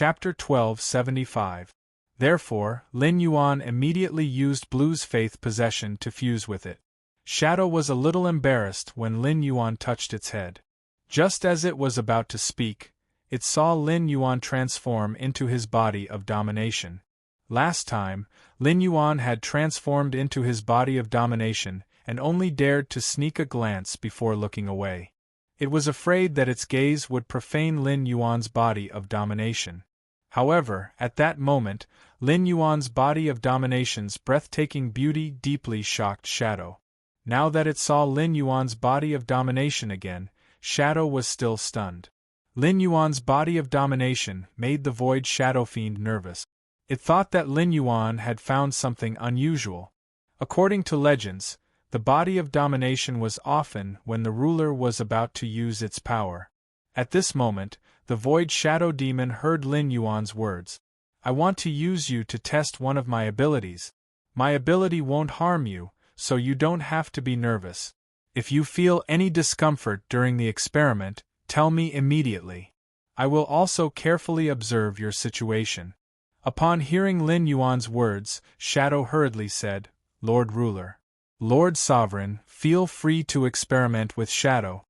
Chapter 1275. Therefore, Lin Yuan immediately used Blue's faith possession to fuse with it. Shadow was a little embarrassed when Lin Yuan touched its head. Just as it was about to speak, it saw Lin Yuan transform into his body of domination. Last time, Lin Yuan had transformed into his body of domination and only dared to sneak a glance before looking away. It was afraid that its gaze would profane Lin Yuan's body of domination. However, at that moment, Lin Yuan's body of domination's breathtaking beauty deeply shocked Shadow. Now that it saw Lin Yuan's body of domination again, Shadow was still stunned. Lin Yuan's body of domination made the Void Shadow Fiend nervous. It thought that Lin Yuan had found something unusual. According to legends, the body of domination was often when the ruler was about to use its power. At this moment, the Void Shadow Demon heard Lin Yuan's words. I want to use you to test one of my abilities. My ability won't harm you, so you don't have to be nervous. If you feel any discomfort during the experiment, tell me immediately. I will also carefully observe your situation. Upon hearing Lin Yuan's words, Shadow hurriedly said, Lord Ruler. Lord Sovereign, feel free to experiment with Shadow.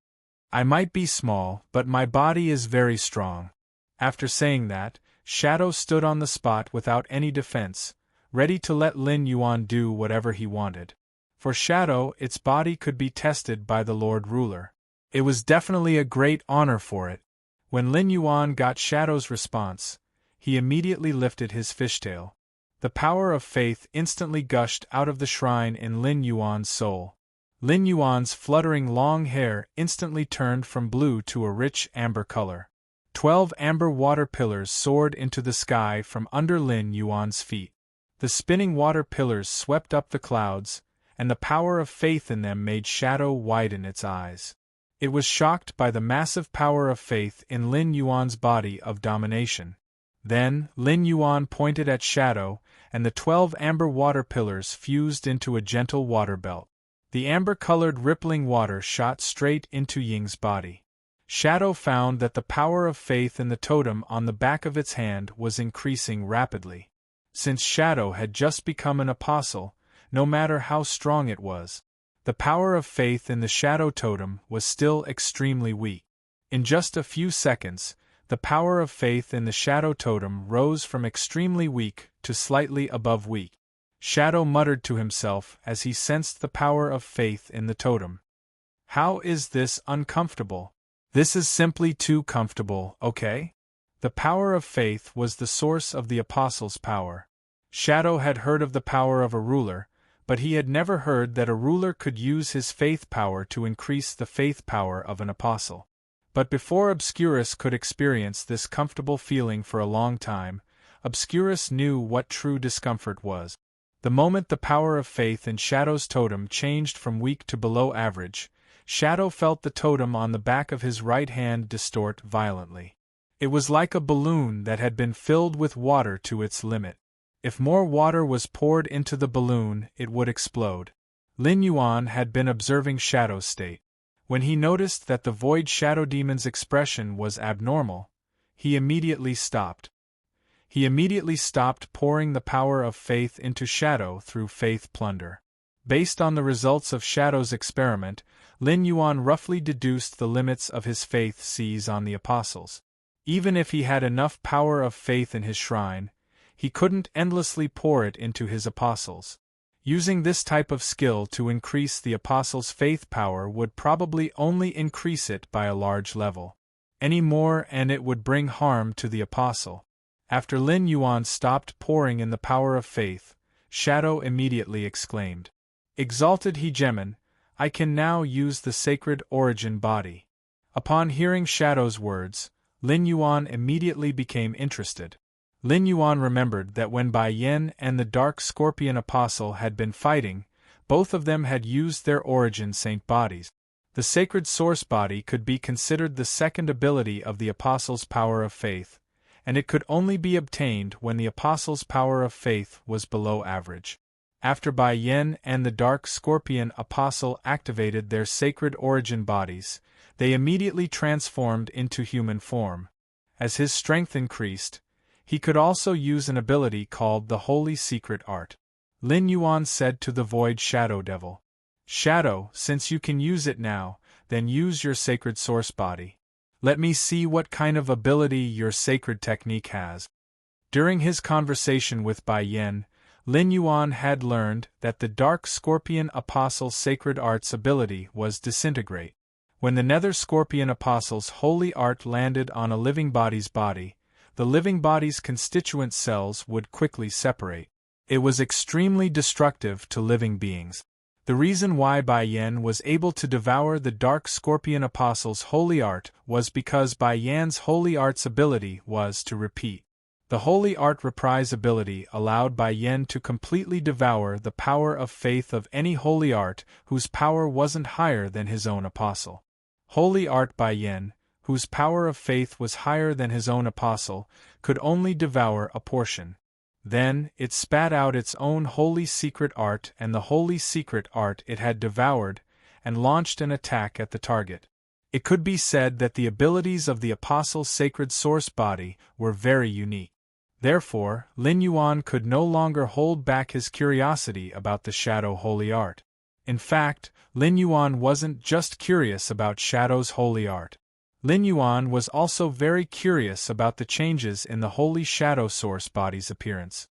I might be small, but my body is very strong. After saying that, Shadow stood on the spot without any defense, ready to let Lin Yuan do whatever he wanted. For Shadow, its body could be tested by the Lord Ruler. It was definitely a great honor for it. When Lin Yuan got Shadow's response, he immediately lifted his fishtail. The power of faith instantly gushed out of the shrine in Lin Yuan's soul. Lin Yuan's fluttering long hair instantly turned from blue to a rich amber color. 12 amber water pillars soared into the sky from under Lin Yuan's feet. The spinning water pillars swept up the clouds, and the power of faith in them made Shadow widen its eyes. It was shocked by the massive power of faith in Lin Yuan's body of domination. Then, Lin Yuan pointed at Shadow, and the 12 amber water pillars fused into a gentle water belt. The amber-colored rippling water shot straight into Ying's body. Shadow found that the power of faith in the totem on the back of its hand was increasing rapidly. Since Shadow had just become an apostle, no matter how strong it was, the power of faith in the Shadow totem was still extremely weak. In just a few seconds, the power of faith in the Shadow totem rose from extremely weak to slightly above weak. Shadow muttered to himself as he sensed the power of faith in the totem. How is this uncomfortable? This is simply too comfortable, okay? The power of faith was the source of the apostle's power. Shadow had heard of the power of a ruler, but he had never heard that a ruler could use his faith power to increase the faith power of an apostle. But before Obscurus could experience this comfortable feeling for a long time, Obscurus knew what true discomfort was. The moment the power of faith in Shadow's totem changed from weak to below average, Shadow felt the totem on the back of his right hand distort violently. It was like a balloon that had been filled with water to its limit. If more water was poured into the balloon, it would explode. Lin Yuan had been observing Shadow's state. When he noticed that the Void Shadow Demon's expression was abnormal, he immediately stopped. He immediately stopped pouring the power of faith into Shadow through faith plunder. Based on the results of Shadow's experiment, Lin Yuan roughly deduced the limits of his faith seize on the apostles. Even if he had enough power of faith in his shrine, he couldn't endlessly pour it into his apostles. Using this type of skill to increase the apostles' faith power would probably only increase it by a large level. Any more and it would bring harm to the apostle. After Lin Yuan stopped pouring in the power of faith, Shadow immediately exclaimed, Exalted Hegemon, I can now use the sacred origin body. Upon hearing Shadow's words, Lin Yuan immediately became interested. Lin Yuan remembered that when Bai Yen and the Dark Scorpion Apostle had been fighting, both of them had used their origin saint bodies. The sacred source body could be considered the second ability of the Apostle's power of faith, and it could only be obtained when the Apostle's power of faith was below average. After Bai Yen and the Dark Scorpion Apostle activated their sacred origin bodies, they immediately transformed into human form. As his strength increased, He could also use an ability called the Holy Secret Art. Lin Yuan said to the Void Shadow Devil, "Shadow, since you can use it now, then use your sacred source body. Let me see what kind of ability your sacred technique has." During his conversation with Bai Yen, Lin Yuan had learned that the Dark Scorpion Apostle's sacred art's ability was disintegrate. When the Nether Scorpion Apostle's holy art landed on a living body's body, the living body's constituent cells would quickly separate. It was extremely destructive to living beings. The reason why Bai Yan was able to devour the Dark Scorpion Apostle's holy art was because Bai Yan's holy art's ability was to repeat. The Holy Art Reprise ability allowed Bai Yan to completely devour the power of faith of any holy art whose power wasn't higher than his own apostle. Holy Art Bai Yan, whose power of faith was higher than his own apostle, could only devour a portion. Then, it spat out its own holy secret art and the holy secret art it had devoured, and launched an attack at the target. It could be said that the abilities of the apostle's sacred source body were very unique. Therefore, Lin Yuan could no longer hold back his curiosity about the Shadow Holy Art. In fact, Lin Yuan wasn't just curious about Shadow's holy art. Lin Yuan was also very curious about the changes in the Holy Shadow Source body's appearance.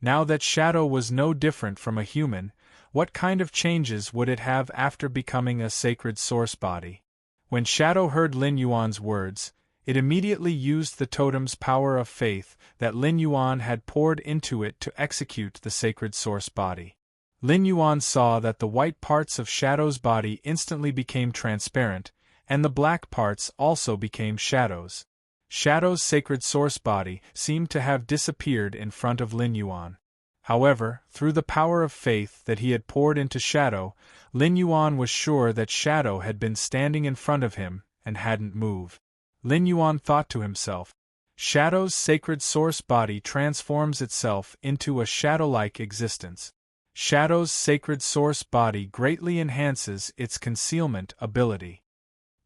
Now that Shadow was no different from a human, what kind of changes would it have after becoming a sacred source body? When Shadow heard Lin Yuan's words, it immediately used the totem's power of faith that Lin Yuan had poured into it to execute the sacred source body. Lin Yuan saw that the white parts of Shadow's body instantly became transparent, and the black parts also became shadows. Shadow's sacred source body seemed to have disappeared in front of Lin Yuan. However, through the power of faith that he had poured into Shadow, Lin Yuan was sure that Shadow had been standing in front of him and hadn't moved. Lin Yuan thought to himself, Shadow's sacred source body transforms itself into a shadow-like existence. Shadow's sacred source body greatly enhances its concealment ability.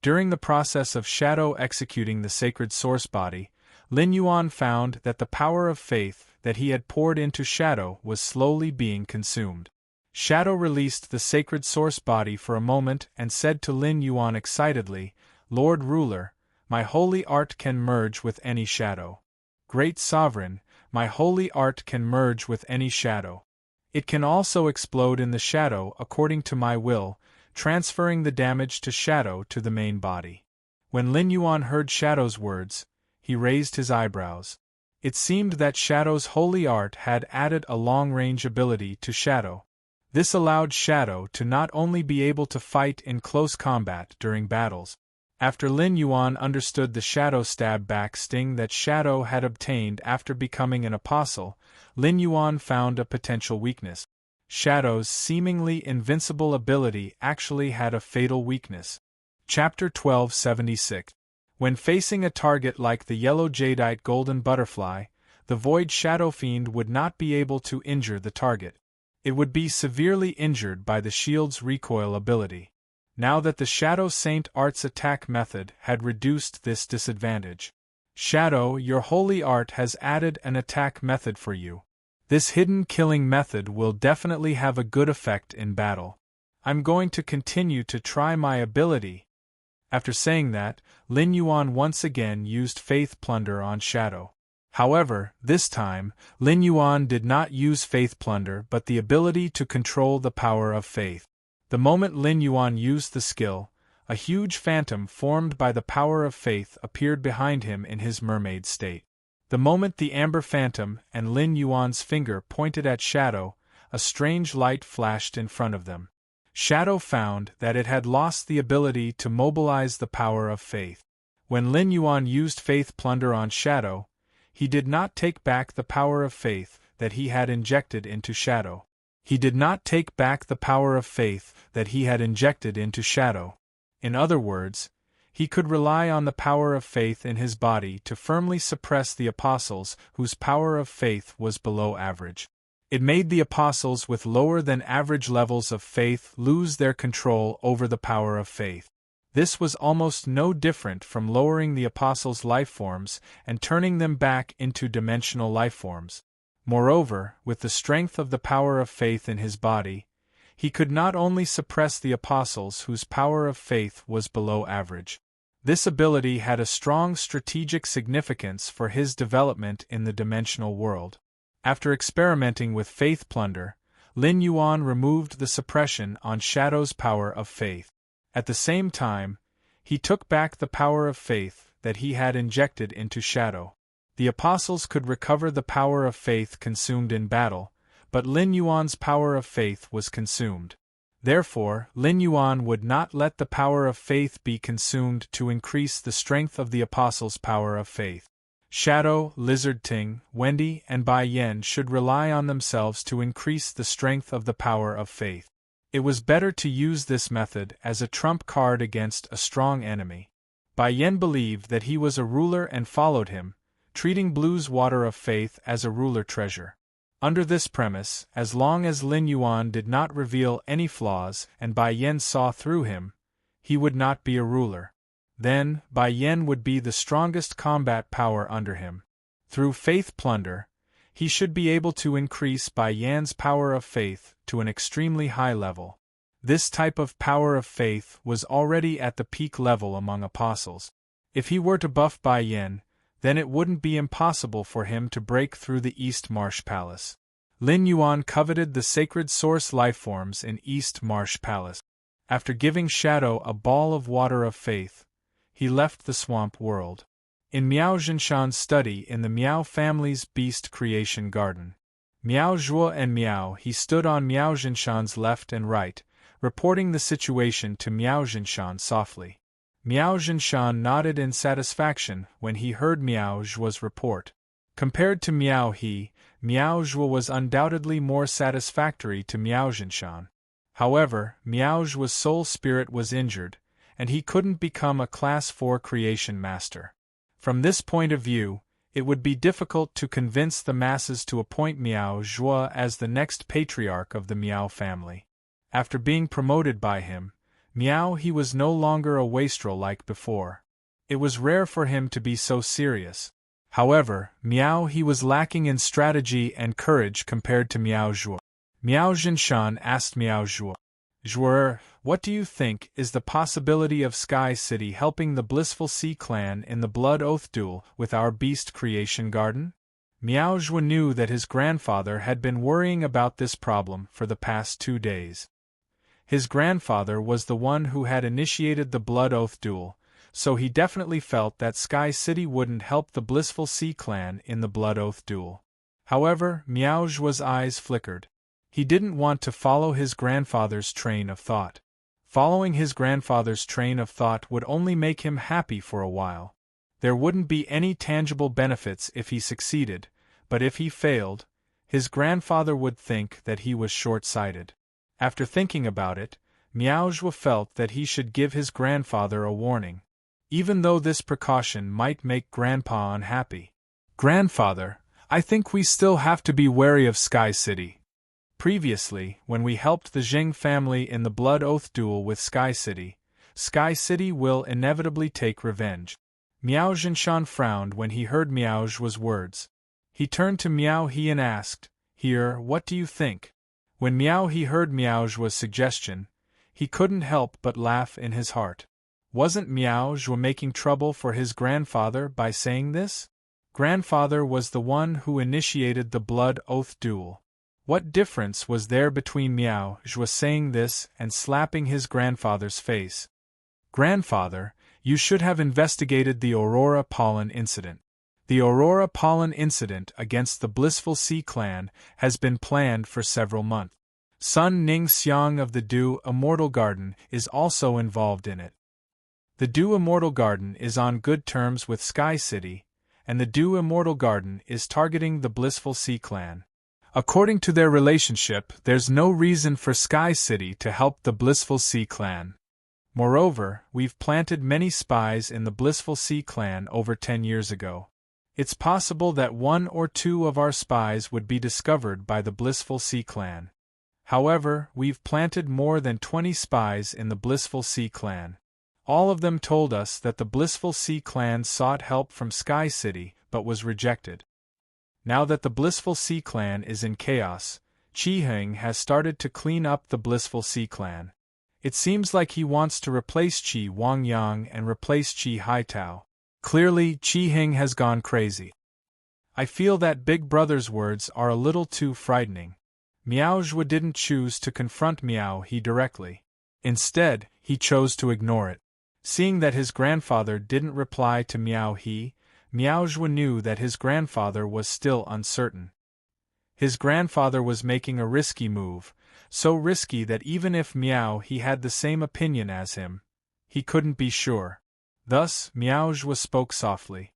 During the process of Shadow executing the sacred source body, Lin Yuan found that the power of faith that he had poured into Shadow was slowly being consumed. Shadow released the sacred source body for a moment and said to Lin Yuan excitedly, "Lord Ruler, my holy art can merge with any shadow. Great Sovereign, my holy art can merge with any shadow. It can also explode in the shadow according to my will, transferring the damage to Shadow to the main body." When Lin Yuan heard Shadow's words, he raised his eyebrows. It seemed that Shadow's holy art had added a long-range ability to Shadow. This allowed Shadow to not only be able to fight in close combat during battles. After Lin Yuan understood the Shadow stab back sting that Shadow had obtained after becoming an apostle, Lin Yuan found a potential weakness. Shadow's seemingly invincible ability actually had a fatal weakness. Chapter 1276. When facing a target like the yellow jadeite golden butterfly, the Void Shadow Fiend would not be able to injure the target. It would be severely injured by the shield's recoil ability. Now that the Shadow Saint Art's attack method had reduced this disadvantage. Shadow, your holy art has added an attack method for you. This hidden killing method will definitely have a good effect in battle. I'm going to continue to try my ability. After saying that, Lin Yuan once again used Faith Plunder on Shadow. However, this time, Lin Yuan did not use Faith Plunder but the ability to control the power of faith. The moment Lin Yuan used the skill, a huge phantom formed by the power of faith appeared behind him in his mermaid state. The moment the amber phantom and Lin Yuan's finger pointed at Shadow, a strange light flashed in front of them. Shadow found that it had lost the ability to mobilize the power of faith. When Lin Yuan used Faith Plunder on Shadow, he did not take back the power of faith that he had injected into Shadow. He did not take back the power of faith that he had injected into Shadow. In other words, he could rely on the power of faith in his body to firmly suppress the apostles whose power of faith was below average. It made the apostles with lower than average levels of faith lose their control over the power of faith. This was almost no different from lowering the apostles' lifeforms and turning them back into dimensional lifeforms. Moreover, with the strength of the power of faith in his body, he could not only suppress the apostles whose power of faith was below average. This ability had a strong strategic significance for his development in the dimensional world. After experimenting with faith plunder, Lin Yuan removed the suppression on Shadow's power of faith. At the same time, he took back the power of faith that he had injected into Shadow. The apostles could recover the power of faith consumed in battle, but Lin Yuan's power of faith was consumed. Therefore, Lin Yuan would not let the power of faith be consumed to increase the strength of the apostles' power of faith. Shadow, Lizard Ting, Wendy, and Bai Yen should rely on themselves to increase the strength of the power of faith. It was better to use this method as a trump card against a strong enemy. Bai Yen believed that he was a ruler and followed him, treating Blue's water of faith as a ruler treasure. Under this premise, as long as Lin Yuan did not reveal any flaws and Bai Yen saw through him, he would not be a ruler. Then, Bai Yen would be the strongest combat power under him. Through faith plunder, he should be able to increase Bai Yan's power of faith to an extremely high level. This type of power of faith was already at the peak level among apostles. If he were to buff Bai Yen, then it wouldn't be impossible for him to break through the East Marsh Palace. Lin Yuan coveted the sacred source lifeforms in East Marsh Palace. After giving Shadow a ball of water of faith, he left the swamp world. In Miao Zhinshan's study in the Miao family's beast creation garden, Miao Zhuo and Miao He stood on Miao Zhinshan's left and right, reporting the situation to Miao Zhinshan softly. Miao Zhinshan nodded in satisfaction when he heard Miao Zhuo's report. Compared to Miao He, Miao Zhuo was undoubtedly more satisfactory to Miao Zhinshan. However, Miao Zhuo's soul spirit was injured, and he couldn't become a Class 4 creation master. From this point of view, it would be difficult to convince the masses to appoint Miao Zhuo as the next patriarch of the Miao family. After being promoted by him, Miao He was no longer a wastrel like before. It was rare for him to be so serious. However, Miao He was lacking in strategy and courage compared to Miao Zhuo. Miao Zhinshan asked Miao Zhuo, "Zhuo, what do you think is the possibility of Sky City helping the Blissful Sea clan in the Blood Oath duel with our beast creation garden?" Miao Zhuo knew that his grandfather had been worrying about this problem for the past 2 days. His grandfather was the one who had initiated the Blood Oath duel, so he definitely felt that Sky City wouldn't help the Blissful Sea clan in the Blood Oath duel. However, Miao Zhuo's eyes flickered. He didn't want to follow his grandfather's train of thought. Following his grandfather's train of thought would only make him happy for a while. There wouldn't be any tangible benefits if he succeeded, but if he failed, his grandfather would think that he was short-sighted. After thinking about it, Miao Zhuo felt that he should give his grandfather a warning, even though this precaution might make Grandpa unhappy. "Grandfather, I think we still have to be wary of Sky City. Previously, when we helped the Zheng family in the Blood Oath duel with Sky City will inevitably take revenge." Miao Zhinshan frowned when he heard Miao Zhuo's words. He turned to Miao He and asked, "Here, what do you think?" When Miao He heard Miao Zhuo's suggestion, he couldn't help but laugh in his heart. Wasn't Miao Zhuo making trouble for his grandfather by saying this? Grandfather was the one who initiated the Blood Oath duel. What difference was there between Miao Zhuo saying this and slapping his grandfather's face? "Grandfather, you should have investigated the Aurora Pollen incident. The Aurora Pollen incident against the Blissful Sea clan has been planned for several months. Sun Ning Xiang of the Du Immortal Garden is also involved in it. The Du Immortal Garden is on good terms with Sky City, and the Du Immortal Garden is targeting the Blissful Sea clan. According to their relationship, there's no reason for Sky City to help the Blissful Sea clan. Moreover, we've planted many spies in the Blissful Sea clan over 10 years ago. It's possible that 1 or 2 of our spies would be discovered by the Blissful Sea clan. However, we've planted more than 20 spies in the Blissful Sea clan. All of them told us that the Blissful Sea clan sought help from Sky City, but was rejected. Now that the Blissful Sea clan is in chaos, Chi-Heng has started to clean up the Blissful Sea clan. It seems like he wants to replace Chi Wangyang and replace Chi Haitao. Clearly, Chi-Heng has gone crazy. I feel that Big Brother's words are a little too frightening. Miao Zhou didn't choose to confront Miao He directly. Instead, he chose to ignore it. Seeing that his grandfather didn't reply to Miao He, Miao Zhou knew that his grandfather was still uncertain. His grandfather was making a risky move, so risky that even if Miao He had the same opinion as him, he couldn't be sure. Thus, Miao Zhou spoke softly.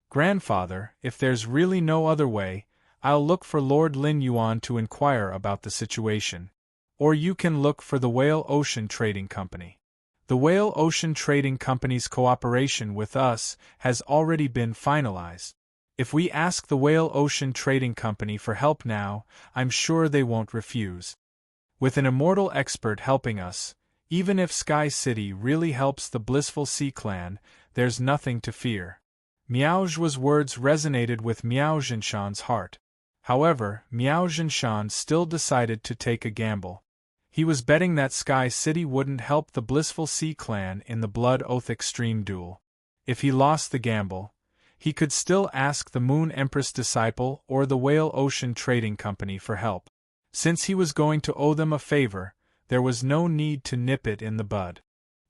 "Grandfather, if there's really no other way, I'll look for Lord Lin Yuan to inquire about the situation. Or you can look for the Whale Ocean Trading Company. The Whale Ocean Trading Company's cooperation with us has already been finalized. If we ask the Whale Ocean Trading Company for help now, I'm sure they won't refuse. With an immortal expert helping us, even if Sky City really helps the Blissful Sea clan, there's nothing to fear." Miao Zhuo's words resonated with Miao Zhinshan's heart. However, Miao Zhinshan still decided to take a gamble. He was betting that Sky City wouldn't help the Blissful Sea clan in the Blood Oath Extreme duel. If he lost the gamble, he could still ask the Moon Empress Disciple or the Whale Ocean Trading Company for help. Since he was going to owe them a favor, there was no need to nip it in the bud.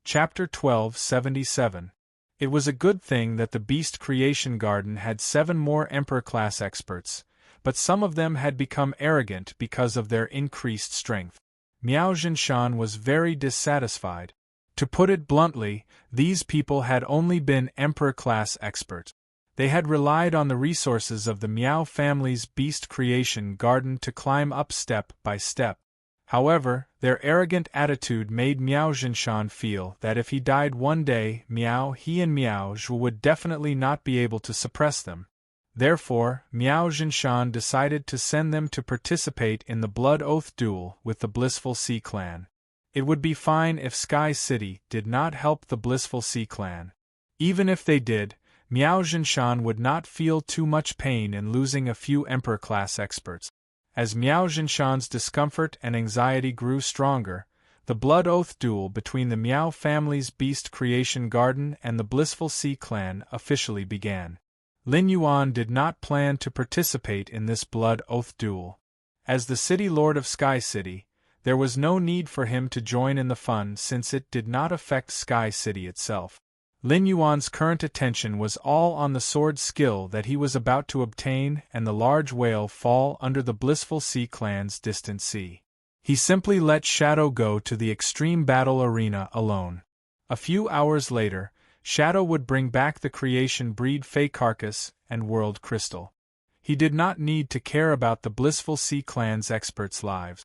Chapter 1277. It was a good thing that the Beast Creation Garden had 7 more Emperor-class experts, but some of them had become arrogant because of their increased strength. Miao Zhinshan was very dissatisfied. To put it bluntly, these people had only been Emperor-class experts. They had relied on the resources of the Miao family's Beast Creation Garden to climb up step by step. However, their arrogant attitude made Miao Zhinshan feel that if he died one day, Miao He and Miao Zhou would definitely not be able to suppress them. Therefore, Miao Zhinshan decided to send them to participate in the Blood Oath duel with the Blissful Sea clan. It would be fine if Sky City did not help the Blissful Sea clan. Even if they did, Miao Zhinshan would not feel too much pain in losing a few Emperor-class experts. As Miao Zhinshan's discomfort and anxiety grew stronger, the Blood Oath duel between the Miao family's Beast Creation Garden and the Blissful Sea clan officially began. Lin Yuan did not plan to participate in this Blood Oath duel. As the City Lord of Sky City, there was no need for him to join in the fun since it did not affect Sky City itself. Lin Yuan's current attention was all on the sword skill that he was about to obtain and the large whale fall under the Blissful Sea clan's distant sea. He simply let Shadow go to the extreme battle arena alone. A few hours later, Shadow would bring back the creation breed Fey Carcass and World Crystal. He did not need to care about the Blissful Sea clan's experts' lives.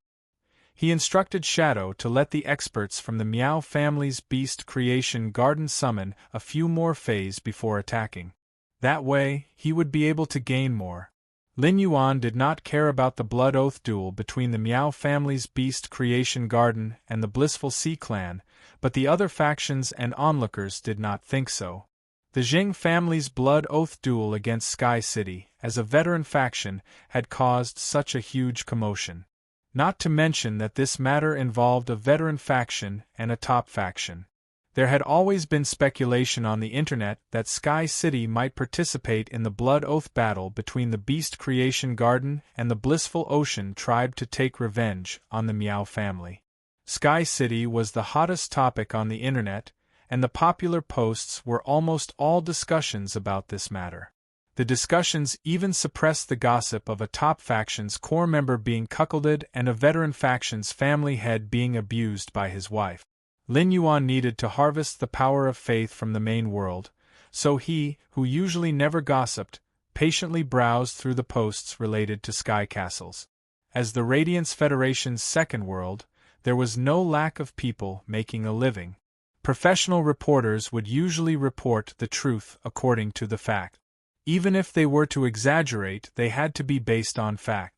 He instructed Shadow to let the experts from the Miao family's Beast Creation Garden summon a few more Fays before attacking. That way, he would be able to gain more. Lin Yuan did not care about the Blood Oath duel between the Miao family's Beast Creation Garden and the Blissful Sea clan, but the other factions and onlookers did not think so. The Jing family's Blood Oath duel against Sky City, as a veteran faction, had caused such a huge commotion. Not to mention that this matter involved a veteran faction and a top faction. There had always been speculation on the internet that Sky City might participate in the Blood Oath battle between the Beast Creation Garden and the Blissful Ocean tribe to take revenge on the Miao family. Sky City was the hottest topic on the internet, and the popular posts were almost all discussions about this matter. The discussions even suppressed the gossip of a top faction's core member being cuckolded and a veteran faction's family head being abused by his wife. Lin Yuan needed to harvest the power of faith from the main world, so he, who usually never gossiped, patiently browsed through the posts related to Sky Castles. As the Radiance Federation's second world, there was no lack of people making a living. Professional reporters would usually report the truth according to the fact. Even if they were to exaggerate, they had to be based on fact.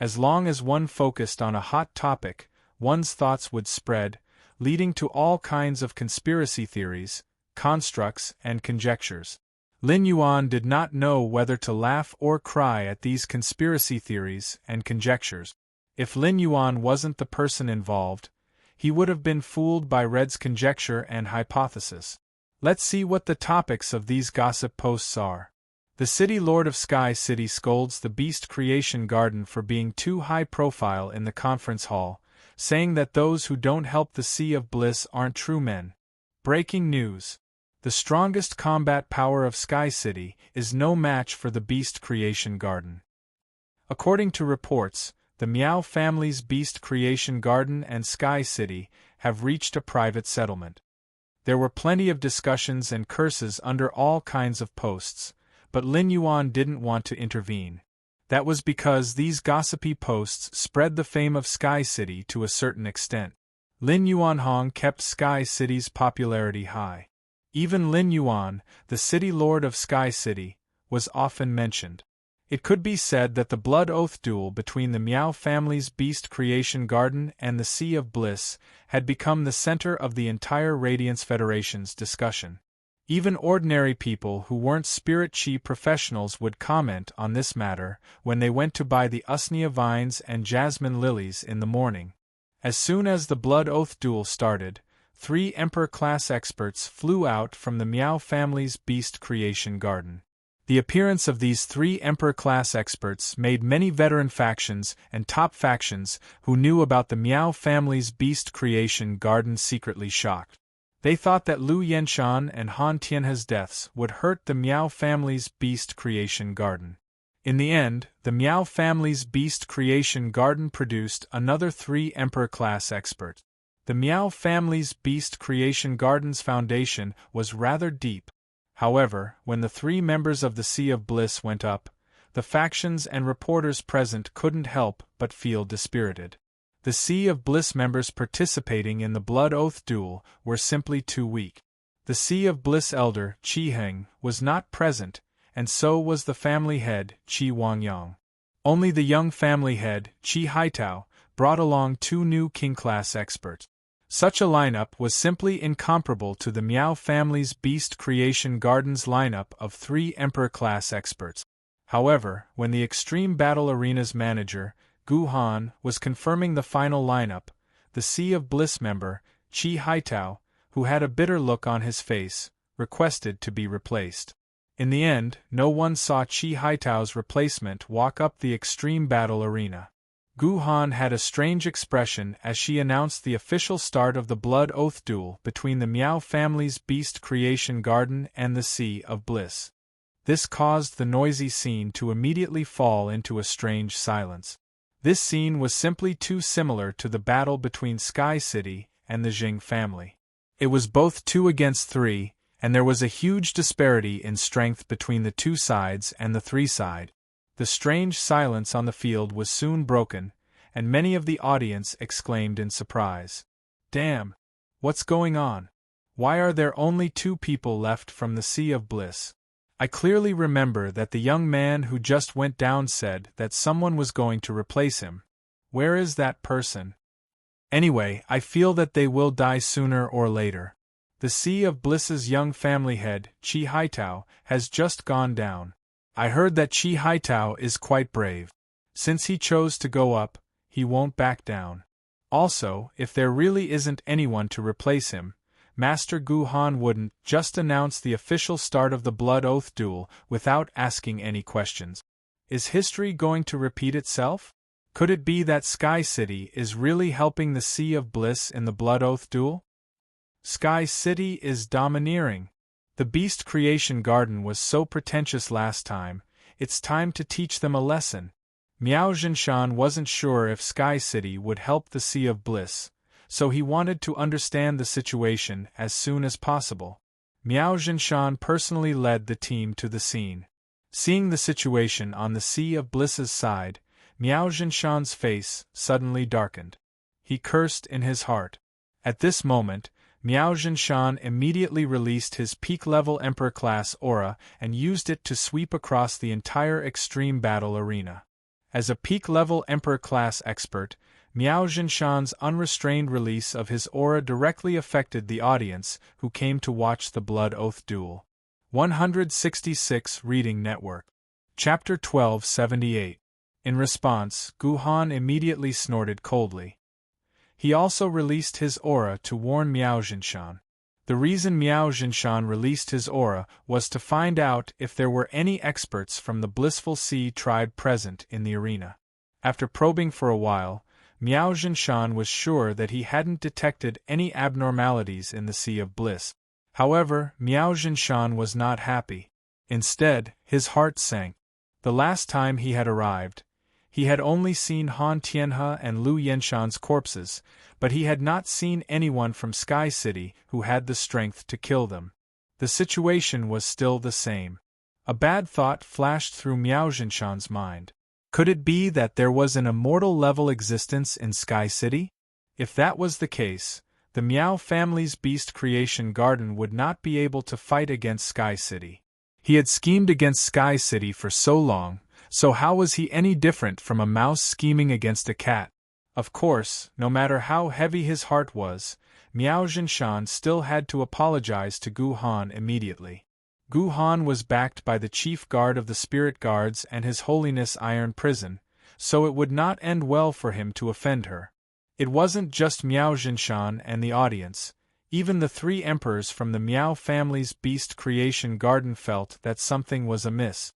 As long as one focused on a hot topic, one's thoughts would spread, leading to all kinds of conspiracy theories, constructs, and conjectures. Lin Yuan did not know whether to laugh or cry at these conspiracy theories and conjectures. If Lin Yuan wasn't the person involved, he would have been fooled by Red's conjecture and hypothesis. Let's see what the topics of these gossip posts are. The City Lord of Sky City scolds the Beast Creation Garden for being too high profile in the conference hall, saying that those who don't help the Sea of Bliss aren't true men. Breaking news. The strongest combat power of Sky City is no match for the Beast Creation Garden. According to reports, the Meow family's Beast Creation Garden and Sky City have reached a private settlement. There were plenty of discussions and curses under all kinds of posts, but Lin Yuan didn't want to intervene. That was because these gossipy posts spread the fame of Sky City to a certain extent. Lin Yuanhong kept Sky City's popularity high. Even Lin Yuan, the City Lord of Sky City, was often mentioned. It could be said that the blood oath duel between the Meow family's Beast Creation Garden and the Sea of Bliss had become the center of the entire Radiance Federation's discussion. Even ordinary people who weren't Spirit Chi professionals would comment on this matter when they went to buy the Usnea vines and jasmine lilies in the morning. As soon as the blood oath duel started, 3 Emperor-class experts flew out from the Meow family's Beast Creation Garden. The appearance of these 3 Emperor-class experts made many veteran factions and top factions who knew about the Meow family's Beast Creation Garden secretly shocked. They thought that Lu Yenshan and Han Tianhe's deaths would hurt the Meow family's Beast Creation Garden. In the end, the Meow family's Beast Creation Garden produced another 3 Emperor-class experts. The Meow family's Beast Creation Garden's foundation was rather deep. However, when the 3 members of the Sea of Bliss went up, the factions and reporters present couldn't help but feel dispirited. The Sea of Bliss members participating in the Blood Oath duel were simply too weak. The Sea of Bliss elder, Qi Heng, was not present, and so was the family head, Qi Wangyang. Only the young family head, Qi Haitao, brought along 2 new king-class experts. Such a lineup was simply incomparable to the Meow family's Beast Creation Garden's lineup of 3 Emperor-class experts. However, when the Extreme Battle Arena's manager, Gu Han, was confirming the final lineup, the Sea of Bliss member, Qi Haitao, who had a bitter look on his face, requested to be replaced. In the end, no one saw Qi Haitao's replacement walk up the Extreme Battle Arena. Gu Han had a strange expression as she announced the official start of the Blood Oath duel between the Meow family's Beast Creation Garden and the Sea of Bliss. This caused the noisy scene to immediately fall into a strange silence. This scene was simply too similar to the battle between Sky City and the Jing family. It was both 2 against 3, and there was a huge disparity in strength between the 2 sides and the 3 side. The strange silence on the field was soon broken, and many of the audience exclaimed in surprise. "Damn! What's going on? Why are there only 2 people left from the Sea of Bliss?" I clearly remember that the young man who just went down said that someone was going to replace him. Where is that person? Anyway, I feel that they will die sooner or later. The Sea of Bliss's young family head, Qi Haitao, has just gone down. I heard that Qi Haitao is quite brave. Since he chose to go up, he won't back down. Also, if there really isn't anyone to replace him, Master Gu Han wouldn't just announce the official start of the Blood Oath duel without asking any questions. Is history going to repeat itself? Could it be that Sky City is really helping the Sea of Bliss in the Blood Oath duel? Sky City is domineering. The Beast Creation Garden was so pretentious last time, it's time to teach them a lesson. Miao Zhinshan wasn't sure if Sky City would help the Sea of Bliss, so he wanted to understand the situation as soon as possible. Miao Zhinshan personally led the team to the scene. Seeing the situation on the Sea of Bliss's side, Miao Zhinshan's face suddenly darkened. He cursed in his heart. At this moment, Miao Zhinshan immediately released his peak-level Emperor-class aura and used it to sweep across the entire Extreme Battle Arena. As a peak-level Emperor-class expert, Miao Jinshan's unrestrained release of his aura directly affected the audience who came to watch the Blood Oath duel. 166 Reading Network. Chapter 1278. In response, Gu Han immediately snorted coldly. He also released his aura to warn Miao Jinshan. The reason Miao Jinshan released his aura was to find out if there were any experts from the Blissful Sea tribe present in the arena. After probing for a while, Miao Jinshan was sure that he hadn't detected any abnormalities in the Sea of Bliss. However, Miao Jinshan was not happy. Instead, his heart sank. The last time he had arrived, he had only seen Han Tianhe and Lu Yenshan's corpses, but he had not seen anyone from Sky City who had the strength to kill them. The situation was still the same. A bad thought flashed through Miao Jinshan's mind. Could it be that there was an immortal-level existence in Sky City? If that was the case, the Miao family's beast creation garden would not be able to fight against Sky City. He had schemed against Sky City for so long, so how was he any different from a mouse scheming against a cat? Of course, no matter how heavy his heart was, Miao Jinshan still had to apologize to Gu Han immediately. Gu Han was backed by the chief guard of the Spirit Guards and His Holiness Iron Prison, so it would not end well for him to offend her. It wasn't just Miao Jinshan and the audience. Even the three emperors from the Miao family's beast creation garden felt that something was amiss.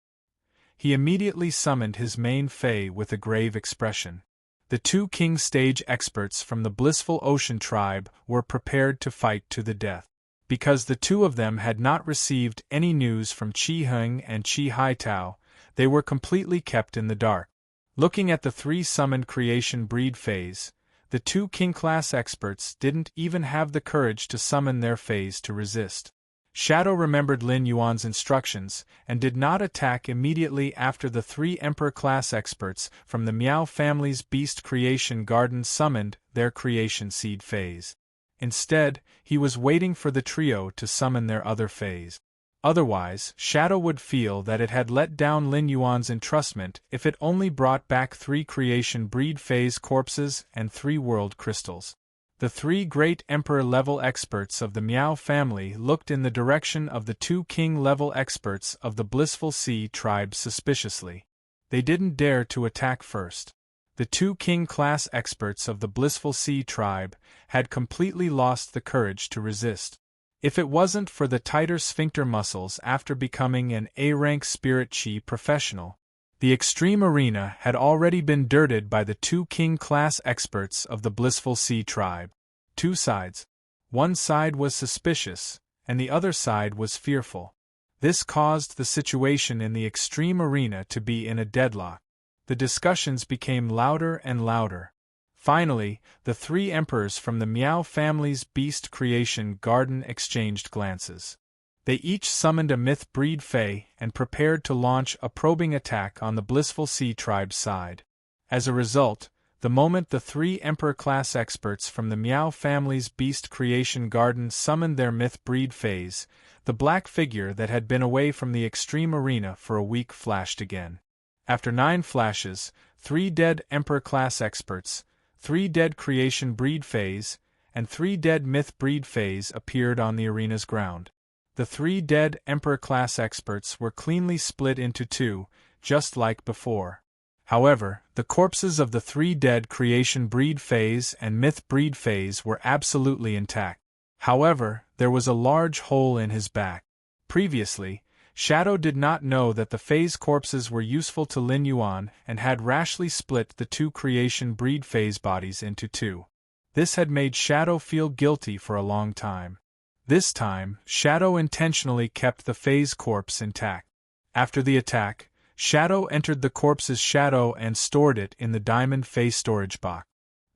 He immediately summoned his main Fei with a grave expression. The two king stage experts from the Blissful Ocean tribe were prepared to fight to the death. Because the two of them had not received any news from Qi Heng and Qi Haitao, they were completely kept in the dark. Looking at the three summoned creation breed Feis, the two king-class experts didn't even have the courage to summon their Feis to resist. Shadow remembered Lin Yuan's instructions and did not attack immediately after the three Emperor-class experts from the Miao family's beast creation garden summoned their creation seed Feis. Instead, he was waiting for the trio to summon their other Feis. Otherwise, Shadow would feel that it had let down Lin Yuan's entrustment if it only brought back three creation breed Feis corpses and 3 world crystals. The 3 great Emperor-level experts of the Miao family looked in the direction of the 2 king-level experts of the Blissful Sea tribe suspiciously. They didn't dare to attack first. The 2 king-class experts of the Blissful Sea tribe had completely lost the courage to resist. If it wasn't for the tighter sphincter muscles after becoming an A-rank spirit chi professional, the extreme arena had already been dirted by the 2 king-class experts of the Blissful Sea tribe. 2 sides. One side was suspicious, and the other side was fearful. This caused the situation in the extreme arena to be in a deadlock. The discussions became louder and louder. Finally, the 3 emperors from the Miao family's beast creation garden exchanged glances. They each summoned a myth breed Fei and prepared to launch a probing attack on the Blissful Sea tribe's side. As a result, the moment the 3 Emperor-class experts from the Miao family's beast creation garden summoned their myth breed Feis, the black figure that had been away from the extreme arena for a week flashed again. After 9 flashes, 3 dead Emperor-class experts, 3 dead creation breed Feis, and 3 dead myth breed Feis appeared on the arena's ground. The 3 dead Emperor-class experts were cleanly split into 2, just like before. However, the corpses of the 3 dead creation breed Feis and myth breed Feis were absolutely intact. However, there was a large hole in his back. Previously, Shadow did not know that the Feis corpses were useful to Lin Yuan and had rashly split the 2 creation breed Feis bodies into 2. This had made Shadow feel guilty for a long time. This time, Shadow intentionally kept the Feis corpse intact. After the attack, Shadow entered the corpse's shadow and stored it in the diamond Fei storage box.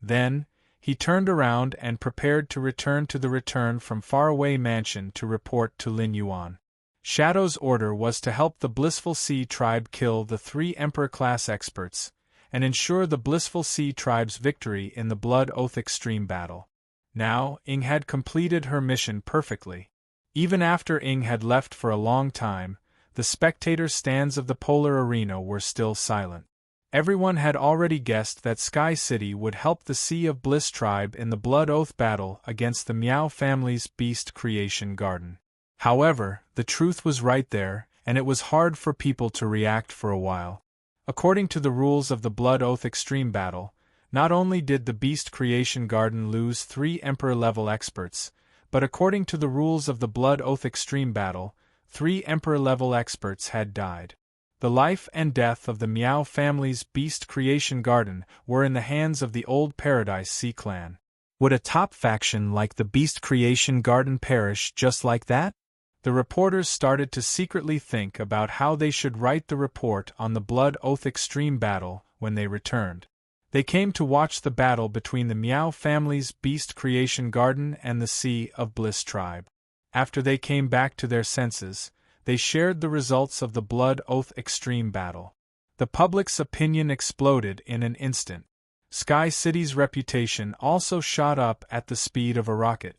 Then, he turned around and prepared to return to the return from faraway mansion to report to Lin Yuan. Shadow's order was to help the Blissful Sea tribe kill the 3 Emperor-class experts, and ensure the Blissful Sea tribe's victory in the Blood Oath Extreme battle. Now, Ying had completed her mission perfectly. Even after Ying had left for a long time, the spectator stands of the Polar Arena were still silent. Everyone had already guessed that Sky City would help the Sea of Bliss tribe in the Blood Oath battle against the Meow family's Beast Creation Garden. However, the truth was right there, and it was hard for people to react for a while. According to the rules of the Blood Oath Extreme Battle, not only did the Beast Creation Garden lose 3 Emperor-level experts, but according to the rules of the Blood Oath Extreme Battle, 3 Emperor-level experts had died. The life and death of the Meow family's Beast Creation Garden were in the hands of the Old Paradise Sea Clan. Would a top faction like the Beast Creation Garden perish just like that? The reporters started to secretly think about how they should write the report on the Blood Oath Extreme Battle when they returned. They came to watch the battle between the Meow family's Beast Creation Garden and the Sea of Bliss tribe. After they came back to their senses, they shared the results of the Blood Oath Extreme Battle. The public's opinion exploded in an instant. Sky City's reputation also shot up at the speed of a rocket.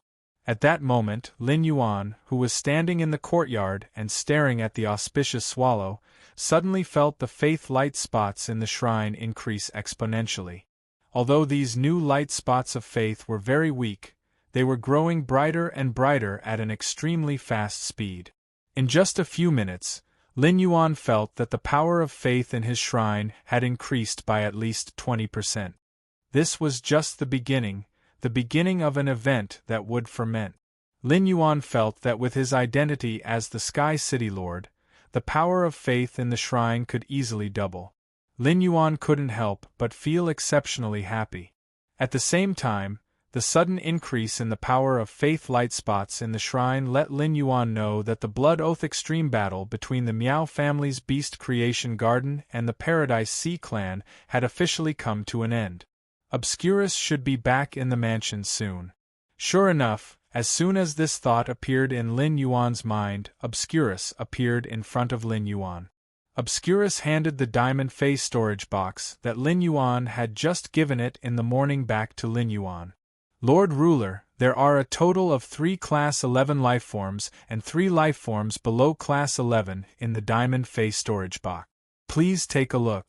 At that moment, Lin Yuan, who was standing in the courtyard and staring at the auspicious swallow, suddenly felt the faith light spots in the shrine increase exponentially. Although these new light spots of faith were very weak, they were growing brighter and brighter at an extremely fast speed. In just a few minutes, Lin Yuan felt that the power of faith in his shrine had increased by at least 20%. This was just the beginning of an event that would ferment. Lin Yuan felt that with his identity as the Sky City Lord, the power of faith in the shrine could easily double. Lin Yuan couldn't help but feel exceptionally happy. At the same time, the sudden increase in the power of faith light spots in the shrine let Lin Yuan know that the Blood Oath Extreme Battle between the Meow family's Beast Creation Garden and the Paradise Sea Clan had officially come to an end. Obscurus should be back in the mansion soon. Sure enough, as soon as this thought appeared in Lin Yuan's mind, Obscurus appeared in front of Lin Yuan. Obscurus handed the diamond phase storage box that Lin Yuan had just given it in the morning back to Lin Yuan. Lord Ruler, there are a total of 3 Class 11 lifeforms and 3 lifeforms below Class 11 in the diamond phase storage box. Please take a look.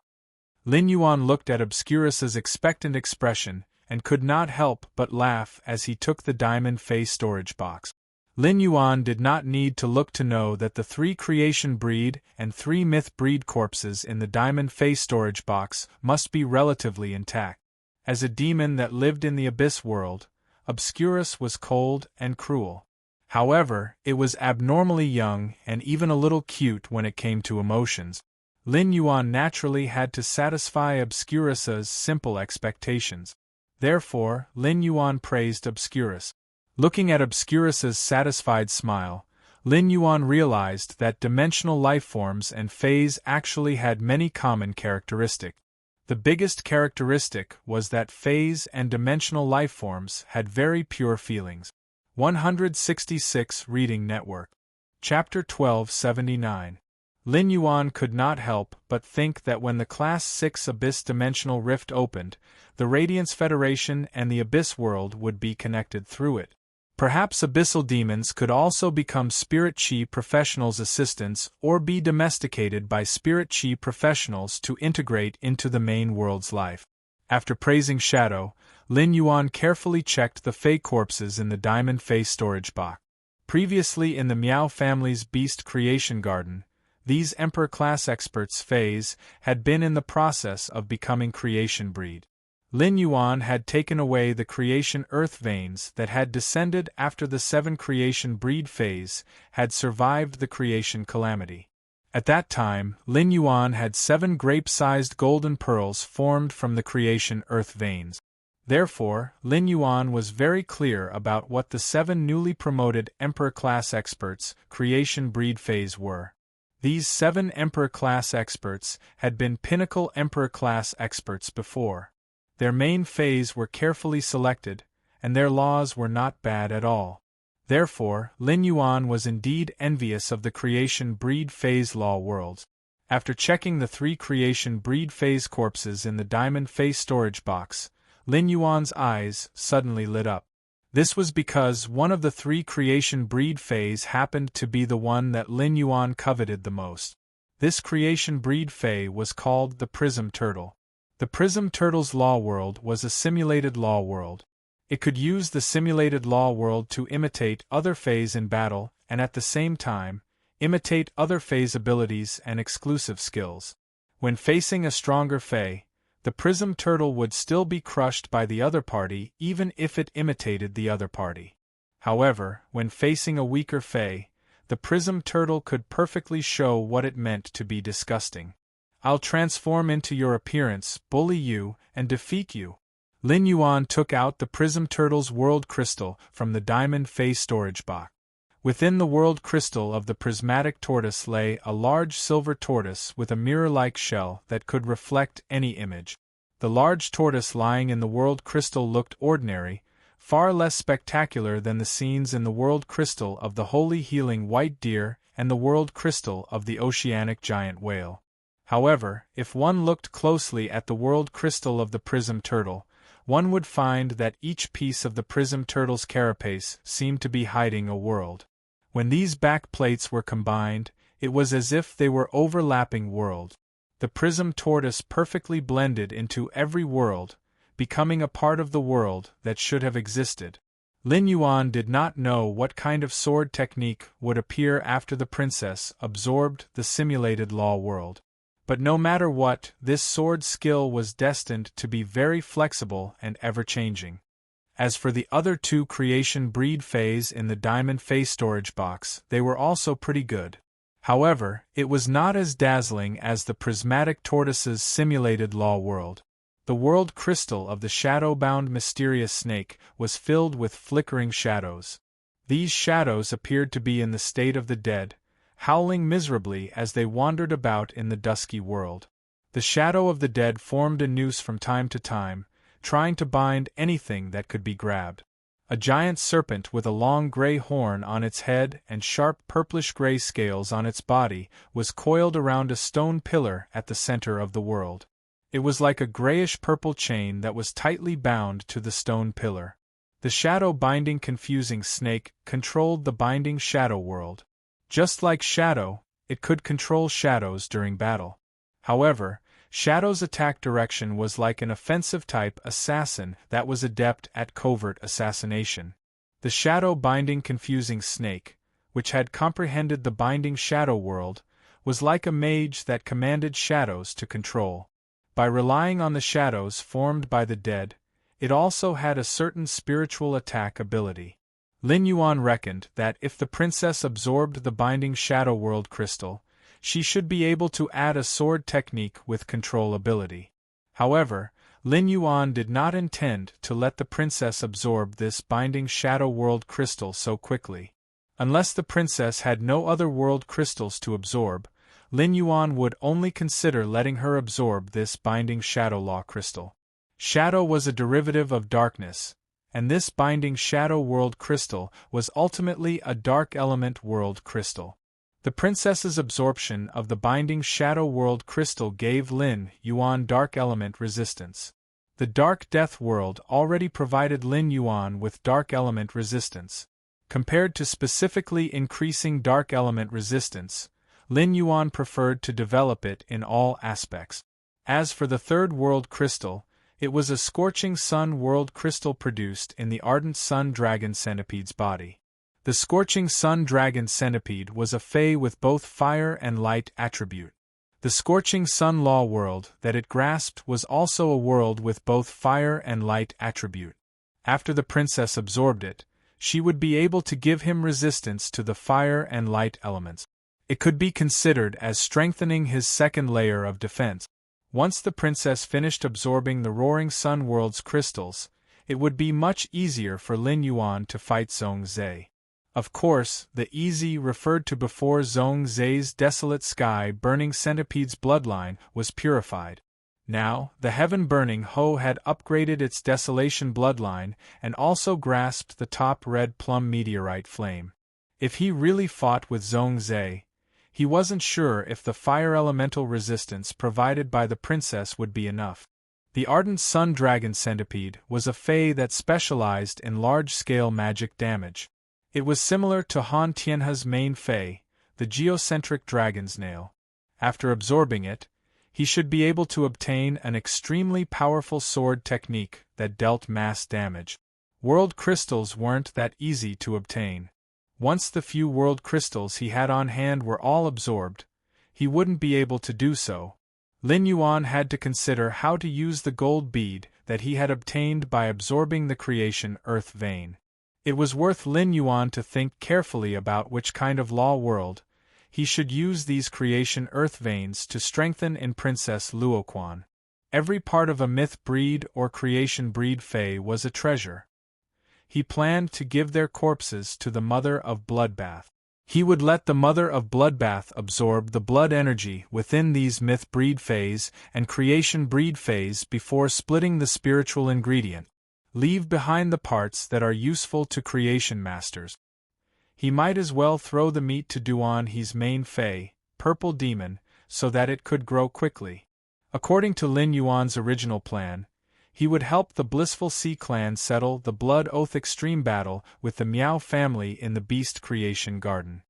Lin Yuan looked at Obscurus's expectant expression and could not help but laugh as he took the diamond phase storage box. Lin Yuan did not need to look to know that the 3 creation breed and 3 myth breed corpses in the diamond phase storage box must be relatively intact. As a demon that lived in the abyss world, Obscurus was cold and cruel. However, it was abnormally young and even a little cute when it came to emotions. Lin Yuan naturally had to satisfy Obscurus's simple expectations. Therefore, Lin Yuan praised Obscurus. Looking at Obscurus's satisfied smile, Lin Yuan realized that dimensional lifeforms and phase actually had many common characteristics. The biggest characteristic was that phase and dimensional lifeforms had very pure feelings. 166 Reading Network. Chapter 1279. Lin Yuan could not help but think that when the Class 6 Abyss Dimensional Rift opened, the Radiance Federation and the Abyss World would be connected through it. Perhaps abyssal demons could also become Spirit Chi professionals' assistants or be domesticated by Spirit Chi professionals to integrate into the main world's life. After praising Shadow, Lin Yuan carefully checked the Fey corpses in the diamond phase storage box. Previously in the Meow family's Beast Creation Garden, these Emperor-class experts Feys had been in the process of becoming creation breed. Lin Yuan had taken away the creation earth veins that had descended after the 7 creation breed phase had survived the creation calamity. At that time, Lin Yuan had 7 grape-sized golden pearls formed from the creation earth veins. Therefore, Lin Yuan was very clear about what the 7 newly promoted Emperor-class experts creation breed phase were. These 7 Emperor-class experts had been pinnacle Emperor-class experts before. Their main phase were carefully selected, and their laws were not bad at all. Therefore, Lin Yuan was indeed envious of the creation breed phase law world. After checking the 3 creation breed phase corpses in the diamond phase storage box, Lin Yuan's eyes suddenly lit up. This was because one of the 3 creation breed phase happened to be the one that Lin Yuan coveted the most. This creation breed phase was called the Prism Turtle. The Prism Turtle's law world was a simulated law world. It could use the simulated law world to imitate other Faes in battle and at the same time, imitate other Faes' abilities and exclusive skills. When facing a stronger Fae, the Prism Turtle would still be crushed by the other party even if it imitated the other party. However, when facing a weaker Fae, the Prism Turtle could perfectly show what it meant to be disgusting. I'll transform into your appearance, bully you, and defeat you. Lin Yuan took out the Prism Turtle's world crystal from the diamond Fae storage box. Within the world crystal of the prismatic tortoise lay a large silver tortoise with a mirror-like shell that could reflect any image. The large tortoise lying in the world crystal looked ordinary, far less spectacular than the scenes in the world crystal of the holy healing white deer and the world crystal of the oceanic giant whale. However, if one looked closely at the world crystal of the Prism Turtle, one would find that each piece of the Prism Turtle's carapace seemed to be hiding a world. When these back plates were combined, it was as if they were overlapping worlds. The Prism Tortoise perfectly blended into every world, becoming a part of the world that should have existed. Lin Yuan did not know what kind of sword technique would appear after the princess absorbed the simulated law world. But no matter what, this sword skill was destined to be very flexible and ever-changing. As for the other two creation breed Faes in the diamond Fae storage box, they were also pretty good. However, it was not as dazzling as the prismatic tortoise's simulated law world. The world crystal of the shadow-bound mysterious snake was filled with flickering shadows. These shadows appeared to be in the state of the dead, howling miserably as they wandered about in the dusky world. The shadow of the dead formed a noose from time to time, trying to bind anything that could be grabbed. A giant serpent with a long gray horn on its head and sharp purplish-gray scales on its body was coiled around a stone pillar at the center of the world. It was like a grayish-purple chain that was tightly bound to the stone pillar. The shadow-binding confusing snake controlled the binding shadow world. Just like Shadow, it could control shadows during battle. However, Shadow's attack direction was like an offensive-type assassin that was adept at covert assassination. The shadow-binding confusing snake, which had comprehended the binding shadow world, was like a mage that commanded shadows to control. By relying on the shadows formed by the dead, it also had a certain spiritual attack ability. Lin Yuan reckoned that if the princess absorbed the binding shadow world crystal, she should be able to add a sword technique with control ability. However, Lin Yuan did not intend to let the princess absorb this binding shadow world crystal so quickly. Unless the princess had no other world crystals to absorb, Lin Yuan would only consider letting her absorb this binding shadow law crystal. Shadow was a derivative of darkness, and this binding shadow world crystal was ultimately a dark element world crystal. The princess's absorption of the binding shadow world crystal gave Lin Yuan dark element resistance. The dark death world already provided Lin Yuan with dark element resistance. Compared to specifically increasing dark element resistance, Lin Yuan preferred to develop it in all aspects. As for the third world crystal, it was a scorching sun world crystal produced in the ardent sun dragon centipede's body. The scorching sun dragon centipede was a Fae with both fire and light attribute. The scorching sun law world that it grasped was also a world with both fire and light attribute. After the princess absorbed it, she would be able to give him resistance to the fire and light elements. It could be considered as strengthening his second layer of defense. Once the princess finished absorbing the roaring sun world's crystals, it would be much easier for Lin Yuan to fight Zhong Zhe. Of course, the easy referred to before Zhong Zhe's desolate sky burning centipede's bloodline was purified. Now, the heaven-burning Ho had upgraded its desolation bloodline and also grasped the top red plum meteorite flame. If he really fought with Zhong Zhe, he wasn't sure if the fire elemental resistance provided by the princess would be enough. The ardent sun dragon centipede was a Fae that specialized in large-scale magic damage. It was similar to Han Tianhe's main Fae, the geocentric dragon's nail. After absorbing it, he should be able to obtain an extremely powerful sword technique that dealt mass damage. World crystals weren't that easy to obtain. Once the few world crystals he had on hand were all absorbed, he wouldn't be able to do so. Lin Yuan had to consider how to use the gold bead that he had obtained by absorbing the creation earth vein. It was worth Lin Yuan to think carefully about which kind of law world he should use these creation earth veins to strengthen in Princess Luoquan. Every part of a myth breed or creation breed fae was a treasure. He planned to give their corpses to the Mother of Bloodbath. He would let the Mother of Bloodbath absorb the blood energy within these myth breed phase and creation breed phase before splitting the spiritual ingredient. Leave behind the parts that are useful to creation masters. He might as well throw the meat to Duan He's main fae, Purple Demon, so that it could grow quickly. According to Lin Yuan's original plan, he would help the Blissful Sea clan settle the Blood Oath extreme battle with the Miao family in the Beast Creation Garden.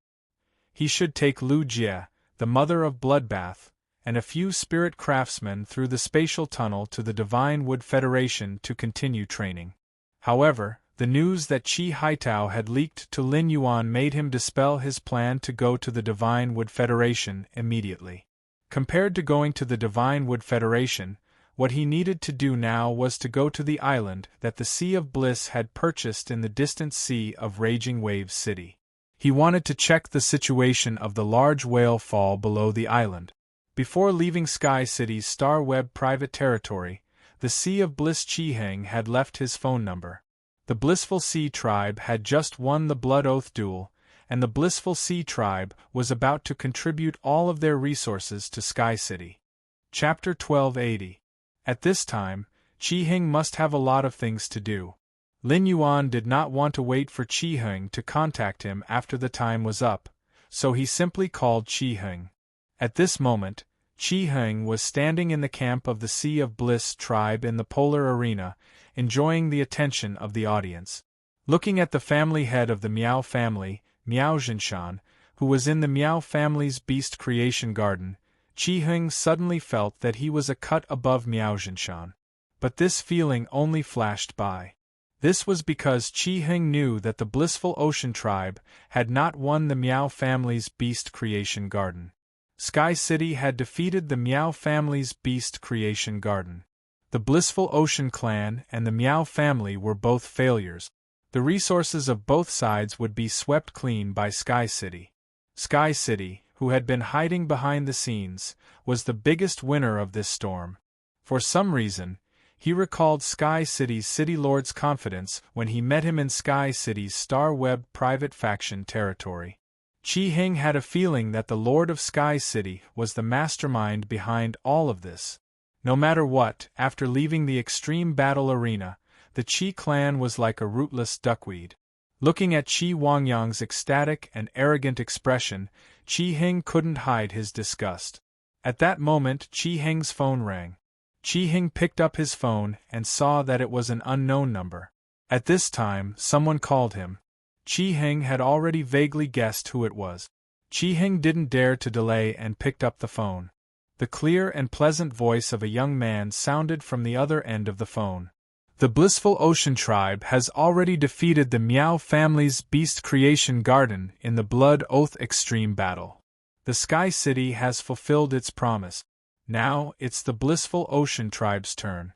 He should take Lu Jie, the Mother of Bloodbath, and a few spirit craftsmen through the spatial tunnel to the Divine Wood Federation to continue training. However, the news that Qi Haitao had leaked to Lin Yuan made him dispel his plan to go to the Divine Wood Federation immediately. Compared to going to the Divine Wood Federation, what he needed to do now was to go to the island that the Sea of Bliss had purchased in the distant Sea of Raging Waves City. He wanted to check the situation of the large whale fall below the island. Before leaving Sky City's Star Web private territory, the Sea of Bliss Qiheng had left his phone number. The Blissful Sea Tribe had just won the Blood Oath duel, and the Blissful Sea Tribe was about to contribute all of their resources to Sky City. Chapter 1280. At this time, Qiheng must have a lot of things to do. Lin Yuan did not want to wait for Qiheng to contact him after the time was up, so he simply called Qiheng. At this moment, Qiheng was standing in the camp of the Sea of Bliss tribe in the polar arena, enjoying the attention of the audience. Looking at the family head of the Miao family, Miao Zhinshan, who was in the Miao family's beast creation garden, Qiheng suddenly felt that he was a cut above Miao Zhinshan. But this feeling only flashed by. This was because Qiheng knew that the Blissful Ocean tribe had not won the Miao family's beast creation garden. Sky City had defeated the Miao family's beast creation garden. The Blissful Ocean clan and the Miao family were both failures. The resources of both sides would be swept clean by Sky City. Sky City, who had been hiding behind the scenes, was the biggest winner of this storm. For some reason, he recalled Sky City's City Lord's confidence when he met him in Sky City's Star Web private faction territory. Qiheng had a feeling that the Lord of Sky City was the mastermind behind all of this. No matter what, after leaving the extreme battle arena, the Qi clan was like a rootless duckweed. Looking at Qi Wangyang's ecstatic and arrogant expression, Qiheng couldn't hide his disgust. At that moment, Qiheng's phone rang. Qiheng picked up his phone and saw that it was an unknown number. At this time, someone called him. Qiheng had already vaguely guessed who it was. Qiheng didn't dare to delay and picked up the phone. The clear and pleasant voice of a young man sounded from the other end of the phone. The Blissful Ocean tribe has already defeated the Miao family's beast creation garden in the Blood Oath extreme battle. The Sky City has fulfilled its promise. Now it's the Blissful Ocean tribe's turn.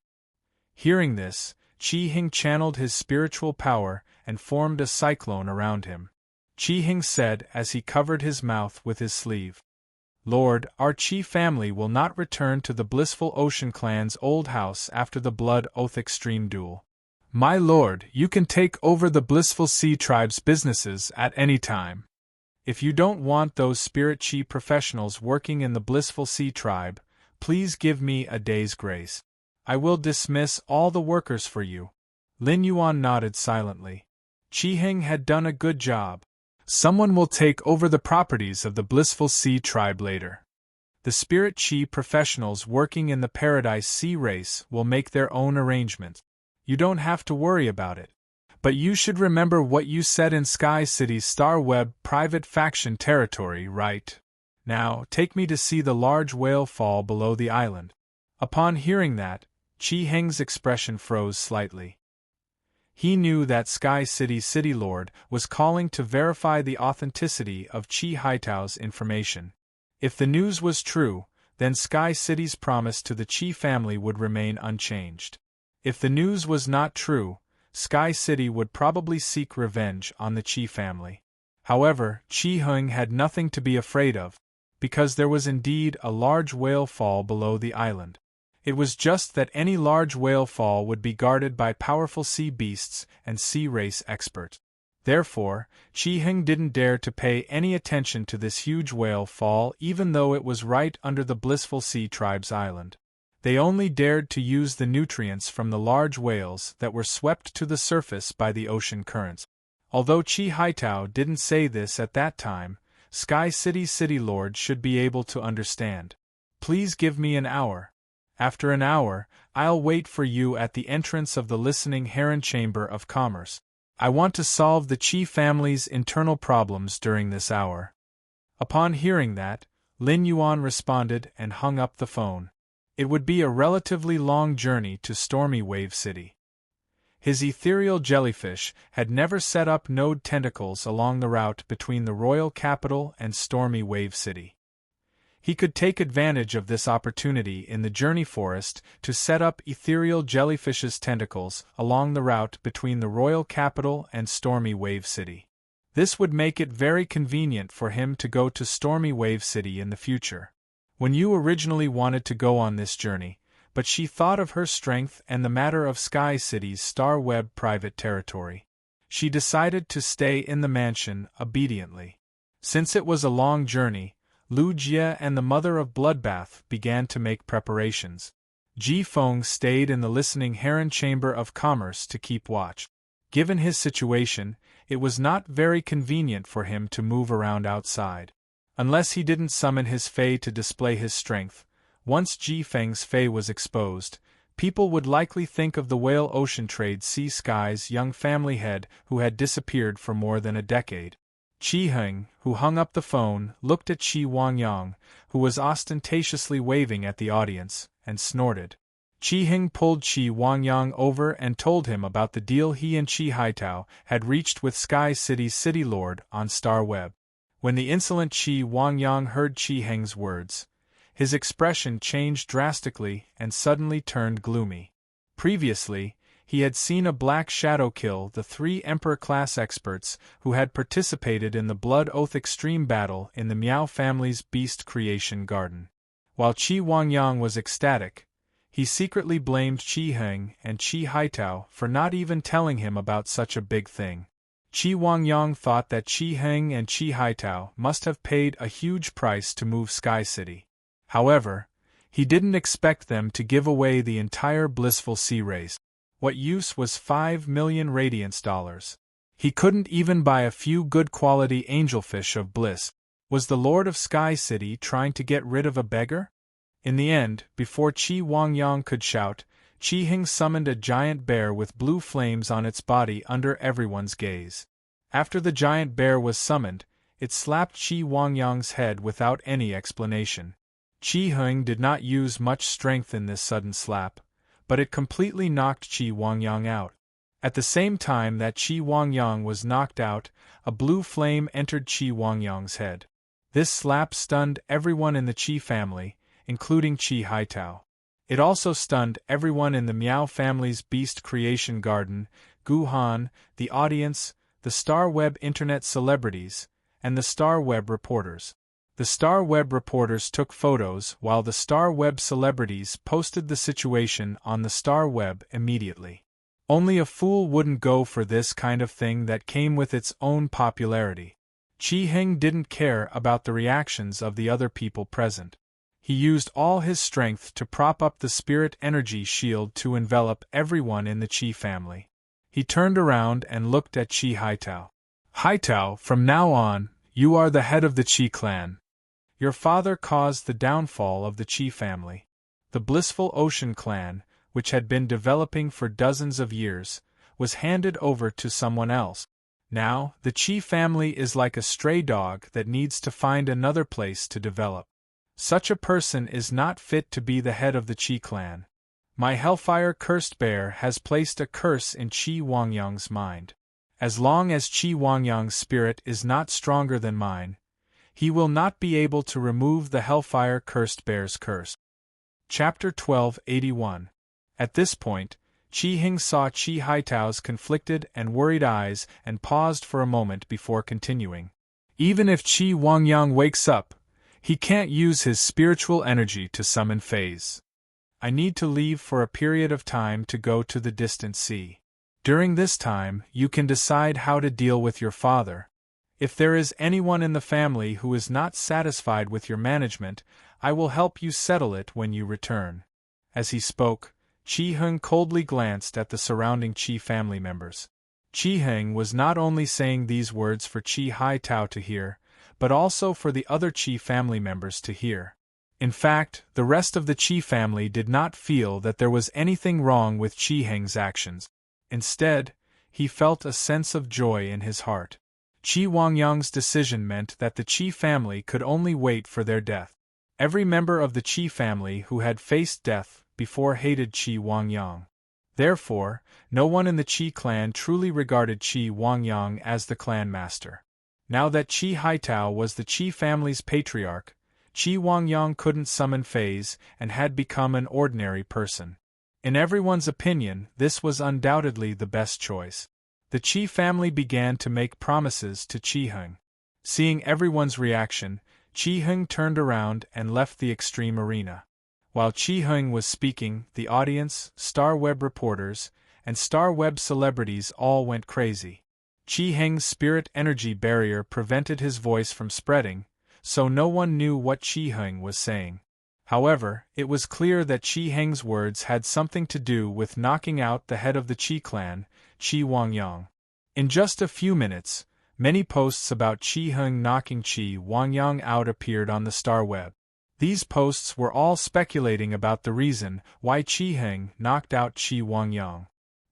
Hearing this, Qiheng channeled his spiritual power and formed a cyclone around him. Qiheng said as he covered his mouth with his sleeve, "Lord, our Qi family will not return to the Blissful Ocean clan's old house after the Blood Oath extreme duel. My lord, you can take over the Blissful Sea tribe's businesses at any time. If you don't want those spirit Qi professionals working in the Blissful Sea tribe, please give me a day's grace. I will dismiss all the workers for you." Lin Yuan nodded silently. Qiheng had done a good job. Someone will take over the properties of the Blissful Sea tribe later. The Spirit Qi professionals working in the Paradise Sea race will make their own arrangements. You don't have to worry about it. But you should remember what you said in Sky City's Star Web private faction territory, right? Now, take me to see the large whale fall below the island. Upon hearing that, Chi Heng's expression froze slightly. He knew that Sky City's City Lord was calling to verify the authenticity of Chi Haitao's information. If the news was true, then Sky City's promise to the Chi family would remain unchanged. If the news was not true, Sky City would probably seek revenge on the Chi family. However, Chi Heng had nothing to be afraid of, because there was indeed a large whale fall below the island. It was just that any large whale fall would be guarded by powerful sea beasts and sea race experts. Therefore, Chi Heng didn't dare to pay any attention to this huge whale fall even though it was right under the blissful sea tribe's island. They only dared to use the nutrients from the large whales that were swept to the surface by the ocean currents. Although Chi Haitao didn't say this at that time, Sky City's City Lord should be able to understand. Please give me an hour. After an hour, I'll wait for you at the entrance of the Listening Heron Chamber of Commerce. I want to solve the Chi family's internal problems during this hour. Upon hearing that, Lin Yuan responded and hung up the phone. It would be a relatively long journey to Stormy Wave City. His ethereal jellyfish had never set up node tentacles along the route between the royal capital and Stormy Wave City. He could take advantage of this opportunity in the Journey Forest to set up ethereal jellyfish's tentacles along the route between the royal capital and Stormy Wave City. This would make it very convenient for him to go to Stormy Wave City in the future. When Yu originally wanted to go on this journey, but she thought of her strength and the matter of Sky City's Star Web private territory. She decided to stay in the mansion obediently. Since it was a long journey, Lu Jie and the Mother of Bloodbath began to make preparations. Ji Feng stayed in the Listening Heron Chamber of Commerce to keep watch. Given his situation, it was not very convenient for him to move around outside. Unless he didn't summon his Fae to display his strength, once Ji Feng's Fae was exposed, people would likely think of the Whale Ocean Trade Sea Sky's young family head who had disappeared for more than a decade. Chi Heng, who hung up the phone, looked at Qi Wangyang, who was ostentatiously waving at the audience, and snorted. Chi Heng pulled Qi Wangyang over and told him about the deal he and Chi Haitao had reached with Sky City's City Lord on Star Web. When the insolent Qi Wangyang heard Chi Heng's words, his expression changed drastically and suddenly turned gloomy. Previously, he had seen a black shadow kill the 3 Emperor-class experts who had participated in the Blood Oath Extreme battle in the Miao family's Beast Creation Garden. While Qi Wangyang was ecstatic, he secretly blamed Chi Heng and Chi Haitao for not even telling him about such a big thing. Qi Wangyang thought that Chi Heng and Chi Haitao must have paid a huge price to move Sky City. However, he didn't expect them to give away the entire blissful sea race. What use was 5 million radiance dollars? He couldn't even buy a few good-quality angelfish of bliss. Was the Lord of Sky City trying to get rid of a beggar? In the end, before Qi Wangyang could shout, Qi Heng summoned a giant bear with blue flames on its body under everyone's gaze. After the giant bear was summoned, it slapped Qi Wangyang's head without any explanation. Qi Heng did not use much strength in this sudden slap, but it completely knocked Qi Wangyang out. At the same time that Qi Wangyang was knocked out, a blue flame entered Qi Wangyang's head. This slap stunned everyone in the Qi family, including Qi Haitao. It also stunned everyone in the Miao family's Beast Creation Garden, Gu Han, the audience, the Star Web internet celebrities, and the Star Web reporters. The Star Web reporters took photos while the Star Web celebrities posted the situation on the Star Web immediately. Only a fool wouldn't go for this kind of thing that came with its own popularity. Qi Heng didn't care about the reactions of the other people present. He used all his strength to prop up the spirit energy shield to envelop everyone in the Qi family. He turned around and looked at Qi Haitao. Haitao, from now on, you are the head of the Qi clan. Your father caused the downfall of the Qi family. The blissful Ocean clan, which had been developing for dozens of years, was handed over to someone else. Now, the Qi family is like a stray dog that needs to find another place to develop. Such a person is not fit to be the head of the Qi clan. My Hellfire Cursed Bear has placed a curse in Qi Wangyang's mind. As long as Qi Wangyang's spirit is not stronger than mine, he will not be able to remove the Hellfire Cursed Bear's curse. Chapter 1281. At this point, Qi Hing saw Qi Haitao's conflicted and worried eyes and paused for a moment before continuing. Even if Qi Wangyang wakes up, he can't use his spiritual energy to summon phase. I need to leave for a period of time to go to the distant sea. During this time, you can decide how to deal with your father. If there is anyone in the family who is not satisfied with your management, I will help you settle it when you return. As he spoke, Qi Heng coldly glanced at the surrounding Qi family members. Qi Heng was not only saying these words for Qi Haitao to hear, but also for the other Qi family members to hear. In fact, the rest of the Qi family did not feel that there was anything wrong with Qi Heng's actions. Instead, he felt a sense of joy in his heart. Qi Wangyang's decision meant that the Qi family could only wait for their death. Every member of the Qi family who had faced death before hated Qi Wangyang. Therefore, no one in the Qi clan truly regarded Qi Wangyang as the clan master. Now that Qi Haitao was the Qi family's patriarch, Qi Wangyang couldn't summon phase and had become an ordinary person. In everyone's opinion, this was undoubtedly the best choice. The Qi family began to make promises to Qi Heng. Seeing everyone's reaction, Qi Heng turned around and left the extreme arena. While Qi Heng was speaking, the audience, Star Web reporters, and Star Web celebrities all went crazy. Qi Heng's spirit energy barrier prevented his voice from spreading, so no one knew what Qi Heng was saying. However, it was clear that Qi Heng's words had something to do with knocking out the head of the Qi clan, Qi Wangyang. In just a few minutes, many posts about Qi Heng knocking Qi Wangyang out appeared on the Star Web. These posts were all speculating about the reason why Qi Heng knocked out Qi Wangyang.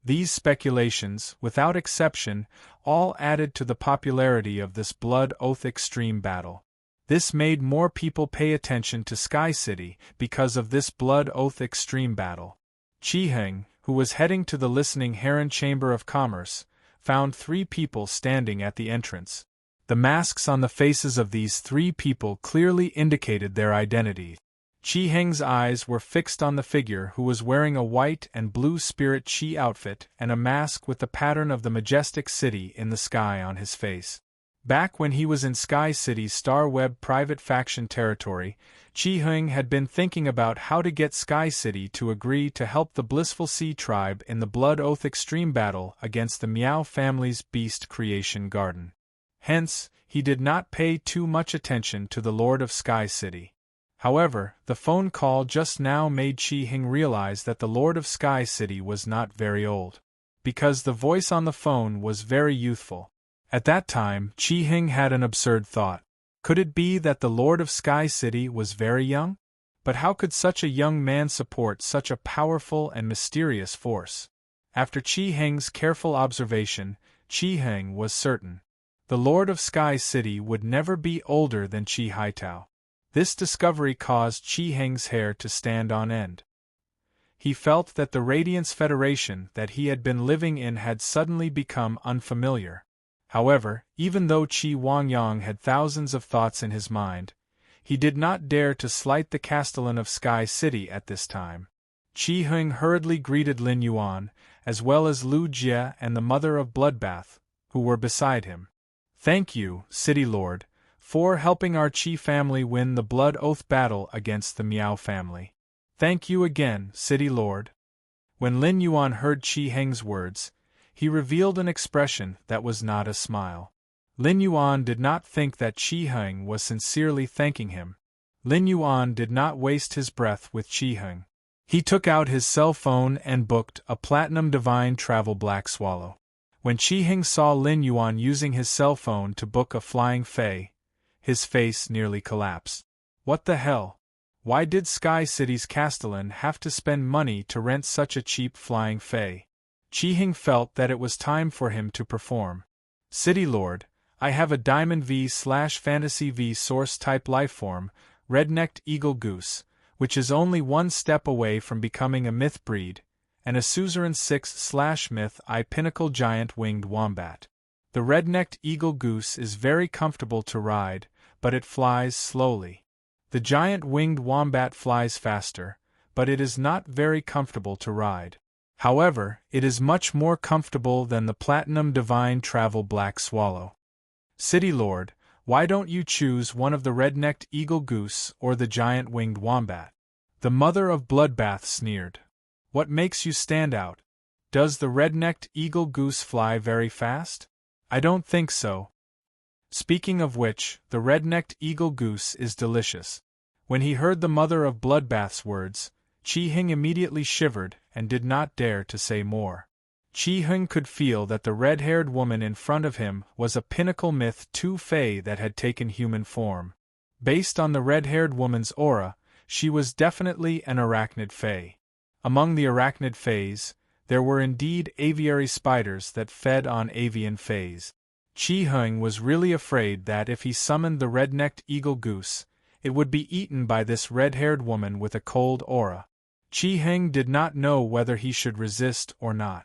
These speculations, without exception, all added to the popularity of this Blood Oath Extreme battle. This made more people pay attention to Sky City because of this Blood Oath Extreme battle. Qi Heng, who was heading to the listening Heron Chamber of Commerce, found 3 people standing at the entrance. The masks on the faces of these 3 people clearly indicated their identity. Qi Heng's eyes were fixed on the figure who was wearing a white and blue spirit Qi outfit and a mask with the pattern of the majestic city in the sky on his face. Back when he was in Sky City's Star Web private faction territory, Qi Heng had been thinking about how to get Sky City to agree to help the Blissful Sea tribe in the Blood Oath Extreme battle against the Miao family's Beast Creation Garden. Hence, he did not pay too much attention to the Lord of Sky City. However, the phone call just now made Qi Heng realize that the Lord of Sky City was not very old. Because the voice on the phone was very youthful. At that time, Qi Heng had an absurd thought. Could it be that the Lord of Sky City was very young? But how could such a young man support such a powerful and mysterious force? After Qi Heng's careful observation, Qi Heng was certain. The Lord of Sky City would never be older than Qi Haitao. This discovery caused Qi Heng's hair to stand on end. He felt that the Radiance Federation that he had been living in had suddenly become unfamiliar. However, even though Qi Wangyang had thousands of thoughts in his mind, he did not dare to slight the Castellan of Sky City at this time. Qi Heng hurriedly greeted Lin Yuan, as well as Lu Jie and the Mother of Bloodbath, who were beside him. "Thank you, City Lord, for helping our Qi family win the Blood Oath battle against the Miao family. Thank you again, City Lord." When Lin Yuan heard Qi Heng's words, he revealed an expression that was not a smile. Lin Yuan did not think that Qi Heng was sincerely thanking him. Lin Yuan did not waste his breath with Qi Heng. He took out his cell phone and booked a Platinum Divine Travel Black Swallow. When Qi Heng saw Lin Yuan using his cell phone to book a Flying Fae, his face nearly collapsed. What the hell? Why did Sky City's Castellan have to spend money to rent such a cheap Flying Fae? Qi Heng felt that it was time for him to perform. City Lord, I have a Diamond V/Fantasy V source type lifeform, red-necked eagle goose, which is only one step away from becoming a myth breed, and a suzerain 6/myth I pinnacle giant winged wombat. The red-necked eagle goose is very comfortable to ride, but it flies slowly. The giant winged wombat flies faster, but it is not very comfortable to ride. However, it is much more comfortable than the platinum divine travel black swallow. City Lord, why don't you choose one of the red-necked eagle goose or the giant winged wombat? The mother of Bloodbath sneered. What makes you stand out? Does the red-necked eagle goose fly very fast? I don't think so. Speaking of which, the red-necked eagle goose is delicious. When he heard the mother of Bloodbath's words, Chi-Hing immediately shivered and did not dare to say more. Chi-Hing could feel that the red-haired woman in front of him was a pinnacle myth 2 fae that had taken human form. Based on the red-haired woman's aura, she was definitely an arachnid fae. Among the arachnid faes, there were indeed aviary spiders that fed on avian faes. Chi-Hing was really afraid that if he summoned the red-necked eagle goose, it would be eaten by this red-haired woman with a cold aura. Chi-Hing did not know whether he should resist or not.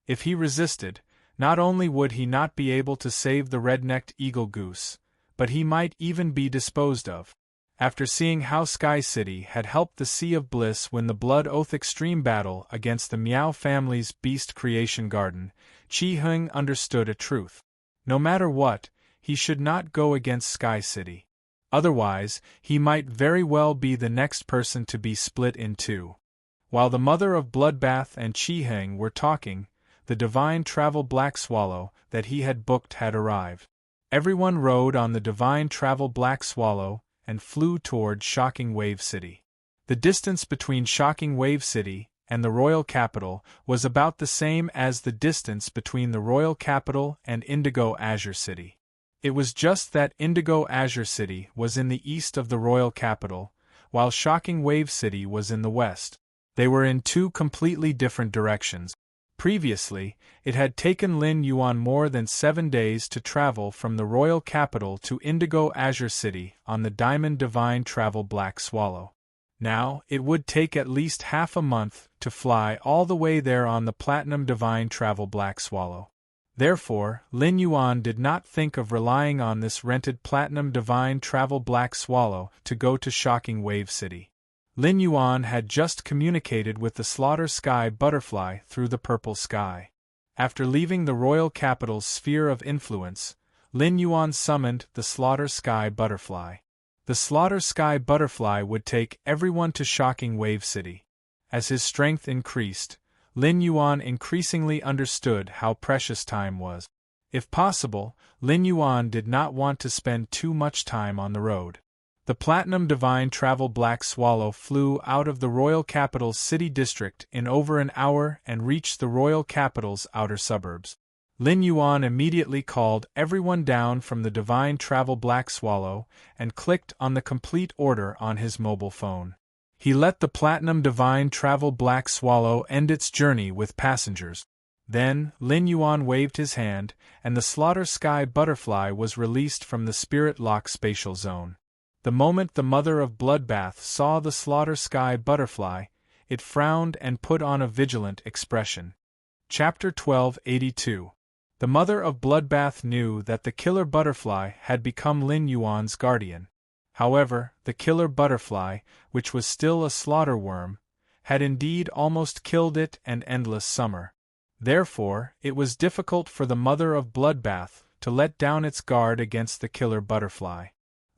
If he resisted, not only would he not be able to save the red-necked eagle goose, but he might even be disposed of. After seeing how Sky City had helped the Sea of Bliss win the Blood Oath Extreme battle against the Meow family's Beast Creation Garden, Chi-Hing understood a truth. No matter what, he should not go against Sky City. Otherwise, he might very well be the next person to be split in two. While the mother of Bloodbath and Chi-Hing were talking, the divine travel black swallow that he had booked had arrived. Everyone rode on the divine travel black swallow and flew toward Shocking Wave City. The distance between Shocking Wave City and the royal capital was about the same as the distance between the royal capital and Indigo Azure City. It was just that Indigo Azure City was in the east of the royal capital, while Shocking Wave City was in the west. They were in two completely different directions. Previously, it had taken Lin Yuan more than 7 days to travel from the royal capital to Indigo Azure City on the Diamond Divine Travel Black Swallow. Now, it would take at least half a month to fly all the way there on the Platinum Divine Travel Black Swallow. Therefore, Lin Yuan did not think of relying on this rented Platinum Divine Travel Black Swallow to go to Shocking Wave City. Lin Yuan had just communicated with the Slaughter Sky Butterfly through the purple sky. After leaving the royal capital's sphere of influence, Lin Yuan summoned the Slaughter Sky Butterfly. The Slaughter Sky Butterfly would take everyone to Shocking Wave City. As his strength increased, Lin Yuan increasingly understood how precious time was. If possible, Lin Yuan did not want to spend too much time on the road. The Platinum Divine Travel Black Swallow flew out of the royal capital's city district in over an hour and reached the royal capital's outer suburbs. Lin Yuan immediately called everyone down from the Divine Travel Black Swallow and clicked on the complete order on his mobile phone. He let the Platinum Divine Travel Black Swallow end its journey with passengers. Then, Lin Yuan waved his hand, and the Slaughter Sky Butterfly was released from the Spirit Lock spatial zone. The moment the mother of Bloodbath saw the Slaughter Sky Butterfly, it frowned and put on a vigilant expression. Chapter 1282. The mother of Bloodbath knew that the killer butterfly had become Lin Yuan's guardian. However, the killer butterfly, which was still a slaughter worm, had indeed almost killed it and Endless Summer. Therefore, it was difficult for the mother of Bloodbath to let down its guard against the killer butterfly.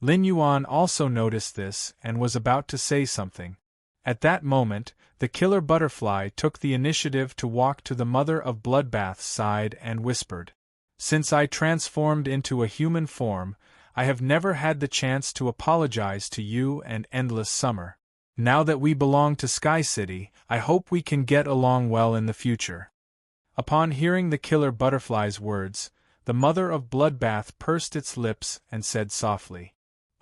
Lin Yuan also noticed this and was about to say something. At that moment, the killer butterfly took the initiative to walk to the mother of Bloodbath's side and whispered, "Since I transformed into a human form, I have never had the chance to apologize to you and Endless Summer. Now that we belong to Sky City, I hope we can get along well in the future." Upon hearing the killer butterfly's words, the mother of Bloodbath pursed its lips and said softly,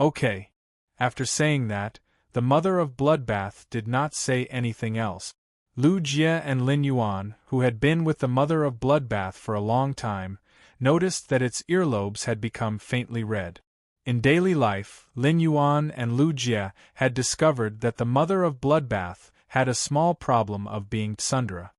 "Okay." After saying that, the mother of Bloodbath did not say anything else. Lu Jie and Lin Yuan, who had been with the mother of Bloodbath for a long time, noticed that its earlobes had become faintly red. In daily life, Lin Yuan and Lu Jie had discovered that the mother of Bloodbath had a small problem of being tsundere.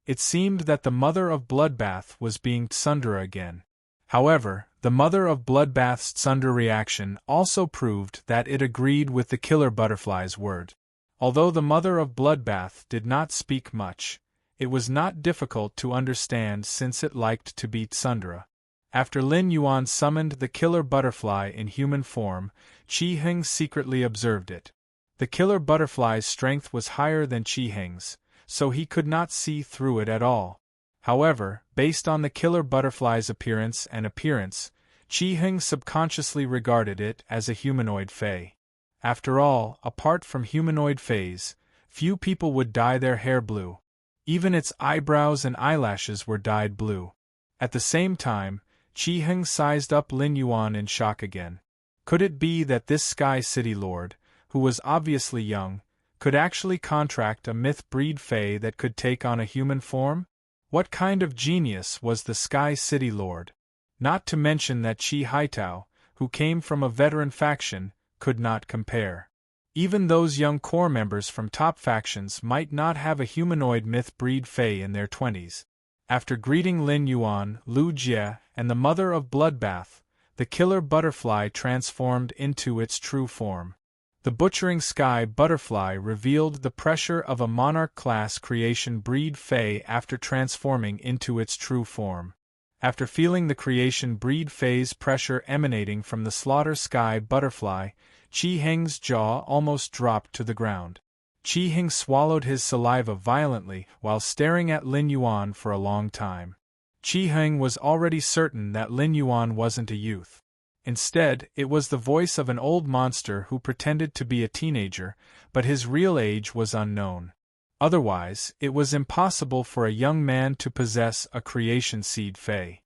It seemed that the mother of Bloodbath was being tsundere again. However, the mother of Bloodbath's tsundere reaction also proved that it agreed with the killer butterfly's word. Although the mother of Bloodbath did not speak much, it was not difficult to understand since it liked to be tsundere. After Lin Yuan summoned the killer butterfly in human form, Qi Heng secretly observed it. The killer butterfly's strength was higher than Qi Heng's, so he could not see through it at all. However, based on the killer butterfly's appearance, Qi Heng subconsciously regarded it as a humanoid fae. After all, apart from humanoid fays, few people would dye their hair blue. Even its eyebrows and eyelashes were dyed blue. At the same time, Qi Heng sized up Lin Yuan in shock again. Could it be that this Sky City Lord, who was obviously young, could actually contract a myth-breed fae that could take on a human form? What kind of genius was the Sky City Lord? Not to mention that Qi Haitao, who came from a veteran faction, could not compare. Even those young core members from top factions might not have a humanoid myth-breed fae in their 20s. After greeting Lin Yuan, Lu Jie, and the mother of Bloodbath, the killer butterfly transformed into its true form. The butchering sky butterfly revealed the pressure of a monarch-class creation breed fae after transforming into its true form. After feeling the creation breed fae's pressure emanating from the slaughter sky butterfly, Qi Heng's jaw almost dropped to the ground. Qi Heng swallowed his saliva violently while staring at Lin Yuan for a long time. Qi Heng was already certain that Lin Yuan wasn't a youth. Instead, it was the voice of an old monster who pretended to be a teenager, but his real age was unknown. Otherwise, it was impossible for a young man to possess a creation seed fae.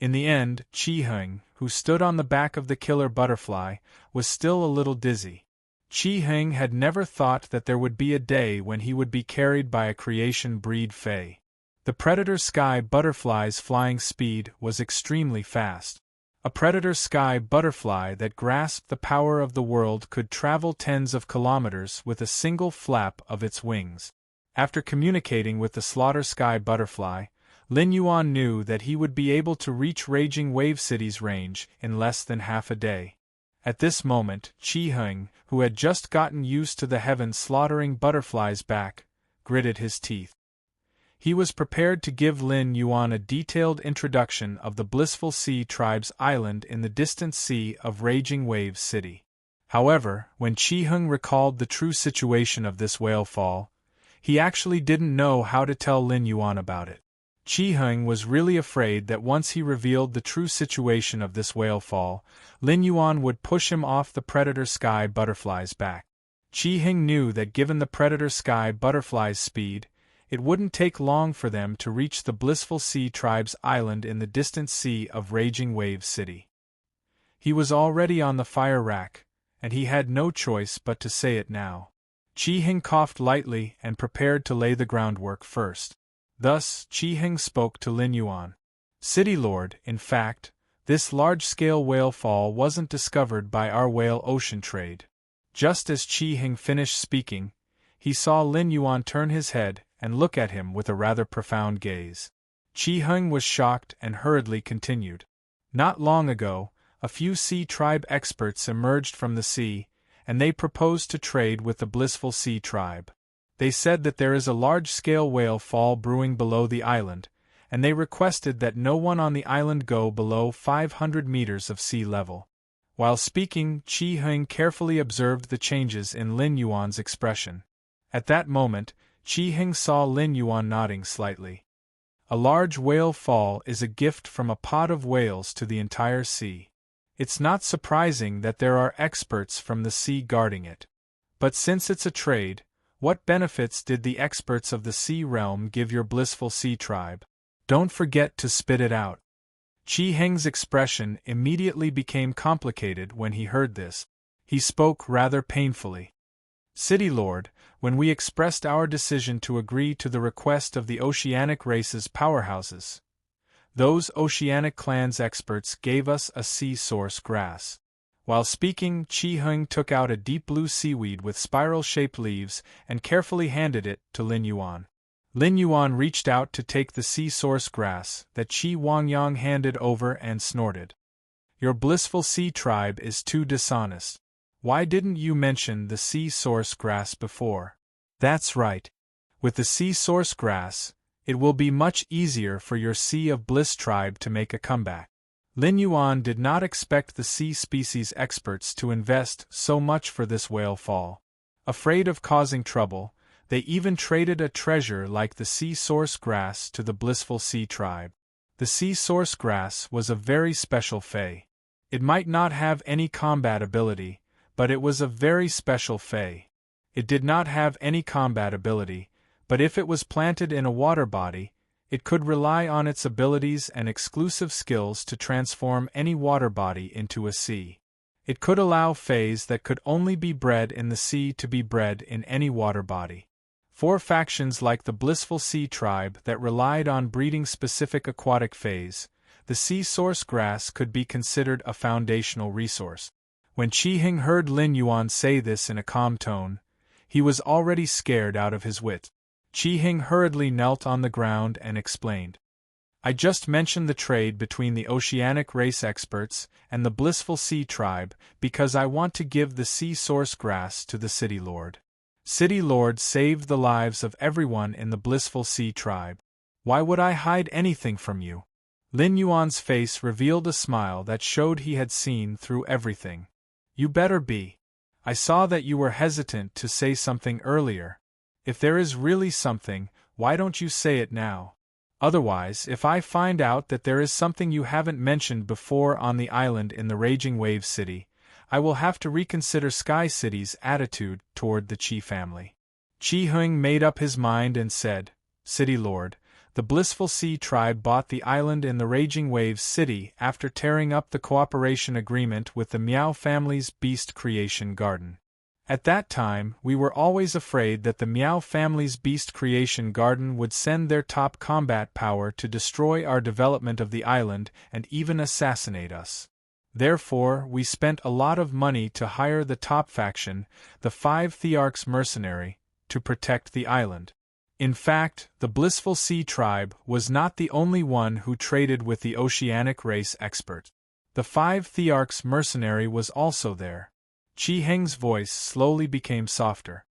In the end, Qi Heng, who stood on the back of the killer butterfly, was still a little dizzy. Qi Heng had never thought that there would be a day when he would be carried by a creation breed fae. The predator sky butterfly's flying speed was extremely fast. A predator sky butterfly that grasped the power of the world could travel tens of kilometers with a single flap of its wings. After communicating with the slaughter sky butterfly, Lin Yuan knew that he would be able to reach Raging Wave City's range in less than half a day. At this moment, Qi Heng, who had just gotten used to the heavens slaughtering butterflies back, gritted his teeth. He was prepared to give Lin Yuan a detailed introduction of the Blissful Sea Tribe's island in the distant sea of Raging Wave City. However, when Qi Heng recalled the true situation of this whale fall, he actually didn't know how to tell Lin Yuan about it. Qi Heng was really afraid that once he revealed the true situation of this whale fall, Lin Yuan would push him off the predator sky butterfly's back. Qi Heng knew that given the predator sky butterfly's speed, it wouldn't take long for them to reach the Blissful Sea Tribe's island in the distant sea of Raging Wave City. He was already on the fire rack, and he had no choice but to say it now. Qi Heng coughed lightly and prepared to lay the groundwork first. Thus, Qi Heng spoke to Lin Yuan. City Lord, in fact, this large-scale whale fall wasn't discovered by our whale ocean trade. Just as Qi Heng finished speaking, he saw Lin Yuan turn his head and look at him with a rather profound gaze. Qi Heng was shocked and hurriedly continued. Not long ago, a few sea tribe experts emerged from the sea, and they proposed to trade with the Blissful Sea Tribe. They said that there is a large-scale whale fall brewing below the island, and they requested that no one on the island go below 500 meters of sea level. While speaking, Qi Heng carefully observed the changes in Lin Yuan's expression. At that moment, Qi Heng saw Lin Yuan nodding slightly. A large whale fall is a gift from a pod of whales to the entire sea. It's not surprising that there are experts from the sea guarding it. But since it's a trade, what benefits did the experts of the sea realm give your Blissful Sea Tribe? Don't forget to spit it out. Qi Heng's expression immediately became complicated when he heard this. He spoke rather painfully. City Lord, when we expressed our decision to agree to the request of the oceanic race's powerhouses, Those Oceanic Clans experts gave us a sea source grass. While speaking, Chi Hung took out a deep blue seaweed with spiral-shaped leaves and carefully handed it to Lin Yuan. Lin Yuan reached out to take the sea source grass that Qi Wangyang handed over and snorted. Your blissful sea tribe is too dishonest. Why didn't you mention the sea source grass before? That's right. With the sea source grass, it will be much easier for your Sea of Bliss tribe to make a comeback. Lin Yuan did not expect the sea species experts to invest so much for this whale fall. Afraid of causing trouble, they even traded a treasure like the sea source grass to the blissful sea tribe. The sea source grass was a very special fey. It might not have any combat ability, but it was a very special fey. It did not have any combat ability, but if it was planted in a water body, it could rely on its abilities and exclusive skills to transform any water body into a sea. It could allow feys that could only be bred in the sea to be bred in any water body. For factions like the blissful sea tribe that relied on breeding specific aquatic feys, the sea source grass could be considered a foundational resource. When Qi Hing heard Lin Yuan say this in a calm tone, he was already scared out of his wit. Qi Hing hurriedly knelt on the ground and explained. I just mentioned the trade between the oceanic race experts and the blissful sea tribe because I want to give the sea source grass to the city lord. City Lord saved the lives of everyone in the blissful sea tribe. Why would I hide anything from you? Lin Yuan's face revealed a smile that showed he had seen through everything. You better be. I saw that you were hesitant to say something earlier. If there is really something, why don't you say it now? Otherwise, if I find out that there is something you haven't mentioned before on the island in the Raging Wave City, I will have to reconsider Sky City's attitude toward the Qi family. Qi Hung made up his mind and said, City Lord, the blissful sea tribe bought the island in the Raging Waves City after tearing up the cooperation agreement with the Miao family's beast creation garden. At that time, we were always afraid that the Miao family's beast creation garden would send their top combat power to destroy our development of the island and even assassinate us. Therefore, we spent a lot of money to hire the top faction, the 5 Thearchs mercenary, to protect the island. In fact, the blissful sea tribe was not the only one who traded with the oceanic race expert. The 5 Thearchs mercenary was also there. Qi Heng's voice slowly became softer.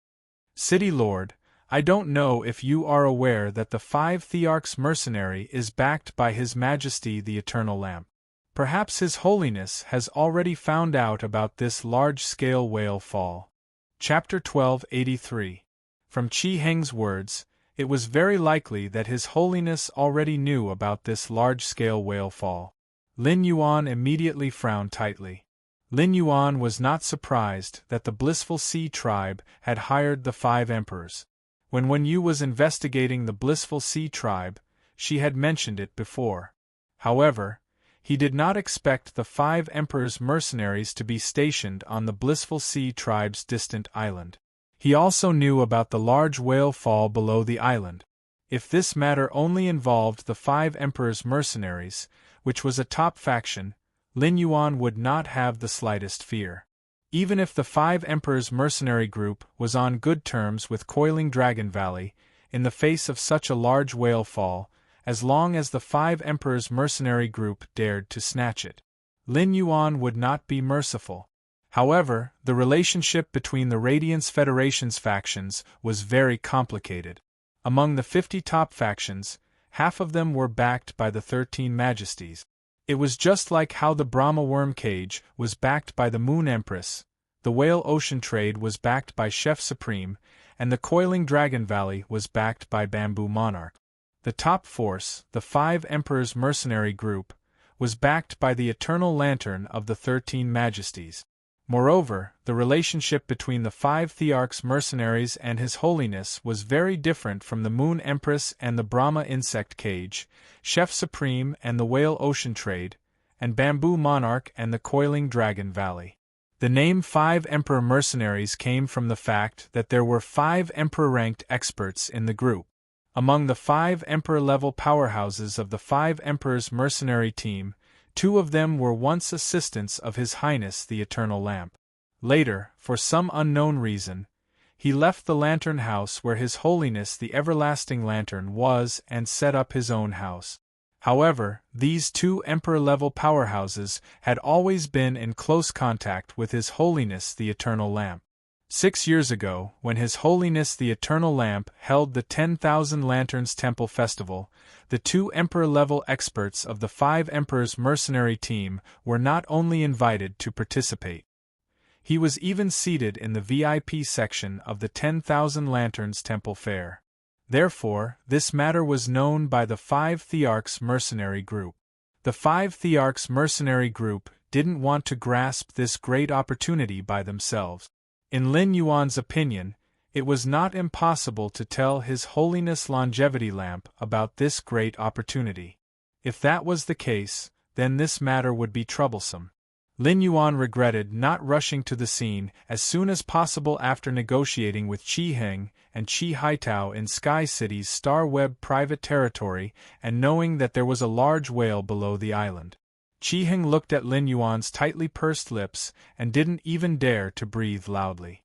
City Lord, I don't know if you are aware that the 5 Thearchs mercenary is backed by His Majesty the Eternal Lamp. Perhaps His Holiness has already found out about this large-scale whale fall. Chapter 1283. From Qi Heng's words, it was very likely that His Holiness already knew about this large-scale whale fall. Lin Yuan immediately frowned tightly. Lin Yuan was not surprised that the blissful sea tribe had hired the 5 emperors. When Wen Yu was investigating the blissful sea tribe, she had mentioned it before. However, he did not expect the 5 emperors' mercenaries to be stationed on the blissful sea tribe's distant island. He also knew about the large whale fall below the island. If this matter only involved the 5 emperors' mercenaries, which was a top faction, Lin Yuan would not have the slightest fear. Even if the 5 emperors' mercenary group was on good terms with Coiling Dragon Valley, in the face of such a large whale fall, as long as the 5 emperors' mercenary group dared to snatch it, Lin Yuan would not be merciful. However, the relationship between the Radiance Federation's factions was very complicated. Among the 50 top factions, half of them were backed by the 13 Majesties. It was just like how the Brahma Worm Cage was backed by the Moon Empress, the Whale Ocean Trade was backed by Chef Supreme, and the Coiling Dragon Valley was backed by Bamboo Monarch. The top force, the 5 Emperors' mercenary group, was backed by the Eternal Lantern of the 13 Majesties. Moreover, the relationship between the 5 Thearchs mercenaries and His Holiness was very different from the Moon Empress and the Brahma Insect Cage, Chef Supreme and the Whale Ocean Trade, and Bamboo Monarch and the Coiling Dragon Valley. The name 5 Emperor mercenaries came from the fact that there were 5 Emperor-ranked experts in the group. Among the 5 Emperor-level powerhouses of the 5 Emperors mercenary team, 2 of them were once assistants of His Highness the Eternal Lamp. Later, for some unknown reason, he left the Lantern House where His Holiness the Everlasting Lantern was and set up his own house. However, these 2 Emperor-level powerhouses had always been in close contact with His Holiness the Eternal Lamp. 6 years ago, when His Holiness the Eternal Lamp held the 10,000 Lanterns Temple Festival, the 2 Emperor-level experts of the 5 Emperors mercenary team were not only invited to participate. He was even seated in the VIP section of the 10,000 Lanterns Temple Fair. Therefore, this matter was known by the 5 Thearchs mercenary group. The 5 Thearchs mercenary group didn't want to grasp this great opportunity by themselves. In Lin Yuan's opinion, it was not impossible to tell His Holiness Longevity Lamp about this great opportunity. If that was the case, then this matter would be troublesome. Lin Yuan regretted not rushing to the scene as soon as possible after negotiating with Qi Heng and Qi Haitao in Sky City's Star Web private territory and knowing that there was a large whale below the island. Qi Heng looked at Lin Yuan's tightly pursed lips and didn't even dare to breathe loudly.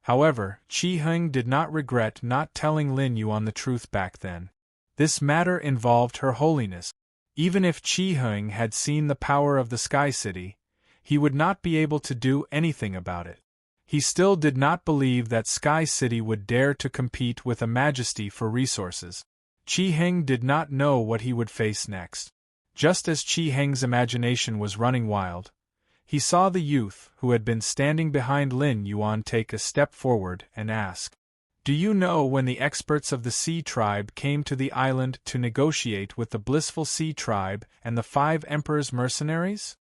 However, Qi Heng did not regret not telling Lin Yuan the truth back then. This matter involved Her Holiness. Even if Qi Heng had seen the power of the Sky City, he would not be able to do anything about it. He still did not believe that Sky City would dare to compete with a majesty for resources. Qi Heng did not know what he would face next. Just as Qi Heng's imagination was running wild, he saw the youth who had been standing behind Lin Yuan take a step forward and ask, "Do you know when the experts of the Sea Tribe came to the island to negotiate with the Blissful Sea Tribe and the 5 Emperors mercenaries?"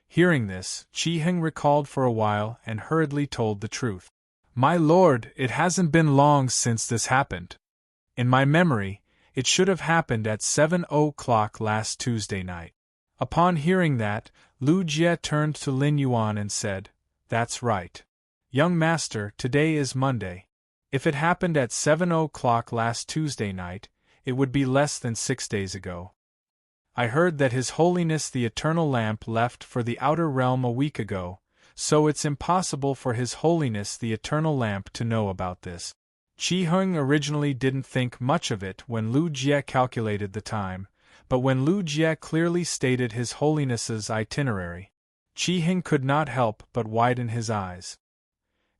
Hearing this, Qi Heng recalled for a while and hurriedly told the truth. "My lord, it hasn't been long since this happened. In my memory, it should have happened at 7:00 last Tuesday night." Upon hearing that, Lu Jie turned to Lin Yuan and said, "That's right. Young master, today is Monday. If it happened at 7:00 last Tuesday night, it would be less than 6 days ago. I heard that His Holiness the Eternal Lamp left for the Outer Realm a week ago, so it's impossible for His Holiness the Eternal Lamp to know about this." Qi Heng originally didn't think much of it when Lu Jie calculated the time, but when Lu Jie clearly stated His Holiness's itinerary, Qi Heng could not help but widen his eyes.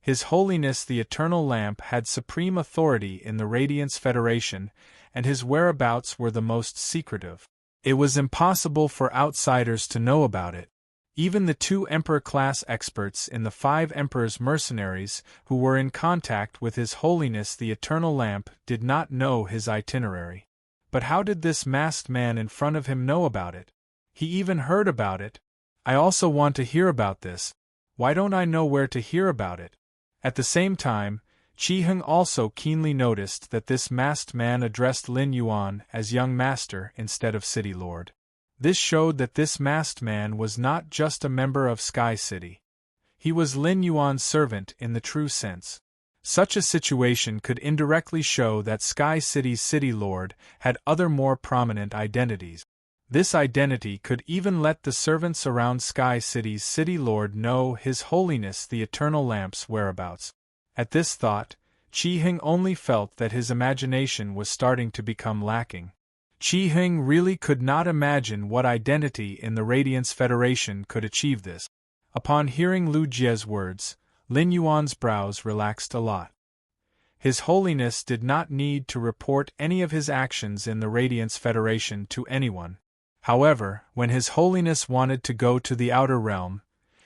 His Holiness the Eternal Lamp had supreme authority in the Radiance Federation, and his whereabouts were the most secretive. It was impossible for outsiders to know about it. Even the 2 Emperor-class experts in the 5 Emperors mercenaries who were in contact with His Holiness the Eternal Lamp did not know his itinerary. But how did this masked man in front of him know about it? He even heard about it. I also want to hear about this. Why don't I know where to hear about it? At the same time, Qi Heng also keenly noticed that this masked man addressed Lin Yuan as young master instead of city lord. This showed that this masked man was not just a member of Sky City. He was Lin Yuan's servant in the true sense. Such a situation could indirectly show that Sky City's city lord had other more prominent identities. This identity could even let the servants around Sky City's city lord know His Holiness the Eternal Lamp's whereabouts. At this thought, Qi Heng only felt that his imagination was starting to become lacking. Qi Heng really could not imagine what identity in the Radiance Federation could achieve this. Upon hearing Lu Jie's words, Lin Yuan's brows relaxed a lot. His Holiness did not need to report any of his actions in the Radiance Federation to anyone. However, when His Holiness wanted to go to the Outer Realm,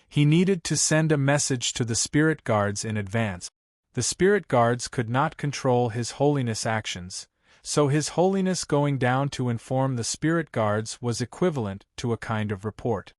he needed to send a message to the Spirit Guards in advance. The Spirit Guards could not control His Holiness' actions, so His Holiness going down to inform the Spirit Guards was equivalent to a kind of report.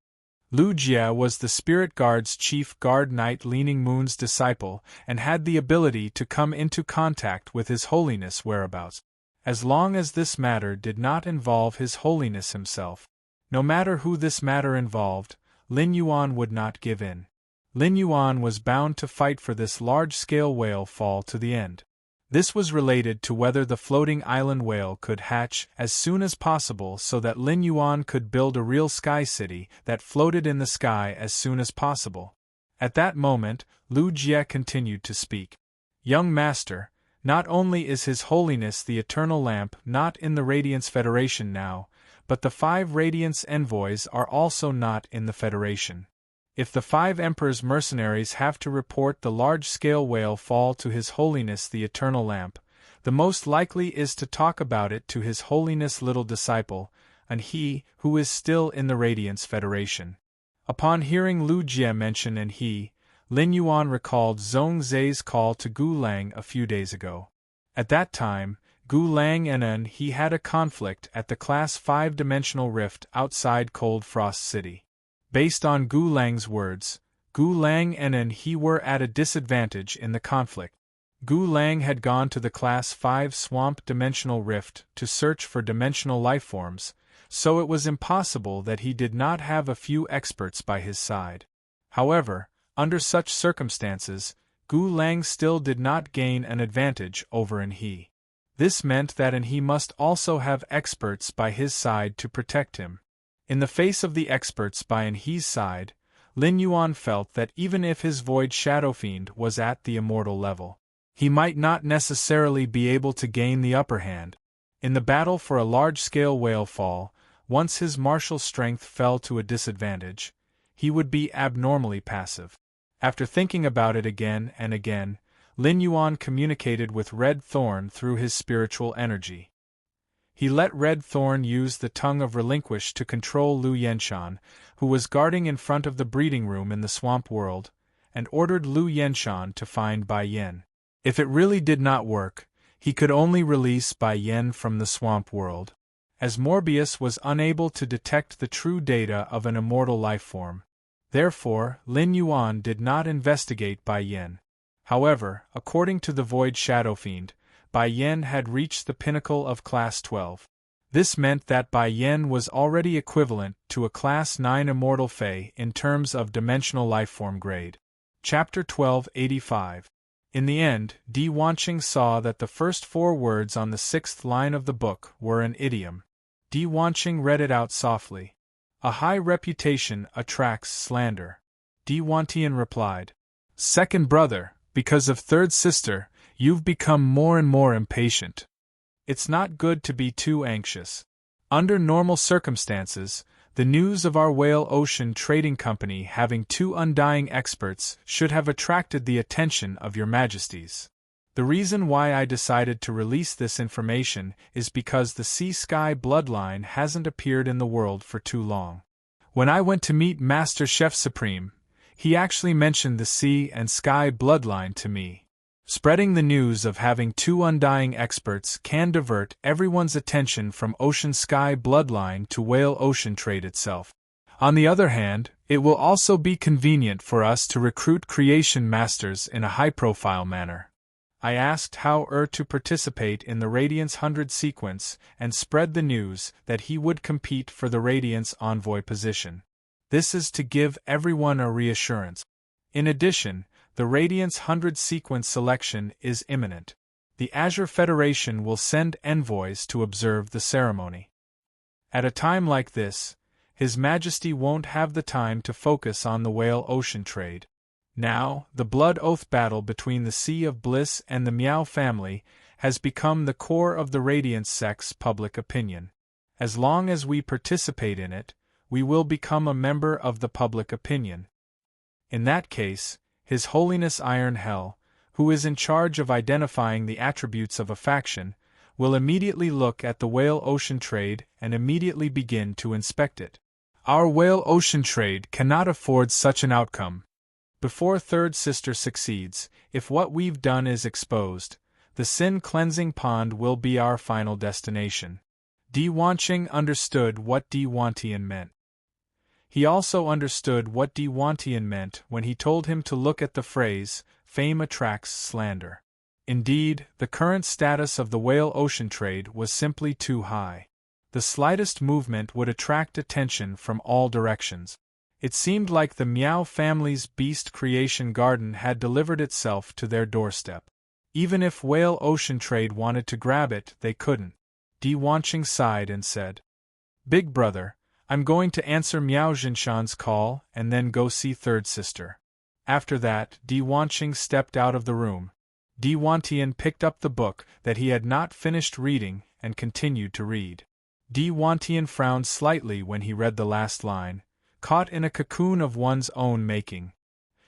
Lu Jie was the Spirit Guard's chief guard knight Leaning Moon's disciple and had the ability to come into contact with His Holiness' whereabouts. As long as this matter did not involve His Holiness himself. No matter who this matter involved, Lin Yuan would not give in. Lin Yuan was bound to fight for this large-scale whale fall to the end. This was related to whether the floating island whale could hatch as soon as possible so that Lin Yuan could build a real sky city that floated in the sky as soon as possible. At that moment, Lu Jie continued to speak. Young master, not only is His Holiness the Eternal Lamp not in the Radiance Federation now, but the 5 Radiance envoys are also not in the Federation. If the 5 Emperor's mercenaries have to report the large-scale whale fall to His Holiness the Eternal Lamp, the most likely is to talk about it to His Holiness' little disciple, and he who is still in the Radiance Federation. Upon hearing Lu Jie mention and he, Lin Yuan recalled Zhong Zai's call to Gu Lang a few days ago. At that time, Gu Lang and he had a conflict at the Class 5-dimensional rift outside Cold Frost City. Based on Gu Lang's words, Gu Lang and he were at a disadvantage in the conflict. Gu Lang had gone to the Class 5 swamp dimensional rift to search for dimensional lifeforms, so it was impossible that he did not have a few experts by his side. However, under such circumstances, Gu Lang still did not gain an advantage over he. This meant that he must also have experts by his side to protect him. In the face of the experts by he's side, Lin Yuan felt that even if his Void Shadow Fiend was at the immortal level, he might not necessarily be able to gain the upper hand. In the battle for a large-scale whale fall, once his martial strength fell to a disadvantage, he would be abnormally passive. After thinking about it again and again, Lin Yuan communicated with Red Thorn through his spiritual energy. He let Red Thorn use the Tongue of Relinquish to control Lu Yenshan, who was guarding in front of the breeding room in the swamp world, and ordered Lu Yenshan to find Bai Yen. If it really did not work, he could only release Bai Yen from the swamp world. As Morbius was unable to detect the true data of an immortal lifeform, therefore Lin Yuan did not investigate Bai Yen. However, according to the Void Shadow Fiend, Bai Yen had reached the pinnacle of Class 12. This meant that Bai Yen was already equivalent to a Class 9 Immortal Fae in terms of dimensional lifeform grade. Chapter 1285. In the end, Di Wanqing saw that the first 4 words on the 6th line of the book were an idiom. Di Wanqing read it out softly. A high reputation attracts slander. Di Wantian replied. Second brother, because of third sister, you've become more and more impatient. It's not good to be too anxious. Under normal circumstances, the news of our Whale Ocean Trading Company having 2 undying experts should have attracted the attention of your majesties. The reason why I decided to release this information is because the Sea-Sky bloodline hasn't appeared in the world for too long. When I went to meet Master Chef Supreme, he actually mentioned the Sea and Sky bloodline to me. Spreading the news of having 2 undying experts can divert everyone's attention from Ocean-Sky bloodline to Whale Ocean trade itself. On the other hand, it will also be convenient for us to recruit creation masters in a high-profile manner. I asked how to participate in the Radiance 100 sequence and spread the news that he would compete for the Radiance Envoy position. This is to give everyone a reassurance. In addition, the Radiance 100 sequence selection is imminent. The Azure Federation will send envoys to observe the ceremony. At a time like this, His Majesty won't have the time to focus on the Whale Ocean trade. Now, the blood oath battle between the Sea of Bliss and the Miao family has become the core of the Radiance sect's public opinion. As long as we participate in it, we will become a member of the public opinion. In that case, His Holiness Iron Hell, who is in charge of identifying the attributes of a faction, will immediately look at the Whale Ocean trade and immediately begin to inspect it. Our Whale Ocean trade cannot afford such an outcome. Before Third Sister succeeds, if what we've done is exposed, the sin-cleansing pond will be our final destination. Di Wanqing understood what Di Wantian meant. He also understood what Di Wantian meant when he told him to look at the phrase, fame attracts slander. Indeed, the current status of the Whale Ocean trade was simply too high. The slightest movement would attract attention from all directions. It seemed like the Miao family's beast creation garden had delivered itself to their doorstep. Even if Whale Ocean Trade wanted to grab it, they couldn't. Di Wanqing sighed and said, Big brother, I'm going to answer Miao Jinshan's call and then go see third sister. After that, Di Wanqing stepped out of the room. Di Wantian picked up the book that he had not finished reading and continued to read. Di Wantian frowned slightly when he read the last line, caught in a cocoon of one's own making.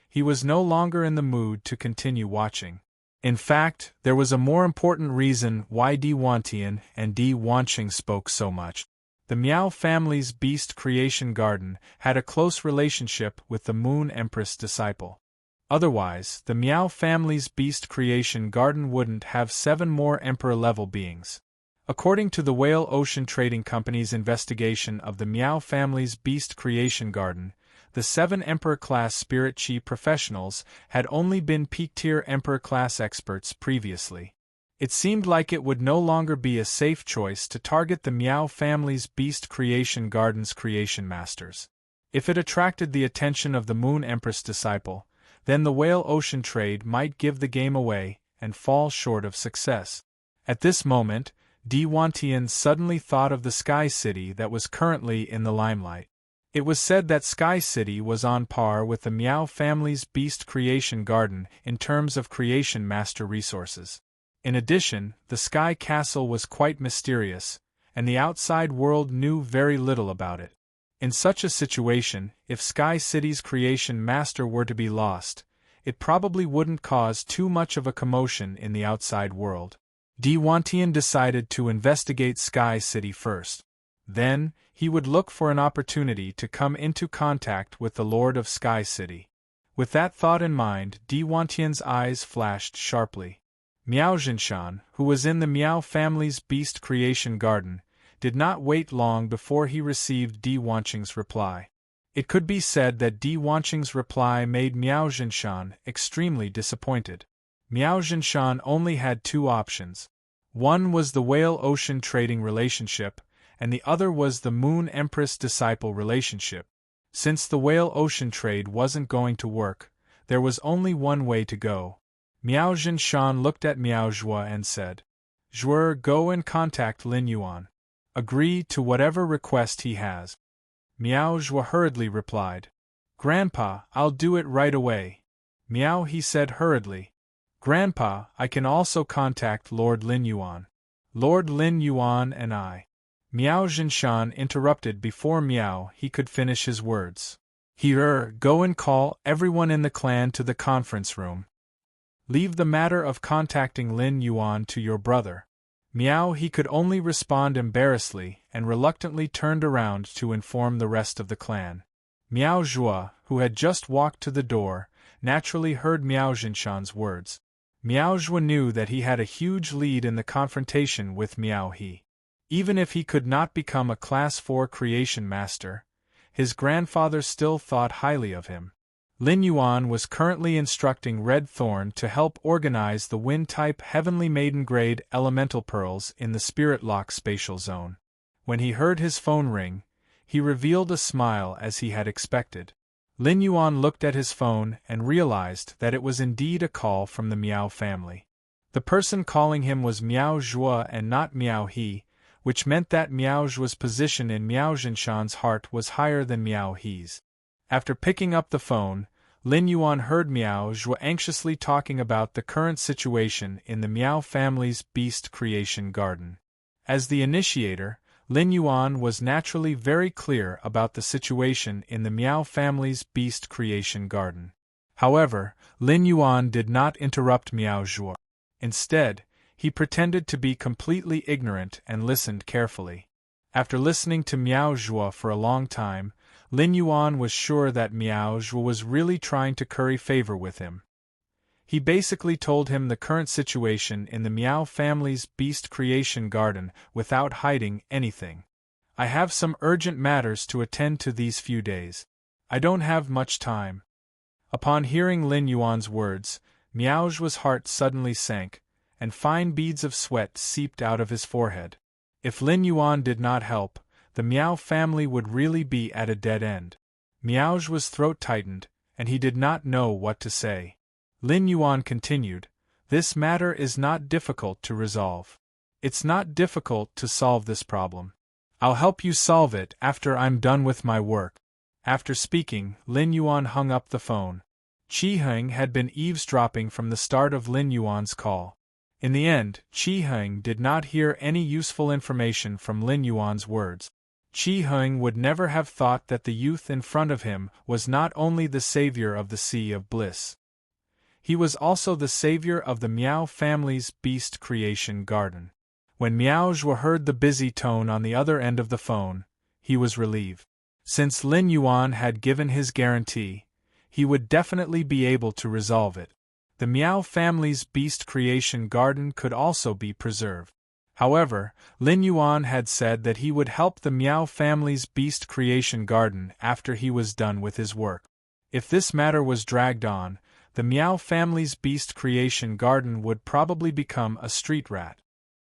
He was no longer in the mood to continue watching. In fact, there was a more important reason why Di Wantian and Di Wanqing spoke so much. The Miao family's beast creation garden had a close relationship with the Moon Empress disciple. Otherwise, the Miao family's beast creation garden wouldn't have 7 more emperor-level beings. According to the Whale Ocean Trading Company's investigation of the Miao family's beast creation garden, the 7 Emperor-class Spirit Chi professionals had only been peak-tier Emperor-class experts previously. It seemed like it would no longer be a safe choice to target the Miao family's beast creation garden's creation masters. If it attracted the attention of the Moon Empress disciple, then the Whale Ocean Trade might give the game away and fall short of success. At this moment, Di Wantian suddenly thought of the Sky City that was currently in the limelight. It was said that Sky City was on par with the Miao family's beast creation garden in terms of creation master resources. In addition, the Sky Castle was quite mysterious, and the outside world knew very little about it. In such a situation, if Sky City's creation master were to be lost, it probably wouldn't cause too much of a commotion in the outside world. Di Wantian decided to investigate Sky City first. Then, he would look for an opportunity to come into contact with the Lord of Sky City. With that thought in mind, Di Wantian's eyes flashed sharply. Miao Jinshan, who was in the Miao family's beast creation garden, did not wait long before he received Di Wanqing's reply. It could be said that Di Wanqing's reply made Miao Jinshan extremely disappointed. Miao Jinshan only had 2 options. One was the Whale Ocean Trading relationship, and the other was the Moon Empress disciple relationship. Since the Whale Ocean Trade wasn't going to work, there was only one way to go. Miao Jinshan looked at Miao Zhuo and said, Zhuo, go and contact Lin Yuan. Agree to whatever request he has. Miao Zhuo hurriedly replied, Grandpa, I'll do it right away. Miao, he said hurriedly. Grandpa, I can also contact Lord Lin Yuan. Lord Lin Yuan and I. Miao Jinshan interrupted before Miao he could finish his words. Go and call everyone in the clan to the conference room. Leave the matter of contacting Lin Yuan to your brother. Miao he could only respond embarrassedly and reluctantly turned around to inform the rest of the clan. Miao Zhuo, who had just walked to the door, naturally heard Miao Jinshan's words. Miao Zhuo knew that he had a huge lead in the confrontation with Miao He. Even if he could not become a Class 4 creation master, his grandfather still thought highly of him. Lin Yuan was currently instructing Red Thorn to help organize the Wind-type Heavenly Maiden-grade elemental pearls in the Spirit Lock spatial zone. When he heard his phone ring, he revealed a smile as he had expected. Lin Yuan looked at his phone and realized that it was indeed a call from the Miao family. The person calling him was Miao Zhuo and not Miao He, which meant that Miao Zhuo's position in Miao Jinshan's heart was higher than Miao He's. After picking up the phone, Lin Yuan heard Miao Zhuo anxiously talking about the current situation in the Miao family's beast creation garden. As the initiator, Lin Yuan was naturally very clear about the situation in the Miao family's beast creation garden. However, Lin Yuan did not interrupt Miao Zhuo. Instead, he pretended to be completely ignorant and listened carefully. After listening to Miao Zhuo for a long time, Lin Yuan was sure that Miao Zhuo was really trying to curry favor with him. He basically told him the current situation in the Miao family's beast creation garden without hiding anything. I have some urgent matters to attend to these few days. I don't have much time. Upon hearing Lin Yuan's words, Miao Zhuo's heart suddenly sank, and fine beads of sweat seeped out of his forehead. If Lin Yuan did not help, the Miao family would really be at a dead end. Miao Zhuo's throat tightened, and he did not know what to say. Lin Yuan continued, This matter is not difficult to resolve. It's not difficult to solve this problem. I'll help you solve it after I'm done with my work. After speaking, Lin Yuan hung up the phone. Qi Heng had been eavesdropping from the start of Lin Yuan's call. In the end, Qi Heng did not hear any useful information from Lin Yuan's words. Qi Heng would never have thought that the youth in front of him was not only the savior of the Sea of Bliss. He was also the savior of the Miao family's beast creation garden. When Miao Zhuo heard the busy tone on the other end of the phone, he was relieved. Since Lin Yuan had given his guarantee, he would definitely be able to resolve it. The Miao family's beast creation garden could also be preserved. However, Lin Yuan had said that he would help the Miao family's beast creation garden after he was done with his work. If this matter was dragged on, the Miao family's beast creation garden would probably become a street rat.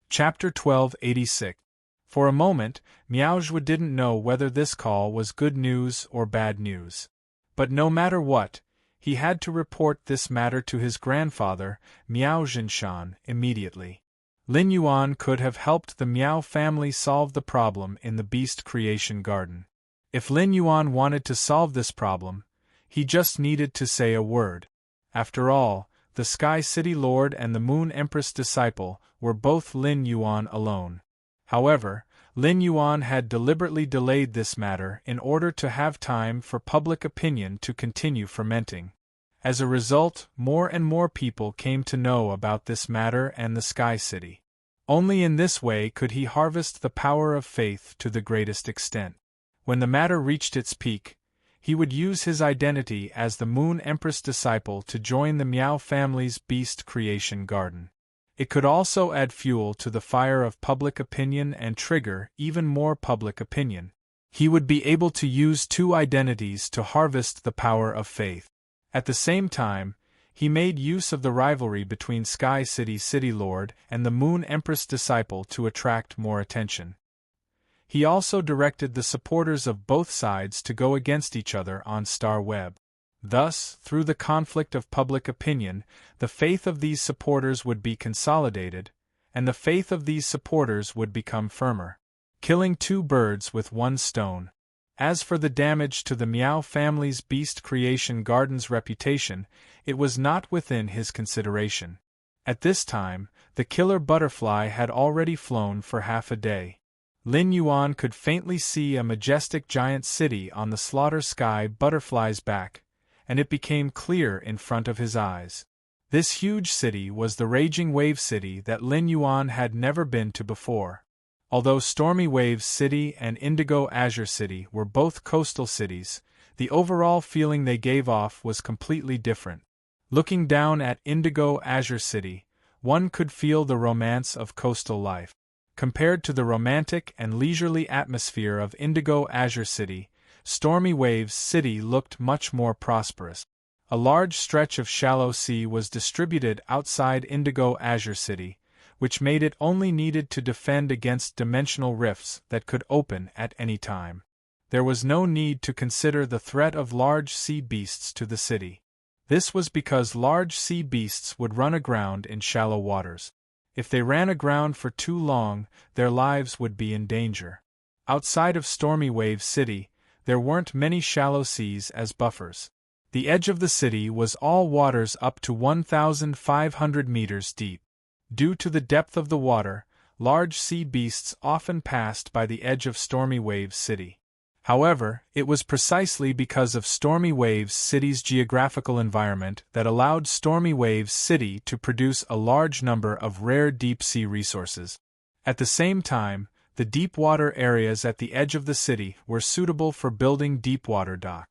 Chapter 1286. For a moment, Miao Zhuo didn't know whether this call was good news or bad news. But no matter what, he had to report this matter to his grandfather, Miao Zhinshan, immediately. Lin Yuan could have helped the Miao family solve the problem in the beast creation garden. If Lin Yuan wanted to solve this problem, he just needed to say a word. After all, the Sky City Lord and the Moon Empress disciple were both Lin Yuan alone. However, Lin Yuan had deliberately delayed this matter in order to have time for public opinion to continue fermenting. As a result, more and more people came to know about this matter and the Sky City. Only in this way could he harvest the power of faith to the greatest extent. When the matter reached its peak, he would use his identity as the Moon Empress disciple to join the Miao family's beast creation garden. It could also add fuel to the fire of public opinion and trigger even more public opinion. He would be able to use two identities to harvest the power of faith. At the same time, he made use of the rivalry between Sky City City Lord and the Moon Empress disciple to attract more attention. He also directed the supporters of both sides to go against each other on Star Web. Thus, through the conflict of public opinion, the faith of these supporters would be consolidated, and the faith of these supporters would become firmer. Killing two birds with one stone. As for the damage to the Miao family's beast creation garden's reputation, it was not within his consideration. At this time, the killer butterfly had already flown for half a day. Lin Yuan could faintly see a majestic giant city on the slaughter sky butterfly's back, and it became clear in front of his eyes. This huge city was the Raging Wave City that Lin Yuan had never been to before. Although Stormy Waves City and Indigo Azure City were both coastal cities, the overall feeling they gave off was completely different. Looking down at Indigo Azure City, one could feel the romance of coastal life. Compared to the romantic and leisurely atmosphere of Indigo Azure City, Stormy Waves City looked much more prosperous. A large stretch of shallow sea was distributed outside Indigo Azure City, which made it only needed to defend against dimensional rifts that could open at any time. There was no need to consider the threat of large sea beasts to the city. This was because large sea beasts would run aground in shallow waters. If they ran aground for too long, their lives would be in danger. Outside of Stormy Wave City, there weren't many shallow seas as buffers. The edge of the city was all waters up to 1,500 meters deep. Due to the depth of the water, large sea beasts often passed by the edge of Stormy Waves City. However, it was precisely because of Stormy Waves City's geographical environment that allowed Stormy Waves City to produce a large number of rare deep-sea resources. At the same time, the deep-water areas at the edge of the city were suitable for building deep-water docks.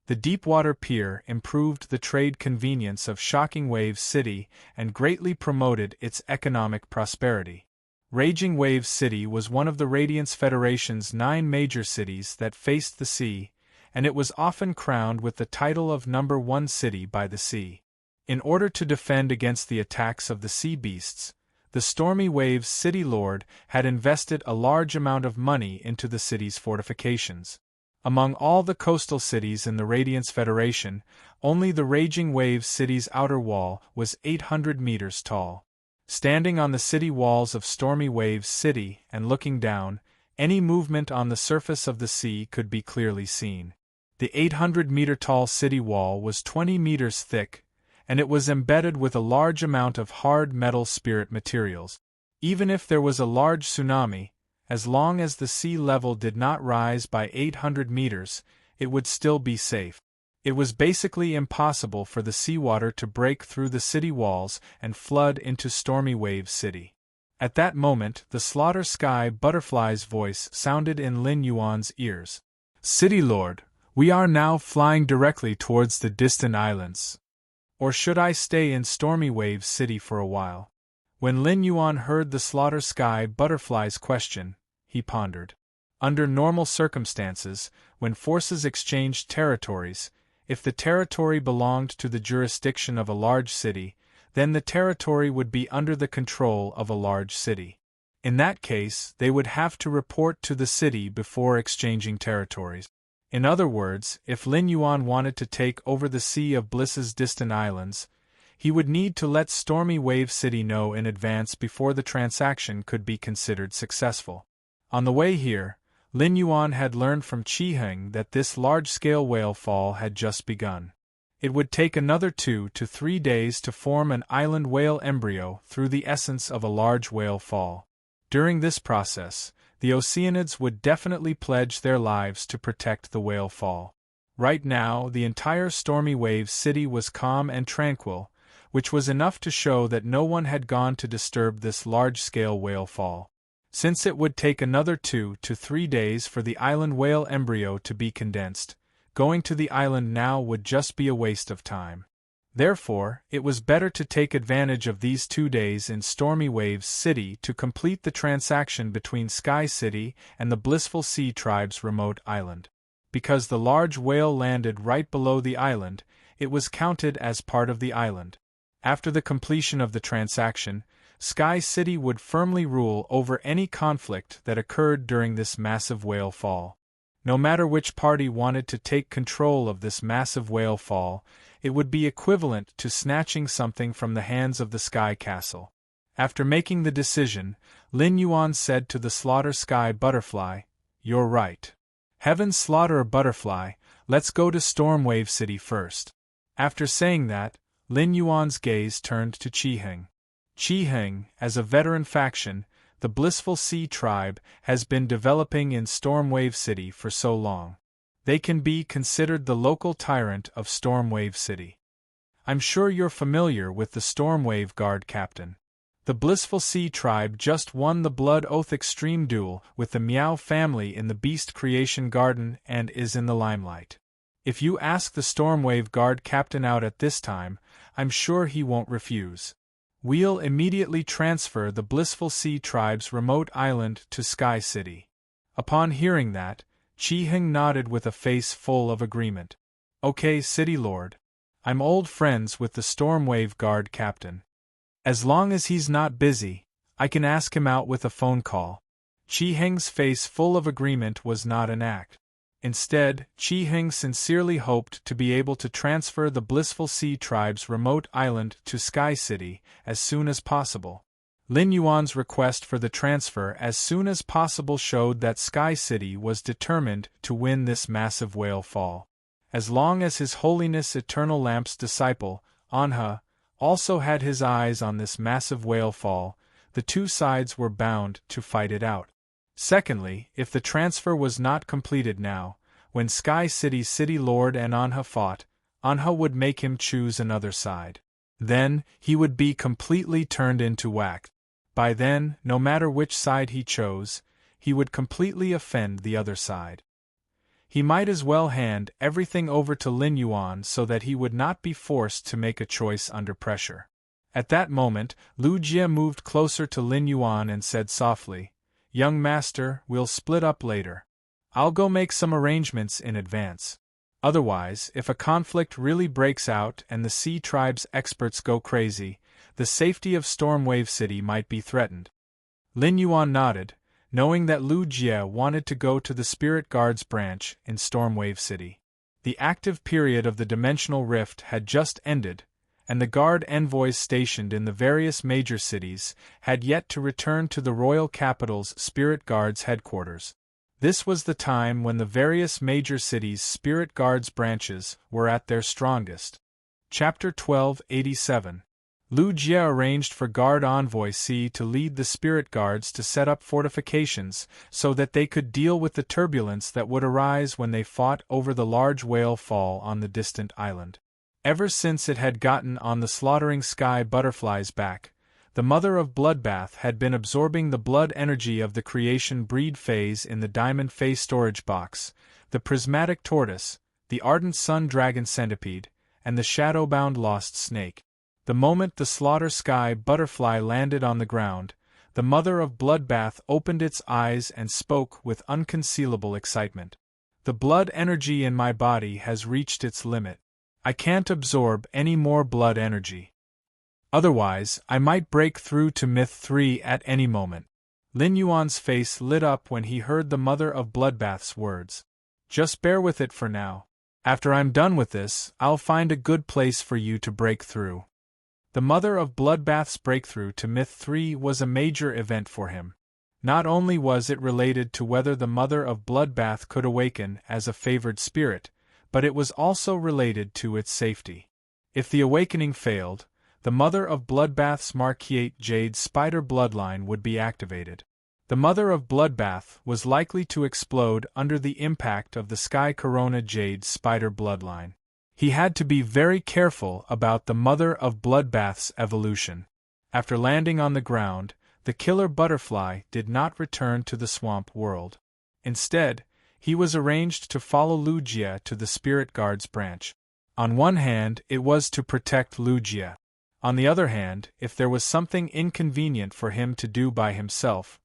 The deep-water pier improved the trade convenience of Shocking Waves City and greatly promoted its economic prosperity. Raging Waves City was one of the Radiance Federation's 9 major cities that faced the sea, and it was often crowned with the title of number 1 city by the sea. In order to defend against the attacks of the sea beasts, the Stormy Waves City Lord had invested a large amount of money into the city's fortifications. Among all the coastal cities in the Radiance Federation, only the Raging Waves city's outer wall was 800 meters tall. Standing on the city walls of Stormy Waves City and looking down, any movement on the surface of the sea could be clearly seen. The 800-meter-tall city wall was 20 meters thick, and it was embedded with a large amount of hard metal spirit materials. Even if there was a large tsunami, as long as the sea level did not rise by 800 meters, it would still be safe. It was basically impossible for the seawater to break through the city walls and flood into Stormy Waves City. At that moment, the Slaughter Sky Butterfly's voice sounded in Lin Yuan's ears. "City Lord, we are now flying directly towards the distant islands. Or should I stay in Stormy Waves City for a while?" When Lin Yuan heard the Slaughter Sky Butterfly's question, he pondered. Under normal circumstances, when forces exchanged territories, if the territory belonged to the jurisdiction of a large city, then the territory would be under the control of a large city. In that case, they would have to report to the city before exchanging territories. In other words, if Lin Yuan wanted to take over the Sea of Bliss's distant islands, he would need to let Stormy Wave City know in advance before the transaction could be considered successful. On the way here, Lin Yuan had learned from Qi Heng that this large-scale whale fall had just begun. It would take another 2 to 3 days to form an island whale embryo through the essence of a large whale fall. During this process, the Oceanids would definitely pledge their lives to protect the whale fall. Right now, the entire Stormy Waves City was calm and tranquil, which was enough to show that no one had gone to disturb this large-scale whale fall. Since it would take another 2 to 3 days for the island whale embryo to be condensed, going to the island now would just be a waste of time. Therefore, it was better to take advantage of these 2 days in Stormy Waves City to complete the transaction between Sky City and the Blissful Sea Tribe's remote island. Because the large whale landed right below the island, it was counted as part of the island. After the completion of the transaction, Sky City would firmly rule over any conflict that occurred during this massive whale fall. No matter which party wanted to take control of this massive whale fall, it would be equivalent to snatching something from the hands of the Sky Castle. After making the decision, Lin Yuan said to the Slaughter Sky Butterfly, "You're right. Heaven's Slaughter Butterfly, let's go to Stormwave City first." After saying that, Lin Yuan's gaze turned to Qi Heng. Qi Heng, as a veteran faction, the Blissful Sea Tribe, has been developing in Stormwave City for so long. They can be considered the local tyrant of Stormwave City. I'm sure you're familiar with the Stormwave Guard Captain. The Blissful Sea Tribe just won the Blood Oath Extreme Duel with the Meow family in the Beast Creation Garden and is in the limelight. If you ask the Stormwave Guard Captain out at this time, I'm sure he won't refuse. We'll immediately transfer the Blissful Sea Tribe's remote island to Sky City. Upon hearing that, Qi Heng nodded with a face full of agreement. Okay, City Lord. I'm old friends with the Stormwave Guard Captain. As long as he's not busy, I can ask him out with a phone call. Qi Heng's face full of agreement was not an act. Instead, Qi Heng sincerely hoped to be able to transfer the Blissful Sea Tribe's remote island to Sky City as soon as possible. Lin Yuan's request for the transfer as soon as possible showed that Sky City was determined to win this massive whale fall. As long as His Holiness Eternal Lamp's disciple, Anha, also had his eyes on this massive whale fall, the two sides were bound to fight it out. Secondly, if the transfer was not completed now, when Sky City's City Lord and Anha fought, Anha would make him choose another side. Then, he would be completely turned into wax. By then, no matter which side he chose, he would completely offend the other side. He might as well hand everything over to Lin Yuan so that he would not be forced to make a choice under pressure. At that moment, Lu Jie moved closer to Lin Yuan and said softly, "Young master, we'll split up later. I'll go make some arrangements in advance. Otherwise, if a conflict really breaks out and the Sea Tribe's experts go crazy, the safety of Stormwave City might be threatened." Lin Yuan nodded, knowing that Lu Jie wanted to go to the Spirit Guards branch in Stormwave City. The active period of the dimensional rift had just ended, and the guard envoys stationed in the various major cities had yet to return to the royal capital's Spirit Guards headquarters. This was the time when the various major cities' Spirit Guards branches were at their strongest. Chapter 1287. Lu Jie arranged for Guard Envoy C to lead the Spirit Guards to set up fortifications so that they could deal with the turbulence that would arise when they fought over the large whale fall on the distant island. Ever since it had gotten on the slaughtering sky butterfly's back, the mother of Bloodbath had been absorbing the blood energy of the creation breed phase in the diamond phase storage box, the prismatic tortoise, the ardent sun dragon centipede, and the shadow-bound lost snake. The moment the slaughter sky butterfly landed on the ground, the mother of Bloodbath opened its eyes and spoke with unconcealable excitement. The blood energy in my body has reached its limit. I can't absorb any more blood energy. Otherwise, I might break through to Myth 3 at any moment. Lin Yuan's face lit up when he heard the mother of Bloodbath's words. Just bear with it for now. After I'm done with this, I'll find a good place for you to break through. The mother of Bloodbath's breakthrough to Myth 3 was a major event for him. Not only was it related to whether the mother of Bloodbath could awaken as a favored spirit, but it was also related to its safety. If the awakening failed, the mother of Bloodbath's Marquiate Jade Spider bloodline would be activated. The mother of Bloodbath was likely to explode under the impact of the Sky Corona Jade Spider bloodline. He had to be very careful about the mother of Bloodbath's evolution. After landing on the ground, the killer butterfly did not return to the swamp world. Instead, he was arranged to follow Lu Jie to the Spirit Guards branch. On one hand, it was to protect Lu Jie. On the other hand, if there was something inconvenient for him to do by himself,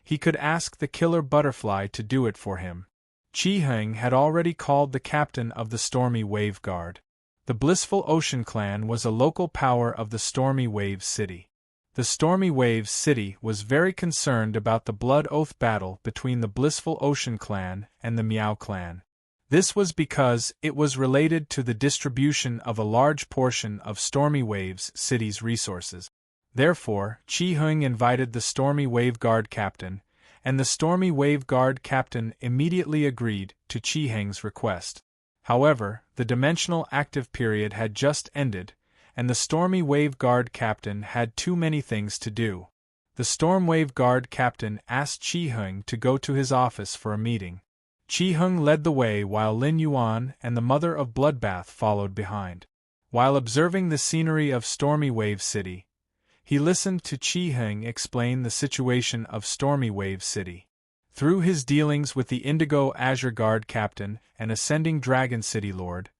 he could ask the killer butterfly to do it for him. Qi Heng had already called the captain of the Stormy Wave Guard. The Blissful Ocean Clan was a local power of the Stormy Waves City. The Stormy Waves City was very concerned about the Blood Oath battle between the Blissful Ocean Clan and the Miao Clan. This was because it was related to the distribution of a large portion of Stormy Waves City's resources. Therefore, Qi Heng invited the Stormy Wave Guard captain, and the Stormy Wave Guard captain immediately agreed to Qi Heng's request. However, the dimensional active period had just ended, and the Stormy Wave Guard captain had too many things to do. The Storm Wave Guard captain asked Qi Heng to go to his office for a meeting. Qi Heng led the way while Lin Yuan and the mother of Bloodbath followed behind. While observing the scenery of Stormy Wave City, he listened to Qi Heng explain the situation of Stormy Wave City. Through his dealings with the Indigo Azure Guard captain and Ascending Dragon City Lord,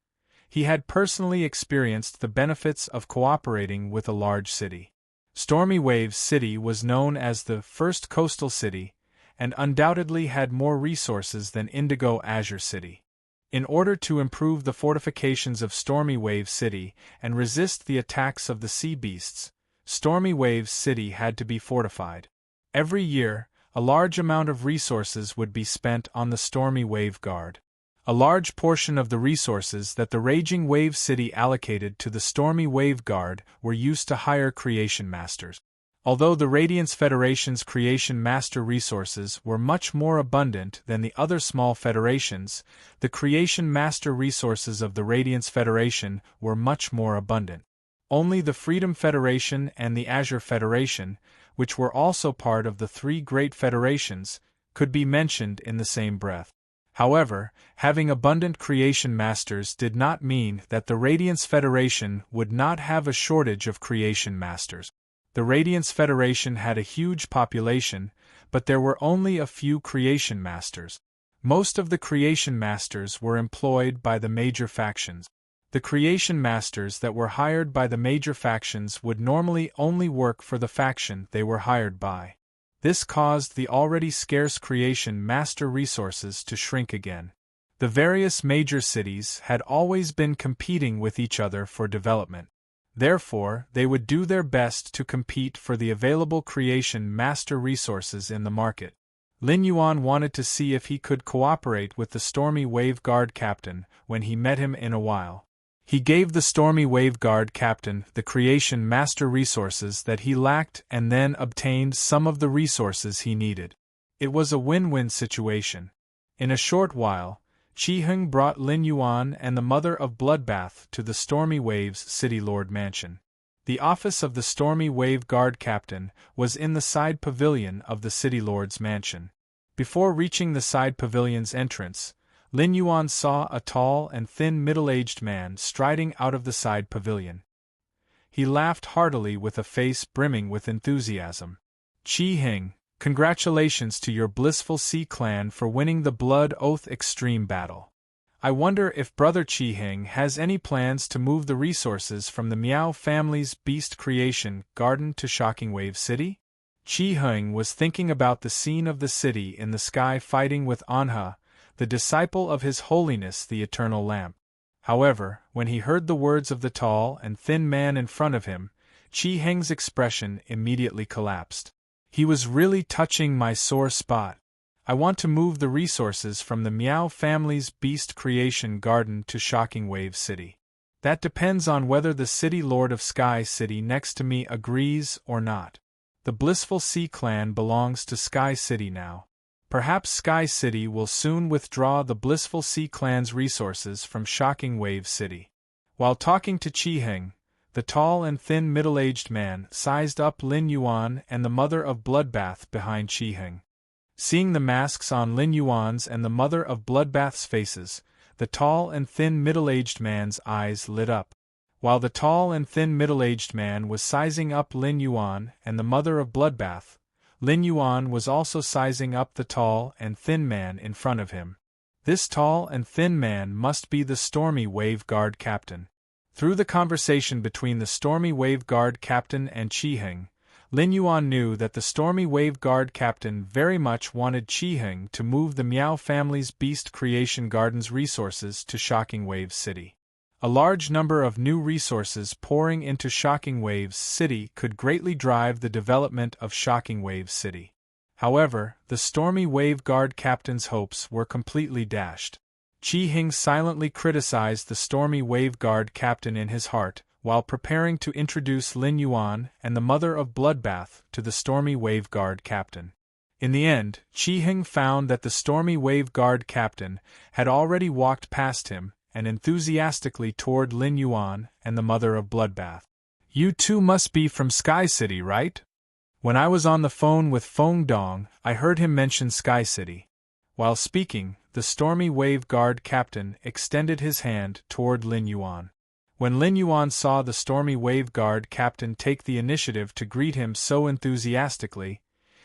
he had personally experienced the benefits of cooperating with a large city. Stormy Waves City was known as the first coastal city, and undoubtedly had more resources than Indigo Azure City. In order to improve the fortifications of Stormy Wave City and resist the attacks of the sea beasts, Stormy Wave City had to be fortified. Every year, a large amount of resources would be spent on the Stormy Wave Guard. A large portion of the resources that the Raging Wave City allocated to the Stormy Wave Guard were used to hire Creation Masters. Although the Radiance Federation's Creation Master resources were much more abundant than the other small federations, the Creation Master resources of the Radiance Federation were much more abundant. Only the Freedom Federation and the Azure Federation, which were also part of the three great federations, could be mentioned in the same breath. However, having abundant Creation Masters did not mean that the Radiance Federation would not have a shortage of Creation Masters. The Radiance Federation had a huge population, but there were only a few Creation Masters. Most of the Creation Masters were employed by the major factions. The Creation Masters that were hired by the major factions would normally only work for the faction they were hired by. This caused the already scarce Creation Master resources to shrink again. The various major cities had always been competing with each other for development. Therefore, they would do their best to compete for the available Creation Master resources in the market. Lin Yuan wanted to see if he could cooperate with the Stormy Wave Guard captain when he met him in a while. He gave the Stormy Wave Guard captain the creation master resources that he lacked and then obtained some of the resources he needed. It was a win-win situation. In a short while, Qi Heng brought Lin Yuan and the Mother of Bloodbath to the Stormy Waves City Lord Mansion. The office of the Stormy Wave Guard captain was in the side pavilion of the City Lord's mansion. Before reaching the side pavilion's entrance, Lin Yuan saw a tall and thin middle-aged man striding out of the side pavilion. He laughed heartily with a face brimming with enthusiasm. Qi Heng, congratulations to your blissful Sea clan for winning the Blood Oath Extreme Battle. I wonder if Brother Qi Heng has any plans to move the resources from the Miao family's beast creation garden to Shocking Wave City? Qi Heng was thinking about the scene of the city in the sky fighting with Anha, the disciple of His Holiness the Eternal Lamp. However, when he heard the words of the tall and thin man in front of him, Qi Heng's expression immediately collapsed. He was really touching my sore spot. I want to move the resources from the Miao family's beast creation garden to Shocking Wave City. That depends on whether the City Lord of Sky City next to me agrees or not. The blissful Sea clan belongs to Sky City now. Perhaps Sky City will soon withdraw the blissful Sea clan's resources from Shocking Wave City. While talking to Qi Heng, the tall and thin middle-aged man sized up Lin Yuan and the Mother of Bloodbath behind Qi Heng. Seeing the masks on Lin Yuan's and the Mother of Bloodbath's faces, the tall and thin middle-aged man's eyes lit up. While the tall and thin middle-aged man was sizing up Lin Yuan and the Mother of Bloodbath, Lin Yuan was also sizing up the tall and thin man in front of him. This tall and thin man must be the Stormy Wave Guard captain. Through the conversation between the Stormy Wave Guard captain and Qi Heng, Lin Yuan knew that the Stormy Wave Guard captain very much wanted Qi Heng to move the Miao family's Beast Creation Garden's resources to Shocking Wave City. A large number of new resources pouring into Shocking Wave City could greatly drive the development of Shocking Wave City. However, the Stormy Wave Guard captain's hopes were completely dashed. Qi Heng silently criticized the Stormy Wave Guard captain in his heart, while preparing to introduce Lin Yuan and the Mother of Bloodbath to the Stormy Wave Guard captain. In the end, Qi Heng found that the Stormy Wave Guard captain had already walked past him and enthusiastically toward Lin Yuan and the Mother of Bloodbath. You two must be from Sky City, right? When I was on the phone with Feng Dong, I heard him mention Sky City. While speaking, the Stormy Wave Guard captain extended his hand toward Lin Yuan. When Lin Yuan saw the Stormy Wave Guard captain take the initiative to greet him so enthusiastically,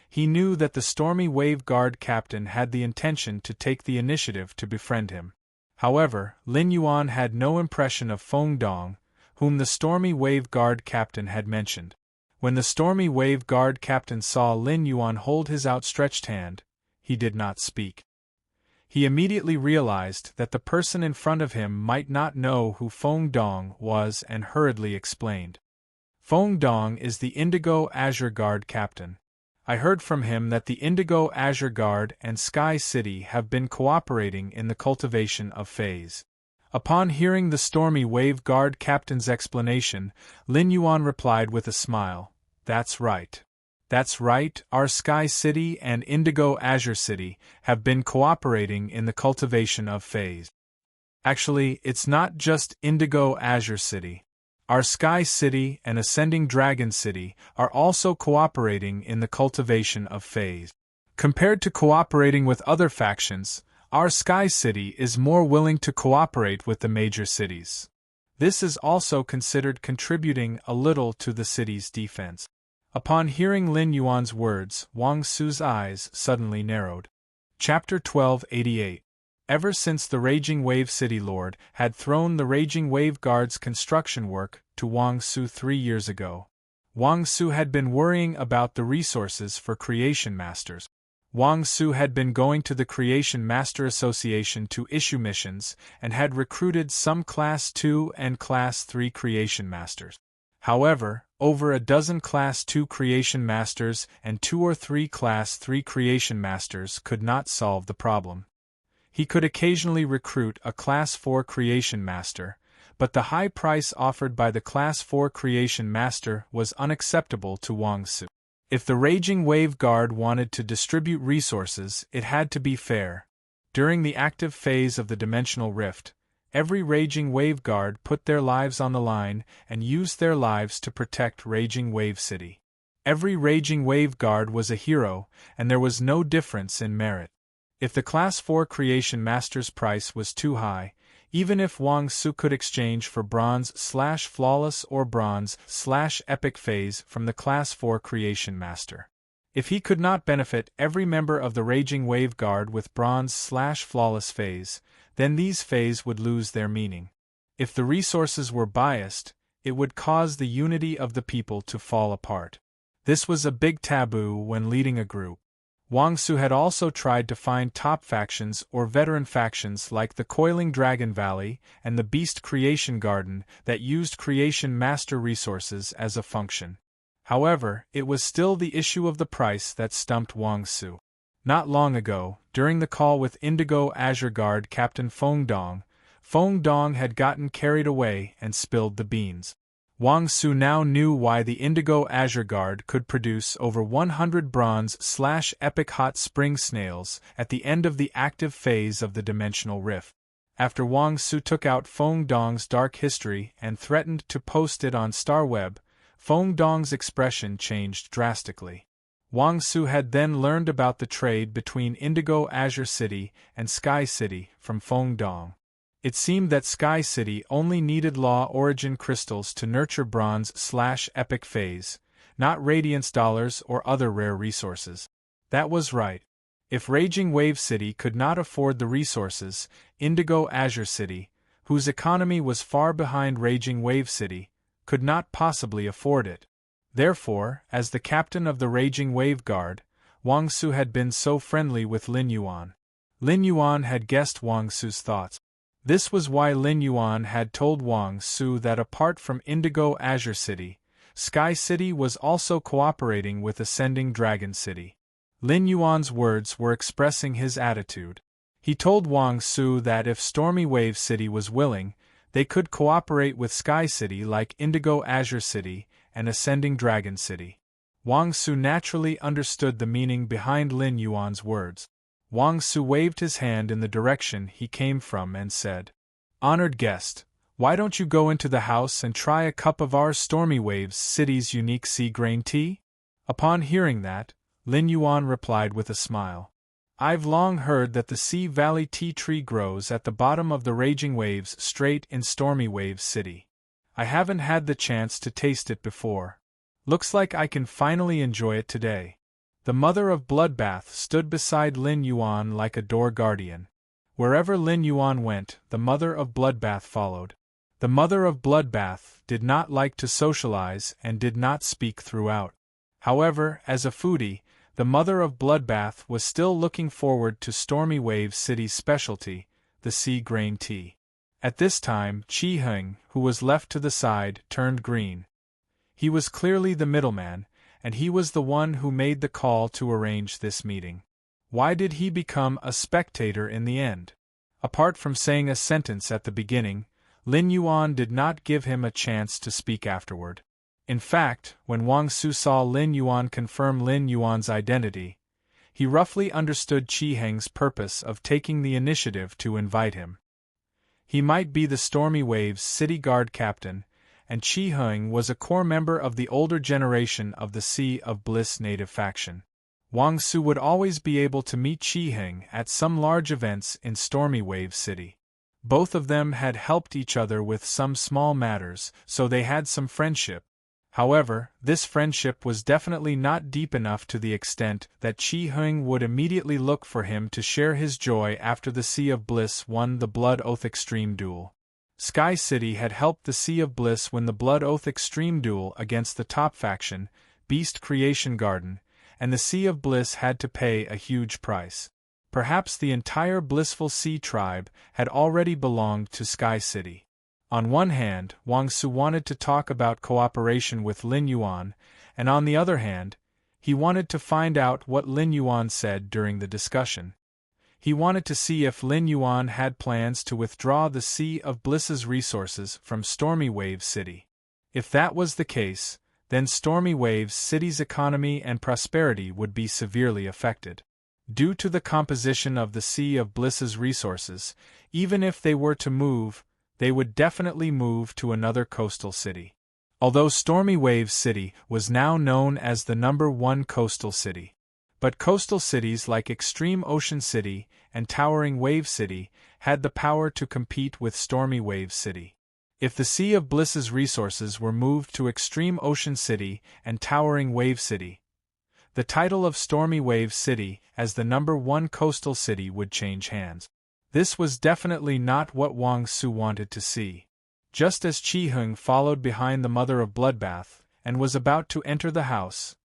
he knew that the Stormy Wave Guard captain had the intention to take the initiative to befriend him. However, Lin Yuan had no impression of Feng Dong, whom the Stormy Wave Guard captain had mentioned. When the Stormy Wave Guard captain saw Lin Yuan hold his outstretched hand, he did not speak. He immediately realized that the person in front of him might not know who Feng Dong was and hurriedly explained. Feng Dong is the Indigo Azure Guard captain. I heard from him that the Indigo Azure Guard and Sky City have been cooperating in the cultivation of phase. Upon hearing the Stormy Wave Guard captain's explanation, Lin Yuan replied with a smile, "That's right. That's right, our Sky City and Indigo Azure City have been cooperating in the cultivation of phase. Actually, it's not just Indigo Azure City. Our Sky City and Ascending Dragon City are also cooperating in the cultivation of phase. Compared to cooperating with other factions, our Sky City is more willing to cooperate with the major cities. This is also considered contributing a little to the city's defense." Upon hearing Lin Yuan's words, Wang Su's eyes suddenly narrowed. Chapter 1288. Ever since the Raging Wave City Lord had thrown the Raging Wave Guard's construction work to Wang Su 3 years ago, Wang Su had been worrying about the resources for Creation Masters. Wang Su had been going to the Creation Master Association to issue missions and had recruited some Class 2 and Class 3 Creation Masters. However, over a dozen Class 2 Creation Masters and 2 or 3 Class 3 Creation Masters could not solve the problem. He could occasionally recruit a Class 4 Creation Master, but the high price offered by the Class 4 Creation Master was unacceptable to Wang Su. If the Raging Wave Guard wanted to distribute resources, it had to be fair. During the active phase of the Dimensional Rift, every Raging Wave Guard put their lives on the line and used their lives to protect Raging Wave City. Every Raging Wave Guard was a hero, and there was no difference in merit. If the Class 4 Creation Master's price was too high, even if Wang Su could exchange for Bronze/Flawless or Bronze/Epic Phase from the Class 4 Creation Master. If he could not benefit every member of the Raging Wave Guard with Bronze/Flawless Phase, then these phase would lose their meaning. If the resources were biased, it would cause the unity of the people to fall apart. This was a big taboo when leading a group. Wang Su had also tried to find top factions or veteran factions like the Coiling Dragon Valley and the Beast Creation Garden that used Creation Master resources as a function. However, it was still the issue of the price that stumped Wang Su. Not long ago, during the call with Indigo Azure Guard Captain Feng Dong had gotten carried away and spilled the beans. Wang Su now knew why the Indigo Azure Guard could produce over 100 Bronze/Epic Hot Spring Snails at the end of the active phase of the Dimensional Rift. After Wang Su took out Feng Dong's dark history and threatened to post it on StarWeb, Feng Dong's expression changed drastically. Wang Su had then learned about the trade between Indigo Azure City and Sky City from Feng Dong. It seemed that Sky City only needed Law Origin crystals to nurture Bronze/Epic Phase, not Radiance dollars or other rare resources. That was right. If Raging Wave City could not afford the resources, Indigo Azure City, whose economy was far behind Raging Wave City, could not possibly afford it. Therefore, as the captain of the Raging Wave Guard, Wang Su had been so friendly with Lin Yuan. Lin Yuan had guessed Wang Su's thoughts. This was why Lin Yuan had told Wang Su that apart from Indigo Azure City, Sky City was also cooperating with Ascending Dragon City. Lin Yuan's words were expressing his attitude. He told Wang Su that if Stormy Wave City was willing, they could cooperate with Sky City like Indigo Azure City and Ascending Dragon City. Wang Su naturally understood the meaning behind Lin Yuan's words. Wang Su waved his hand in the direction he came from and said, "Honored guest, why don't you go into the house and try a cup of our Stormy Waves City's unique sea grain tea?" Upon hearing that, Lin Yuan replied with a smile, "I've long heard that the Sea Valley tea tree grows at the bottom of the Raging Waves Strait in Stormy Waves City. I haven't had the chance to taste it before. Looks like I can finally enjoy it today." The Mother of Bloodbath stood beside Lin Yuan like a door guardian. Wherever Lin Yuan went, the Mother of Bloodbath followed. The Mother of Bloodbath did not like to socialize and did not speak throughout. However, as a foodie, the Mother of Bloodbath was still looking forward to Stormy Wave City's specialty, the sea grain tea. At this time, Chi Heng, who was left to the side, turned green. He was clearly the middleman, and he was the one who made the call to arrange this meeting. Why did he become a spectator in the end? Apart from saying a sentence at the beginning, Lin Yuan did not give him a chance to speak afterward. In fact, when Wang Su saw Lin Yuan confirm Lin Yuan's identity, he roughly understood Chi Heng's purpose of taking the initiative to invite him. He might be the Stormy Waves City Guard captain, and Chi Heng was a core member of the older generation of the Sea of Bliss native faction. Wang Su would always be able to meet Chi Heng at some large events in Stormy Wave City. Both of them had helped each other with some small matters, so they had some friendship. However, this friendship was definitely not deep enough to the extent that Chi Heng would immediately look for him to share his joy after the Sea of Bliss won the Blood Oath Extreme Duel. Sky City had helped the Sea of Bliss win the Blood Oath Extreme Duel against the top faction, Beast Creation Garden, and the Sea of Bliss had to pay a huge price. Perhaps the entire Blissful Sea tribe had already belonged to Sky City. On one hand, Wang Su wanted to talk about cooperation with Lin Yuan, and on the other hand, he wanted to find out what Lin Yuan said during the discussion. He wanted to see if Lin Yuan had plans to withdraw the Sea of Bliss's resources from Stormy Wave City. If that was the case, then Stormy Wave City's economy and prosperity would be severely affected. Due to the composition of the Sea of Bliss's resources, even if they were to move, they would definitely move to another coastal city. Although Stormy Wave City was now known as the #1 coastal city. But coastal cities like Extreme Ocean City and Towering Wave City had the power to compete with Stormy Wave City. If the Sea of Bliss's resources were moved to Extreme Ocean City and Towering Wave City, the title of Stormy Wave City as the #1 coastal city would change hands. This was definitely not what Wang Su wanted to see. Just as Qi Heng followed behind the Mother of Bloodbath and was about to enter the house,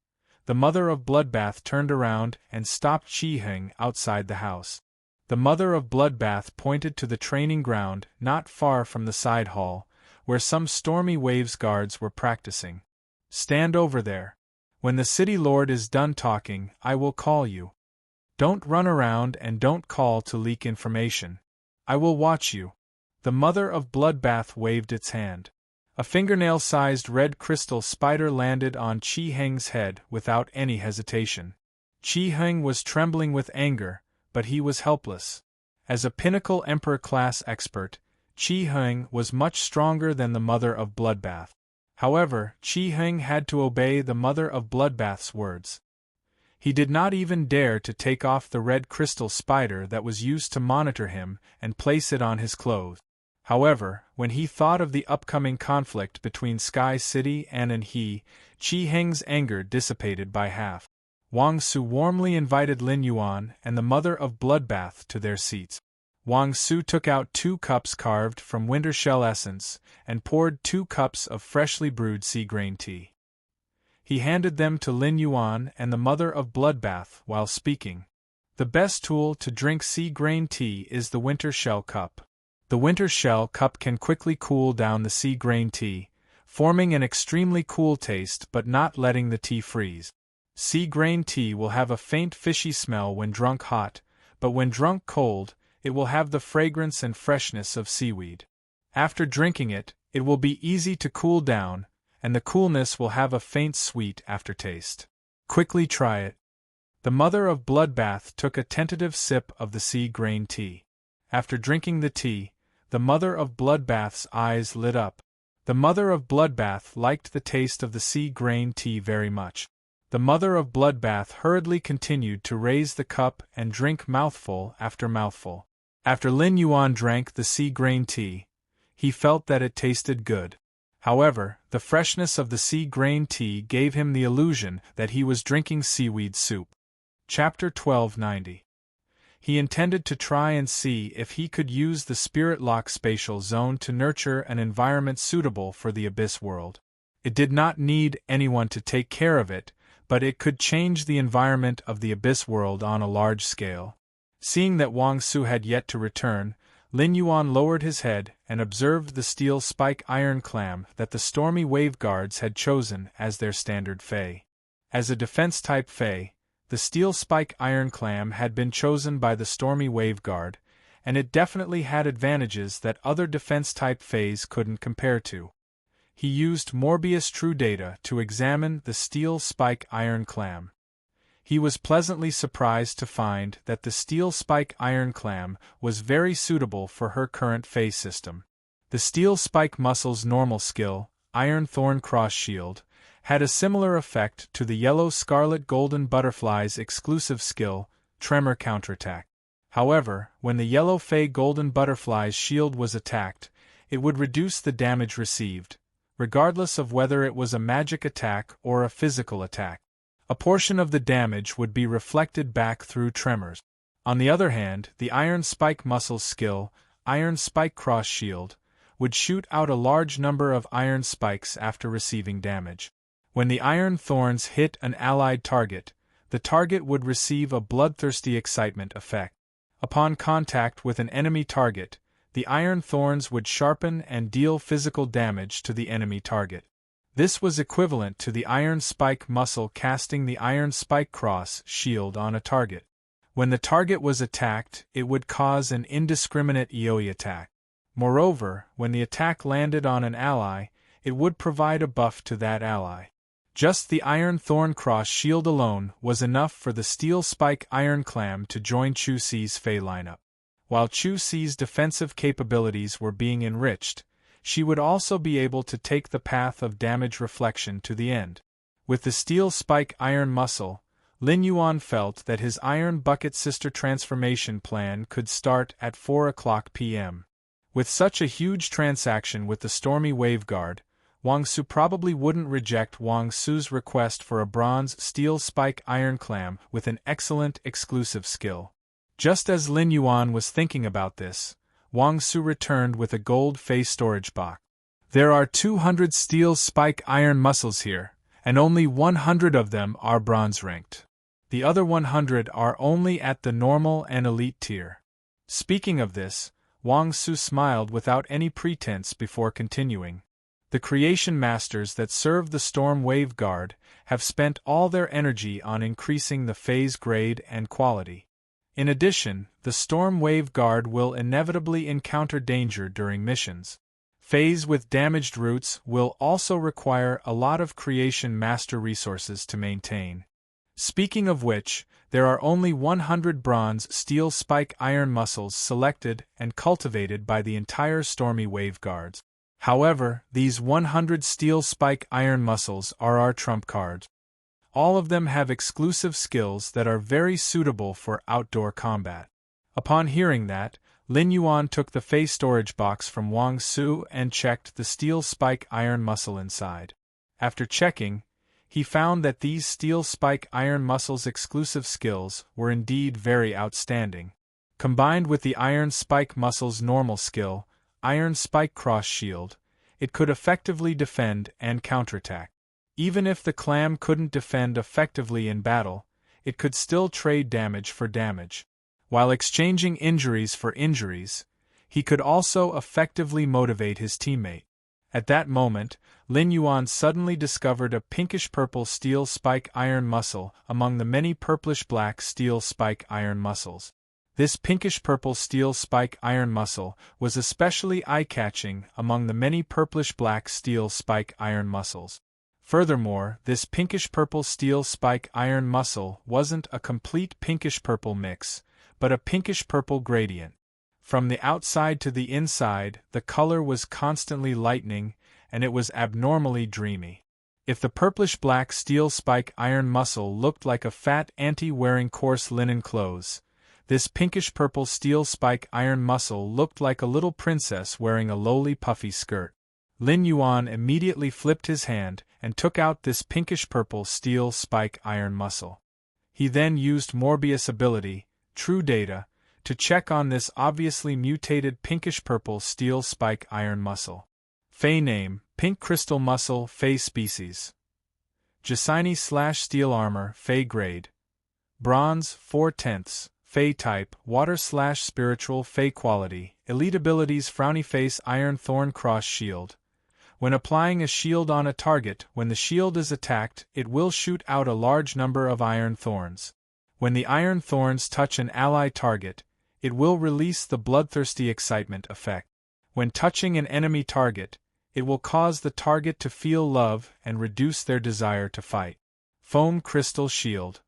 the Mother of Bloodbath turned around and stopped Qi Heng outside the house. The Mother of Bloodbath pointed to the training ground not far from the side hall, where some Stormy Waves guards were practicing. "Stand over there. When the city lord is done talking, I will call you. Don't run around and don't call to leak information. I will watch you." The Mother of Bloodbath waved its hand. A fingernail-sized red crystal spider landed on Qi Heng's head without any hesitation. Qi Heng was trembling with anger, but he was helpless. As a pinnacle Emperor-class expert, Qi Heng was much stronger than the Mother of Bloodbath. However, Qi Heng had to obey the Mother of Bloodbath's words. He did not even dare to take off the red crystal spider that was used to monitor him and place it on his clothes. However, when he thought of the upcoming conflict between Sky City and Anhe, Qi Heng's anger dissipated by half. Wang Su warmly invited Lin Yuan and the Mother of Bloodbath to their seats. Wang Su took out 2 cups carved from winter shell essence and poured 2 cups of freshly brewed sea grain tea. He handed them to Lin Yuan and the Mother of Bloodbath while speaking. The best tool to drink sea grain tea is the winter shell cup. The winter shell cup can quickly cool down the sea grain tea, forming an extremely cool taste but not letting the tea freeze. Sea grain tea will have a faint fishy smell when drunk hot, but when drunk cold, it will have the fragrance and freshness of seaweed. After drinking it, it will be easy to cool down, and the coolness will have a faint sweet aftertaste. Quickly try it. The Mother of Bloodbath took a tentative sip of the sea grain tea. After drinking the tea, the Mother of Bloodbath's eyes lit up. The Mother of Bloodbath liked the taste of the sea grain tea very much. The Mother of Bloodbath hurriedly continued to raise the cup and drink mouthful after mouthful. After Lin Yuan drank the sea grain tea, he felt that it tasted good. However, the freshness of the sea grain tea gave him the illusion that he was drinking seaweed soup. Chapter 1290. He intended to try and see if he could use the Spirit Lock spatial zone to nurture an environment suitable for the Abyss world. It did not need anyone to take care of it, but it could change the environment of the Abyss world on a large scale. Seeing that Wang Su had yet to return, Lin Yuan lowered his head and observed the steel spike iron clam that the Stormy Wave Guards had chosen as their standard Fey. As a defense-type Fey, the steel spike iron clam had been chosen by the Stormy Wave Guard, and it definitely had advantages that other defense-type Feys couldn't compare to. He used Morbius True Data to examine the steel spike iron clam. He was pleasantly surprised to find that the steel spike iron clam was very suitable for her current Fey system. The steel spike muscle's normal skill, Iron Thorn Cross Shield, had a similar effect to the yellow scarlet golden butterfly's exclusive skill, Tremor Counterattack. However, when the yellow Fey golden butterfly's shield was attacked, it would reduce the damage received, regardless of whether it was a magic attack or a physical attack. A portion of the damage would be reflected back through tremors. On the other hand, the Iron Spike muscle's skill, Iron Spike Cross Shield, would shoot out a large number of iron spikes after receiving damage. When the iron thorns hit an allied target, the target would receive a bloodthirsty excitement effect. Upon contact with an enemy target, the iron thorns would sharpen and deal physical damage to the enemy target. This was equivalent to the iron spike muscle casting the iron spike cross shield on a target. When the target was attacked, it would cause an indiscriminate AoE attack. Moreover, when the attack landed on an ally, it would provide a buff to that ally. Just the Iron Thorn Cross shield alone was enough for the Steel Spike Iron Clam to join Chu Si's Fey lineup. While Chu Si's defensive capabilities were being enriched, she would also be able to take the path of damage reflection to the end. With the Steel Spike Iron Muscle, Lin Yuan felt that his Iron Bucket Sister transformation plan could start at 4 o'clock p.m. With such a huge transaction with the Stormy Waveguard, Wang Su probably wouldn't reject Wang Su's request for a bronze Steel Spike Iron Clam with an excellent exclusive skill. Just as Lin Yuan was thinking about this, Wang Su returned with a gold Fey storage box. There are 200 Steel Spike Iron Muscles here, and only 100 of them are bronze ranked. The other 100 are only at the normal and elite tier. Speaking of this, Wang Su smiled without any pretense before continuing. The creation masters that serve the Storm Wave Guard have spent all their energy on increasing the phase grade and quality. In addition, the Storm Wave Guard will inevitably encounter danger during missions. Phase with damaged roots will also require a lot of creation master resources to maintain. Speaking of which, there are only 100 bronze Steel Spike Iron Muscles selected and cultivated by the entire Stormy Wave Guards. However, these 100 Steel Spike Iron Muscles are our trump cards. All of them have exclusive skills that are very suitable for outdoor combat. Upon hearing that, Lin Yuan took the Fey storage box from Wang Su and checked the Steel Spike Iron Muscle inside. After checking, he found that these Steel Spike Iron Muscles' exclusive skills were indeed very outstanding. Combined with the Iron Spike Muscle's normal skill, Iron Spike Cross Shield, it could effectively defend and counterattack. Even if the clam couldn't defend effectively in battle, it could still trade damage for damage. While exchanging injuries for injuries, he could also effectively motivate his teammate. At that moment, Lin Yuan suddenly discovered a pinkish-purple Steel Spike Iron Muscle among the many purplish-black Steel Spike Iron Muscles. This pinkish-purple Steel Spike Iron Muscle was especially eye-catching among the many purplish-black Steel Spike Iron Muscles. Furthermore, this pinkish-purple Steel Spike Iron Muscle wasn't a complete pinkish-purple mix, but a pinkish-purple gradient. From the outside to the inside, the color was constantly lightening, and it was abnormally dreamy. If the purplish-black Steel Spike Iron Muscle looked like a fat auntie wearing coarse linen clothes, this pinkish-purple Steel Spike Iron Muscle looked like a little princess wearing a lowly puffy skirt. Lin Yuan immediately flipped his hand and took out this pinkish-purple Steel Spike Iron Muscle. He then used Morbius' ability, True Data, to check on this obviously mutated pinkish-purple Steel Spike Iron Muscle. Fey name, Pink Crystal Muscle, Fey Species. Jacini/Steel Armor, Fey Grade. Bronze, 4/10. Fey Type, Water/Spiritual, Fey Quality. Elite Abilities, Frowny Face, Iron Thorn Cross Shield. When applying a shield on a target, when the shield is attacked, it will shoot out a large number of iron thorns. When the iron thorns touch an ally target, it will release the bloodthirsty excitement effect. When touching an enemy target, it will cause the target to feel love and reduce their desire to fight. Foam Crystal Shield.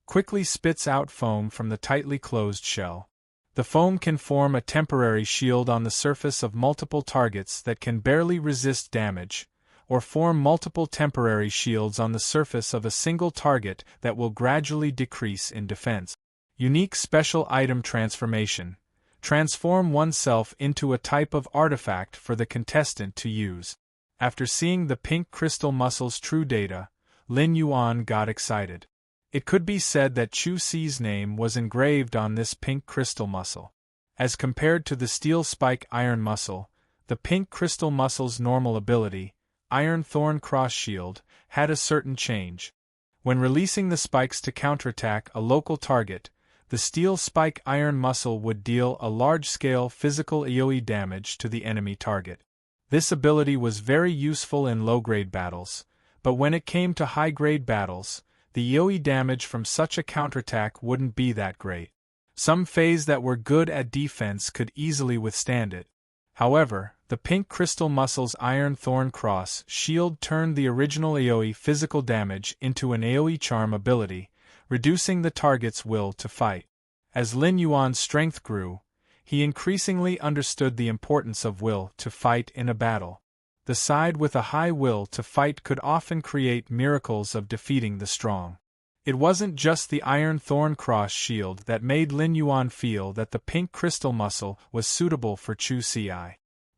Quickly spits out foam from the tightly closed shell. The foam can form a temporary shield on the surface of multiple targets that can barely resist damage, or form multiple temporary shields on the surface of a single target that will gradually decrease in defense. Unique Special Item Transformation. Transform oneself into a type of artifact for the contestant to use. After seeing the Pink Crystal Muscle's true data, Lin Yuan got excited. It could be said that Chu Si's name was engraved on this Pink Crystal Muscle. As compared to the Steel Spike Iron Muscle, the Pink Crystal Muscle's normal ability, Iron Thorn Cross Shield, had a certain change. When releasing the spikes to counterattack a local target, The steel spike iron muscle would deal a large-scale physical AoE damage to the enemy target. This ability was very useful in low-grade battles, but when it came to high-grade battles, the AoE damage from such a counterattack wouldn't be that great. Some phase that were good at defense could easily withstand it. However, the pink crystal muscle's Iron Thorn Cross shield turned the original AoE physical damage into an AoE charm ability, reducing the target's will to fight. As Lin Yuan's strength grew, he increasingly understood the importance of will to fight in a battle. The side with a high will to fight could often create miracles of defeating the strong. It wasn't just the Iron Thorn Cross shield that made Lin Yuan feel that the pink crystal muscle was suitable for Chu Ci.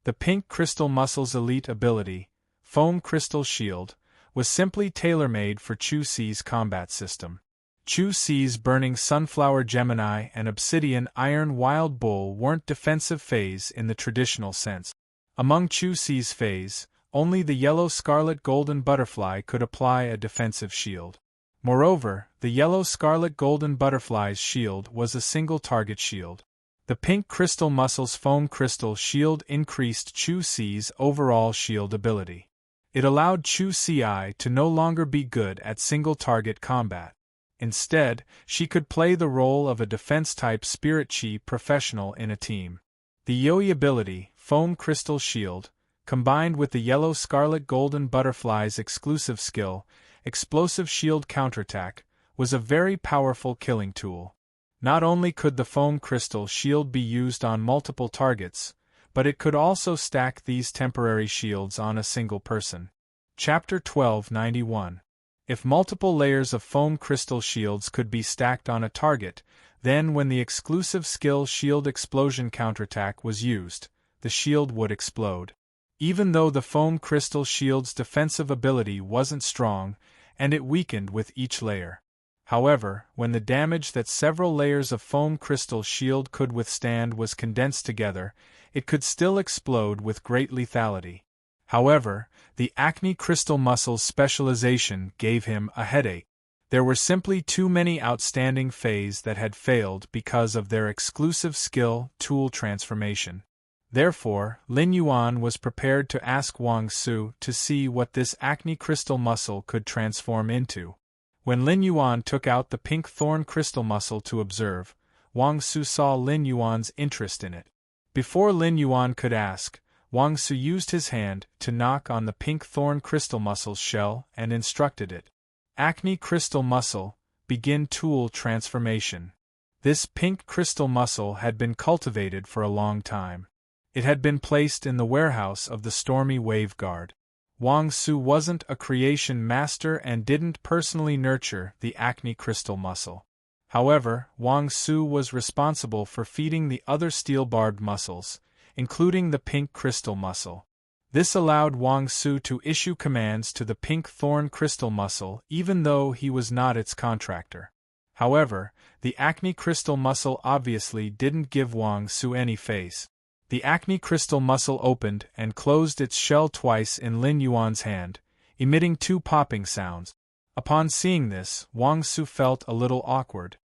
The pink crystal muscle's elite ability, Foam Crystal Shield, was simply tailor-made for Chu Ci's combat system. Chu Ci's Burning Sunflower Gemini and Obsidian Iron Wild Bull weren't defensive phase in the traditional sense. Among Chu Ci's phase, only the Yellow Scarlet Golden Butterfly could apply a defensive shield. Moreover, the Yellow Scarlet Golden Butterfly's shield was a single-target shield. The pink crystal muscle's Foam Crystal Shield increased Chu Ci's overall shield ability. It allowed Chu Ci to no longer be good at single-target combat. Instead, she could play the role of a defense-type Spirit Chi professional in a team. The Yoi ability, Foam Crystal Shield, combined with the Yellow Scarlet Golden Butterfly's exclusive skill, Explosive Shield Counterattack, was a very powerful killing tool. Not only could the Foam Crystal Shield be used on multiple targets, but it could also stack these temporary shields on a single person. Chapter 1291. If multiple layers of Foam Crystal Shields could be stacked on a target, then when the exclusive skill Shield Explosion Counterattack was used, the shield would explode. Even though the Foam Crystal Shield's defensive ability wasn't strong, and it weakened with each layer. However, when the damage that several layers of Foam Crystal Shield could withstand was condensed together, it could still explode with great lethality. However, the Acne Crystal Muscle's specialization gave him a headache. There were simply too many outstanding phase that had failed because of their exclusive skill tool transformation. Therefore, Lin Yuan was prepared to ask Wang Su to see what this Acne Crystal Muscle could transform into. When Lin Yuan took out the pink thorn crystal muscle to observe, Wang Su saw Lin Yuan's interest in it. Before Lin Yuan could ask, Wang Su used his hand to knock on the pink thorn crystal muscle's shell and instructed it. Acne Crystal Muscle, begin tool transformation. This pink crystal muscle had been cultivated for a long time. It had been placed in the warehouse of the Stormy Wave Guard. Wang Su wasn't a creation master and didn't personally nurture the Acne Crystal Muscle. However, Wang Su was responsible for feeding the other steel-barbed muscles, including the pink crystal muscle. This allowed Wang Su to issue commands to the pink thorn crystal muscle even though he was not its contractor. However, the Acne Crystal Muscle obviously didn't give Wang Su any face. The Acne Crystal Muscle opened and closed its shell twice in Lin Yuan's hand, emitting 2 popping sounds. Upon seeing this, Wang Su felt a little awkward.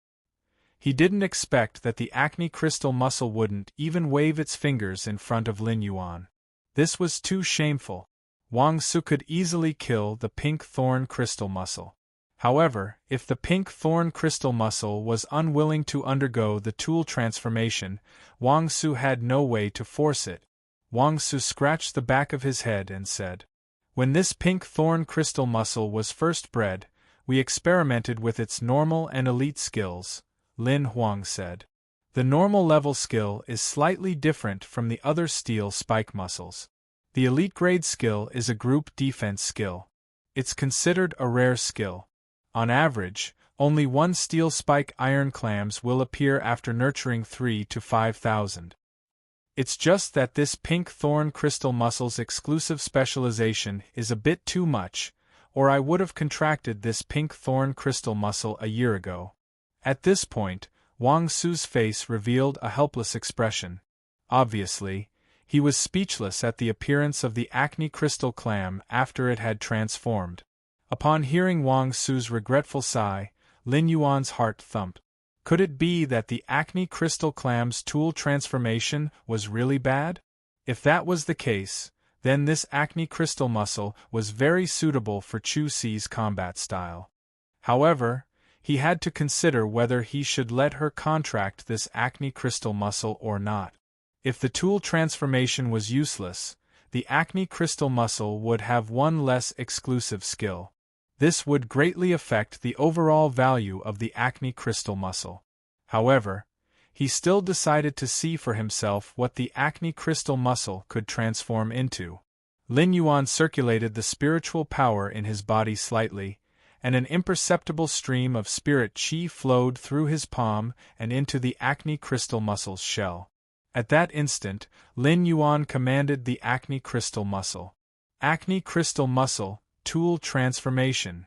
He didn't expect that the Acne Crystal Muscle wouldn't even wave its fingers in front of Lin Yuan. This was too shameful. Wang Su could easily kill the pink thorn crystal muscle. However, if the pink thorn crystal muscle was unwilling to undergo the tool transformation, Wang Su had no way to force it. Wang Su scratched the back of his head and said, "When this pink thorn crystal muscle was first bred, we experimented with its normal and elite skills," Lin Huang said. The normal level skill is slightly different from the other steel spike muscles. The elite grade skill is a group defense skill. It's considered a rare skill. On average, only 1 steel spike iron clams will appear after nurturing 3 to 5,000. It's just that this pink thorn crystal muscle's exclusive specialization is a bit too much, or I would have contracted this pink thorn crystal muscle a year ago. At this point, Wang Su's face revealed a helpless expression. Obviously, he was speechless at the appearance of the Acne crystal clam after it had transformed. Upon hearing Wang Su's regretful sigh, Lin Yuan's heart thumped. Could it be that the Acne Crystal Clam's tool transformation was really bad? If that was the case, then this Acne Crystal muscle was very suitable for Chu Si's combat style. However, he had to consider whether he should let her contract this Acne Crystal muscle or not. If the tool transformation was useless, the Acne Crystal muscle would have one less exclusive skill. This would greatly affect the overall value of the Acne Crystal muscle. However, he still decided to see for himself what the Acne Crystal muscle could transform into. Lin Yuan circulated the spiritual power in his body slightly, and an imperceptible stream of spirit qi flowed through his palm and into the Acne Crystal muscle's shell. At that instant, Lin Yuan commanded the Acne Crystal muscle. Acne Crystal muscle, tool transformation.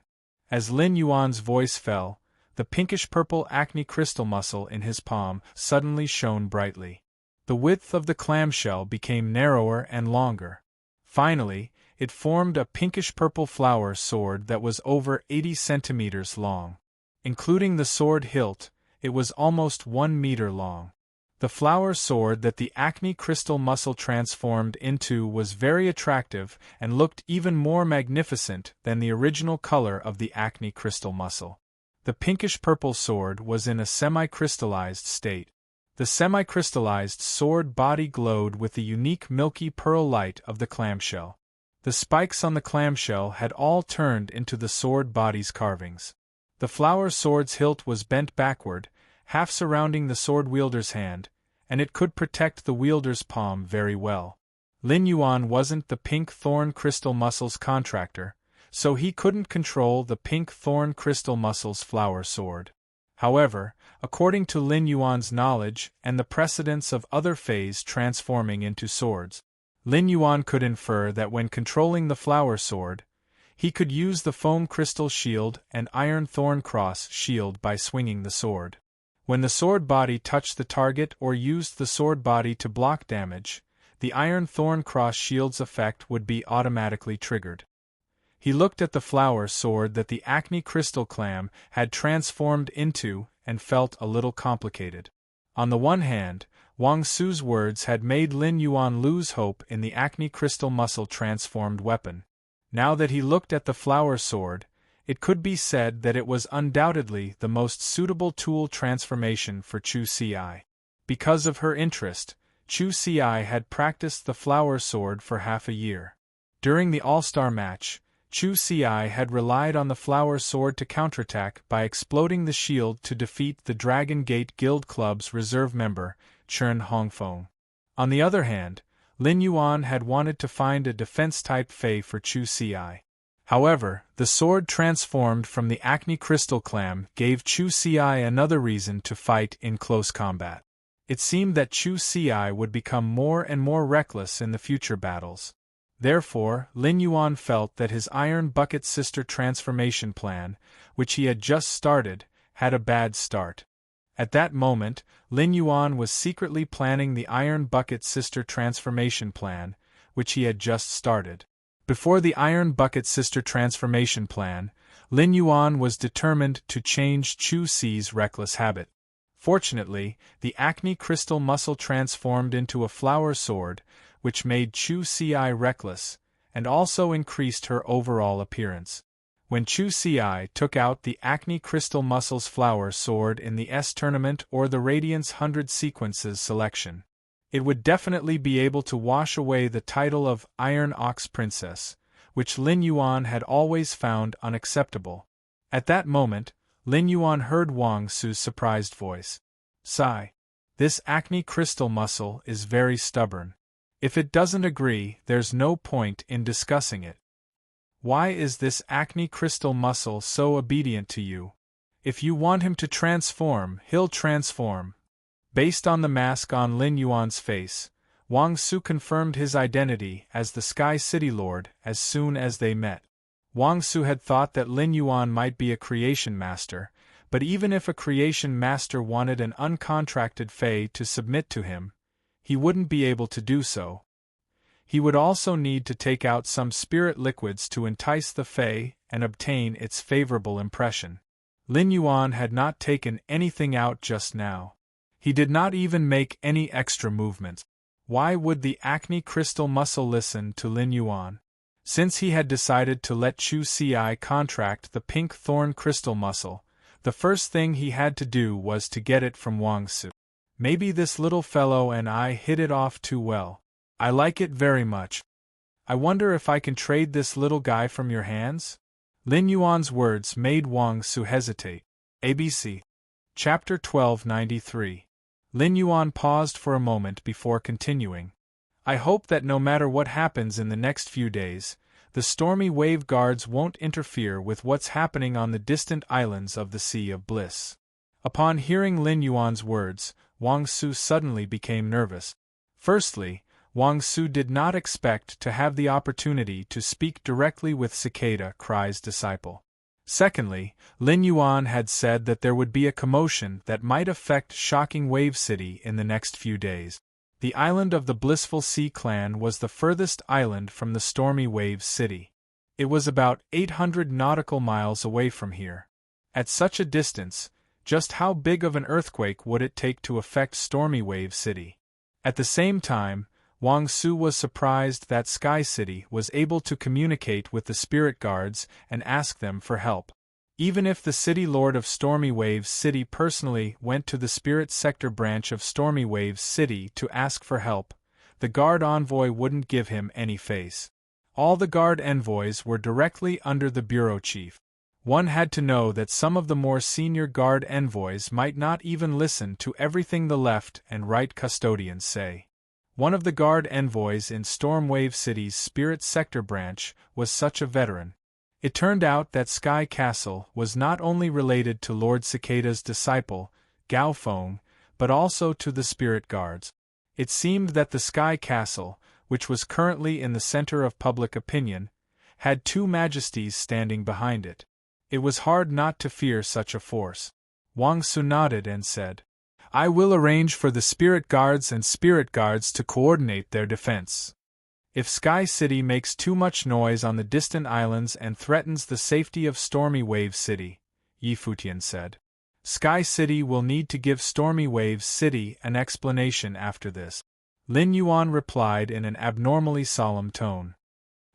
As Lin Yuan's voice fell, the pinkish-purple Acne Crystal muscle in his palm suddenly shone brightly. The width of the clamshell became narrower and longer. Finally, it formed a pinkish-purple flower sword that was over 80 centimeters long. Including the sword hilt, it was almost 1 meter long. The flower sword that the Acne Crystal muscle transformed into was very attractive and looked even more magnificent than the original color of the Acne Crystal muscle. The pinkish-purple sword was in a semi-crystallized state. The semi-crystallized sword body glowed with the unique milky pearl light of the clamshell. The spikes on the clamshell had all turned into the sword body's carvings. The flower sword's hilt was bent backward, half surrounding the sword wielder's hand, and it could protect the wielder's palm very well. Lin Yuan wasn't the pink thorn crystal muscle's contractor, so he couldn't control the pink thorn crystal muscle's flower sword. However, according to Lin Yuan's knowledge and the precedents of other fays transforming into swords, Lin Yuan could infer that when controlling the flower sword, he could use the foam crystal shield and iron thorn cross shield by swinging the sword. When the sword body touched the target or used the sword body to block damage, the iron thorn cross shield's effect would be automatically triggered. He looked at the flower sword that the Acne Crystal Clam had transformed into and felt a little complicated. On the one hand, Wang Su's words had made Lin Yuan lose hope in the Acne Crystal muscle transformed weapon. Now that he looked at the flower sword, it could be said that it was undoubtedly the most suitable tool transformation for Chu Si. Because of her interest, Chu Si had practiced the flower sword for half a year. During the All-Star match, Chu Si had relied on the flower sword to counterattack by exploding the shield to defeat the Dragon Gate Guild Club's reserve member, Chen Hongfeng. On the other hand, Lin Yuan had wanted to find a defense-type fei for Chu Si. However, the sword transformed from the Acne Crystal Clam gave Chu Si another reason to fight in close combat. It seemed that Chu Si would become more and more reckless in the future battles. Therefore, Lin Yuan felt that his Iron Bucket Sister transformation plan, which he had just started, had a bad start. At that moment, Lin Yuan was secretly planning the Iron Bucket Sister transformation plan, which he had just started. Before the Iron Bucket Sister transformation plan, Lin Yuan was determined to change Chu Si's reckless habit. Fortunately, the Acne Crystal muscle transformed into a flower sword, which made Chu Si reckless, and also increased her overall appearance. When Chu Si took out the Acne Crystal muscle's flower sword in the S tournament or the Radiance 100 sequences selection, it would definitely be able to wash away the title of Iron Ox Princess, which Lin Yuan had always found unacceptable. At that moment, Lin Yuan heard Wang Su's surprised voice. "Sigh. This Acne Crystal muscle is very stubborn. If it doesn't agree, there's no point in discussing it. Why is this Acne Crystal muscle so obedient to you? If you want him to transform, he'll transform." Based on the mask on Lin Yuan's face, Wang Su confirmed his identity as the Sky City Lord as soon as they met. Wang Su had thought that Lin Yuan might be a creation master, but even if a creation master wanted an uncontracted fei to submit to him, he wouldn't be able to do so. He would also need to take out some spirit liquids to entice the fei and obtain its favorable impression. Lin Yuan had not taken anything out just now. He did not even make any extra movements. Why would the acne crystal muscle listen to Lin Yuan? Since he had decided to let Chu Ci contract the pink thorn crystal muscle, the first thing he had to do was to get it from Wang Su. Maybe this little fellow and I hit it off too well. I like it very much. I wonder if I can trade this little guy from your hands? Lin Yuan's words made Wang Su hesitate. ABC. Chapter 1293. Lin Yuan paused for a moment before continuing. I hope that no matter what happens in the next few days, the stormy wave guards won't interfere with what's happening on the distant islands of the Sea of Bliss. Upon hearing Lin Yuan's words, Wang Su suddenly became nervous. Firstly, Wang Su did not expect to have the opportunity to speak directly with Cicada Cry's disciple. Secondly, Lin Yuan had said that there would be a commotion that might affect Shocking Wave City in the next few days. The island of the Blissful Sea Clan was the furthest island from the Stormy Wave City. It was about 800 nautical miles away from here. At such a distance, just how big of an earthquake would it take to affect Stormy Wave City? At the same time, Wang Su was surprised that Sky City was able to communicate with the spirit guards and ask them for help. Even if the City Lord of Stormy Waves City personally went to the Spirit Sector branch of Stormy Waves City to ask for help, the guard envoy wouldn't give him any face. All the guard envoys were directly under the bureau chief. One had to know that some of the more senior guard envoys might not even listen to everything the left and right custodians say. One of the guard envoys in Stormwave City's Spirit Sector branch was such a veteran. It turned out that Sky Castle was not only related to Lord Cicada's disciple, Gao Feng, but also to the spirit guards. It seemed that the Sky Castle, which was currently in the center of public opinion, had two majesties standing behind it. It was hard not to fear such a force. Wang Su nodded and said, I will arrange for the spirit guards and spirit guards to coordinate their defense. If Sky City makes too much noise on the distant islands and threatens the safety of Stormy Wave City, Yi Futian said, Sky City will need to give Stormy Wave City an explanation after this. Lin Yuan replied in an abnormally solemn tone.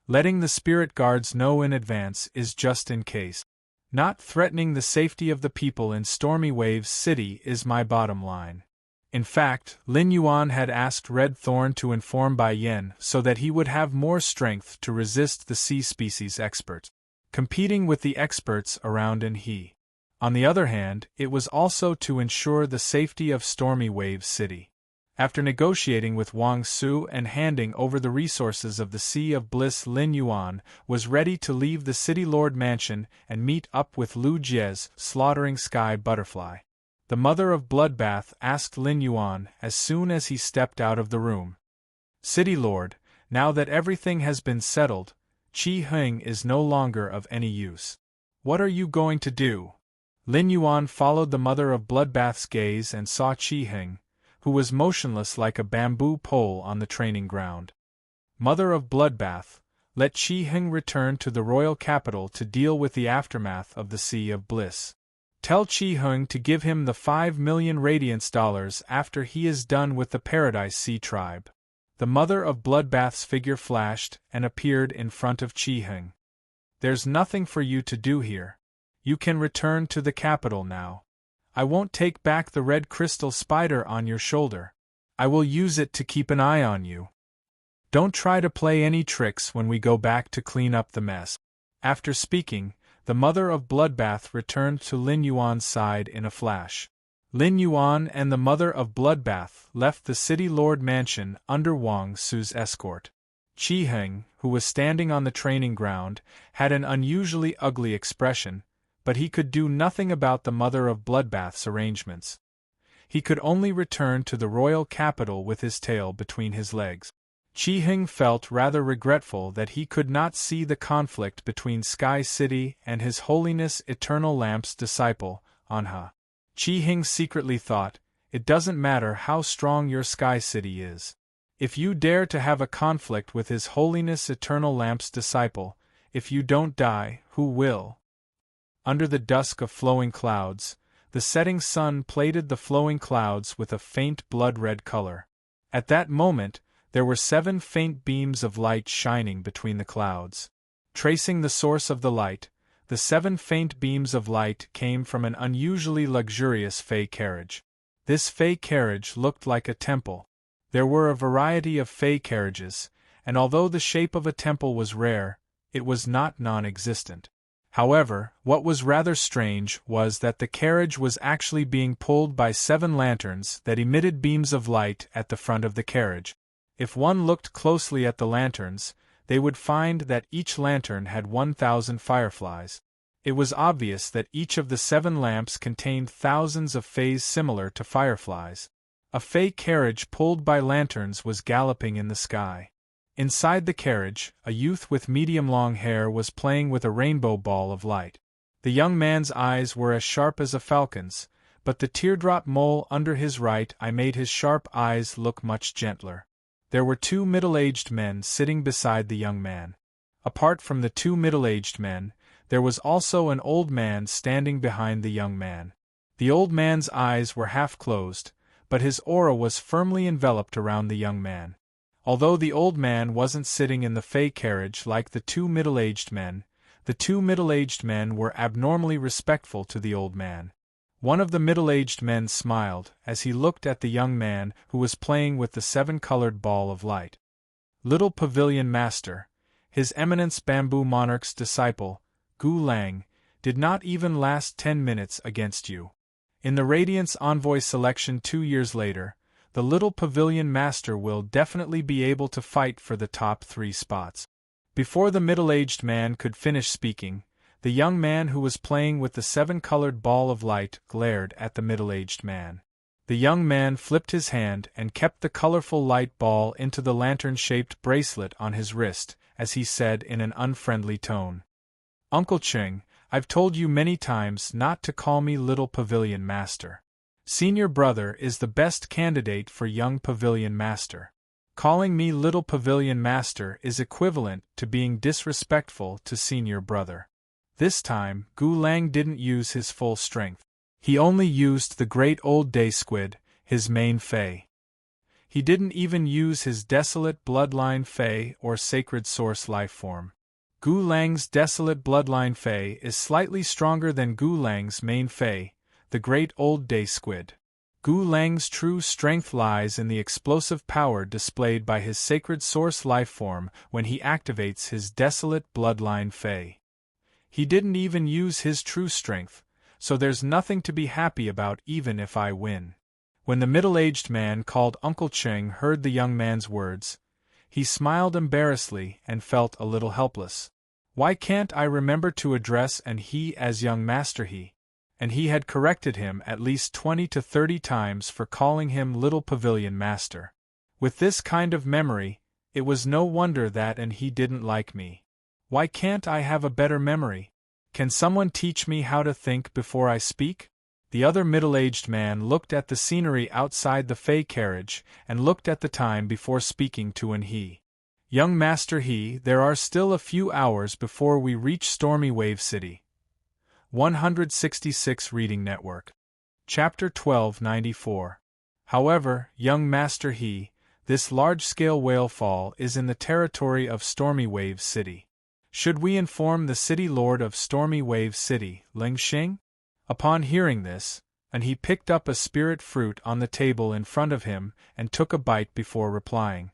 Letting the spirit guards know in advance is just in case. Not threatening the safety of the people in Stormy Waves City is my bottom line. In fact, Lin Yuan had asked Red Thorn to inform Bai Yen so that he would have more strength to resist the sea species experts, competing with the experts around in He. On the other hand, it was also to ensure the safety of Stormy Waves City. After negotiating with Wang Su and handing over the resources of the Sea of Bliss, Lin Yuan was ready to leave the City Lord Mansion and meet up with Lu Jie's slaughtering sky butterfly. The Mother of Bloodbath asked Lin Yuan as soon as he stepped out of the room. City Lord, now that everything has been settled, Qi Heng is no longer of any use. What are you going to do? Lin Yuan followed the Mother of Bloodbath's gaze and saw Qi Heng, who was motionless like a bamboo pole on the training ground. Mother of Bloodbath, let Qi Heng return to the royal capital to deal with the aftermath of the Sea of Bliss. Tell Qi Heng to give him the 5 million radiance dollars after he is done with the Paradise Sea tribe. The Mother of Bloodbath's figure flashed and appeared in front of Qi Heng. There's nothing for you to do here. You can return to the capital now. I won't take back the red crystal spider on your shoulder. I will use it to keep an eye on you. Don't try to play any tricks when we go back to clean up the mess. After speaking, the Mother of Bloodbath returned to Lin Yuan's side in a flash. Lin Yuan and the Mother of Bloodbath left the City Lord Mansion under Wang Su's escort. Qi Heng, who was standing on the training ground, had an unusually ugly expression, but he could do nothing about the Mother of Bloodbath's arrangements. He could only return to the royal capital with his tail between his legs. Qi Heng felt rather regretful that he could not see the conflict between Sky City and His Holiness Eternal Lamp's disciple, Anha. Qi Heng secretly thought, it doesn't matter how strong your Sky City is. If you dare to have a conflict with His Holiness Eternal Lamp's disciple, if you don't die, who will? under the dusk of flowing clouds, the setting sun plated the flowing clouds with a faint blood-red color. At that moment, there were 7 faint beams of light shining between the clouds. Tracing the source of the light, the 7 faint beams of light came from an unusually luxurious fey carriage. This fey carriage looked like a temple. There were a variety of fey carriages, and although the shape of a temple was rare, it was not non-existent. However, what was rather strange was that the carriage was actually being pulled by 7 lanterns that emitted beams of light at the front of the carriage. If one looked closely at the lanterns, they would find that each lantern had 1,000 fireflies. It was obvious that each of the 7 lamps contained thousands of fays similar to fireflies. A fey carriage pulled by lanterns was galloping in the sky. Inside the carriage, a youth with medium-long hair was playing with a rainbow ball of light. The young man's eyes were as sharp as a falcon's, but the teardrop mole under his right eye made his sharp eyes look much gentler. There were 2 middle-aged men sitting beside the young man. Apart from the 2 middle-aged men, there was also an old man standing behind the young man. The old man's eyes were half closed, but his aura was firmly enveloped around the young man. Although the old man wasn't sitting in the fey carriage like the 2 middle-aged men, the 2 middle-aged men were abnormally respectful to the old man. One of the middle-aged men smiled as he looked at the young man who was playing with the 7-colored ball of light. Little Pavilion Master, His Eminence Bamboo Monarch's disciple, Gu Lang, did not even last 10 minutes against you. In the Radiance Envoy selection 2 years later, the Little Pavilion Master will definitely be able to fight for the top 3 spots. Before the middle-aged man could finish speaking, the young man who was playing with the 7-colored ball of light glared at the middle-aged man. The young man flipped his hand and kept the colorful light ball into the lantern-shaped bracelet on his wrist, as he said in an unfriendly tone, "Uncle Cheng, I've told you many times not to call me Little Pavilion Master. Senior brother is the best candidate for young Pavilion Master. Calling me Little Pavilion Master is equivalent to being disrespectful to senior brother." This time, Gu Lang didn't use his full strength. He only used the great old day squid, his main fey. He didn't even use his desolate bloodline fey or sacred source life form. Gu Lang's desolate bloodline fey is slightly stronger than Gu Lang's main fey, the great old day squid. Gu Lang's true strength lies in the explosive power displayed by his sacred source life form when he activates his desolate bloodline fey. He didn't even use his true strength, so there's nothing to be happy about even if I win. When the middle-aged man called Uncle Cheng heard the young man's words, he smiled embarrassedly and felt a little helpless. Why can't I remember to address and he as young master he? And he had corrected him at least 20 to 30 times for calling him Little Pavilion Master. With this kind of memory, it was no wonder that and he didn't like me. Why can't I have a better memory? Can someone teach me how to think before I speak? The other middle-aged man looked at the scenery outside the fey carriage and looked at the time before speaking to an he. Young Master He, there are still a few hours before we reach Stormy Wave City. 166 Reading Network. Chapter 1294. However, young Master He, this large-scale whale fall is in the territory of Stormy Wave City. Should we inform the city lord of Stormy Wave City, Ling Xing? Upon hearing this, and he picked up a spirit fruit on the table in front of him and took a bite before replying.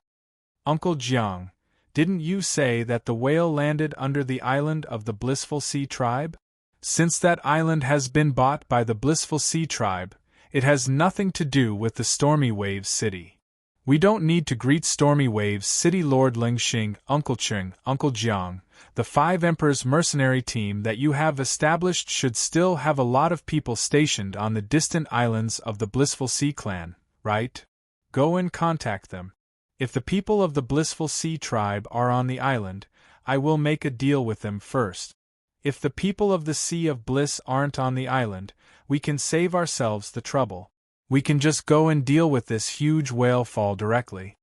Uncle Jiang, didn't you say that the whale landed under the island of the Blissful Sea Tribe? Since that island has been bought by the Blissful Sea Tribe, it has nothing to do with the Stormy Wave City. We don't need to greet Stormy Waves City Lord Ling Xing, Uncle Cheng, Uncle Jiang. The 5 Emperors mercenary team that you have established should still have a lot of people stationed on the distant islands of the Blissful Sea Clan, right? Go and contact them. If the people of the Blissful Sea Tribe are on the island, I will make a deal with them first. If the people of the Sea of Bliss aren't on the island, we can save ourselves the trouble. We can just go and deal with this huge whale fall directly.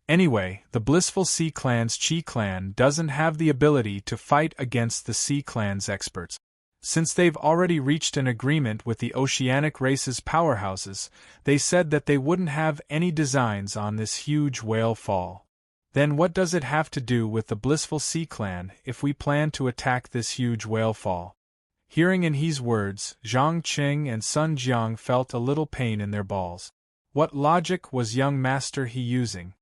Anyway, the Blissful Sea Clan's Chi Clan doesn't have the ability to fight against the Sea Clan's experts. Since they've already reached an agreement with the oceanic race's powerhouses, they said that they wouldn't have any designs on this huge whale fall. Then what does it have to do with the Blissful Sea Clan if we plan to attack this huge whale fall? Hearing in his words, Zhang Qing and Sun Jiang felt a little pain in their balls. What logic was young master he using?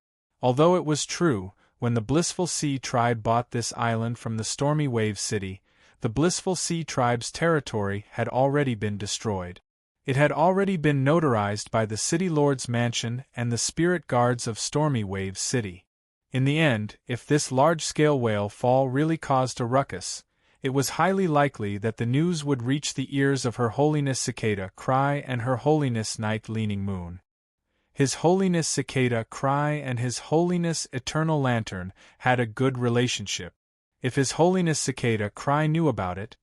Although it was true, when the Blissful Sea Tribe bought this island from the Stormy Wave City, the Blissful Sea Tribe's territory had already been destroyed. It had already been notarized by the City Lord's mansion and the spirit guards of Stormy Wave City. In the end, if this large-scale whale fall really caused a ruckus, it was highly likely that the news would reach the ears of Her Holiness Cicada Cry and Her Holiness Night Leaning Moon. His Holiness Cicada Cry and His Holiness Eternal Lantern had a good relationship. If His Holiness Cicada Cry knew about it,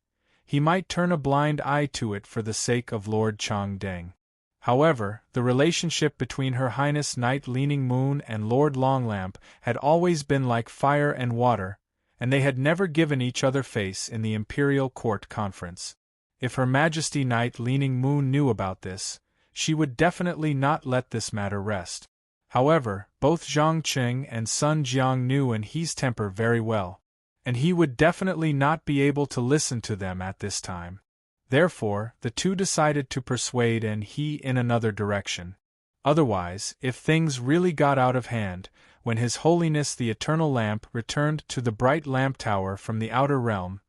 he might turn a blind eye to it for the sake of Lord Changdeng. However, the relationship between Her Highness Night Leaning Moon and Lord Longlamp had always been like fire and water, and they had never given each other face in the Imperial Court Conference. If Her Majesty Night Leaning Moon knew about this, she would definitely not let this matter rest. However, both Zhang Qing and Sun Jiang knew in his temper very well, and he would definitely not be able to listen to them at this time. Therefore, the two decided to persuade and he in another direction. Otherwise, if things really got out of hand, when His Holiness the Eternal Lamp returned to the Bright Lamp Tower from the outer realm,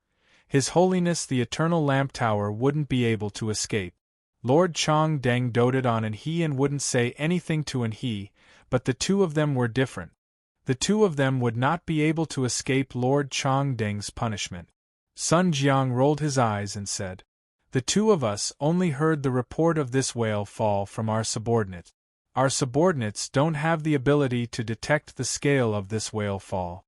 His Holiness the Eternal Lamp Tower wouldn't be able to escape. Lord Changdeng doted on and he and wouldn't say anything to and he, but the two of them were different. The two of them would not be able to escape Lord Changdeng's punishment. Sun Jiang rolled his eyes and said, "The two of us only heard the report of this whale fall from our subordinate. Our subordinates don't have the ability to detect the scale of this whale fall.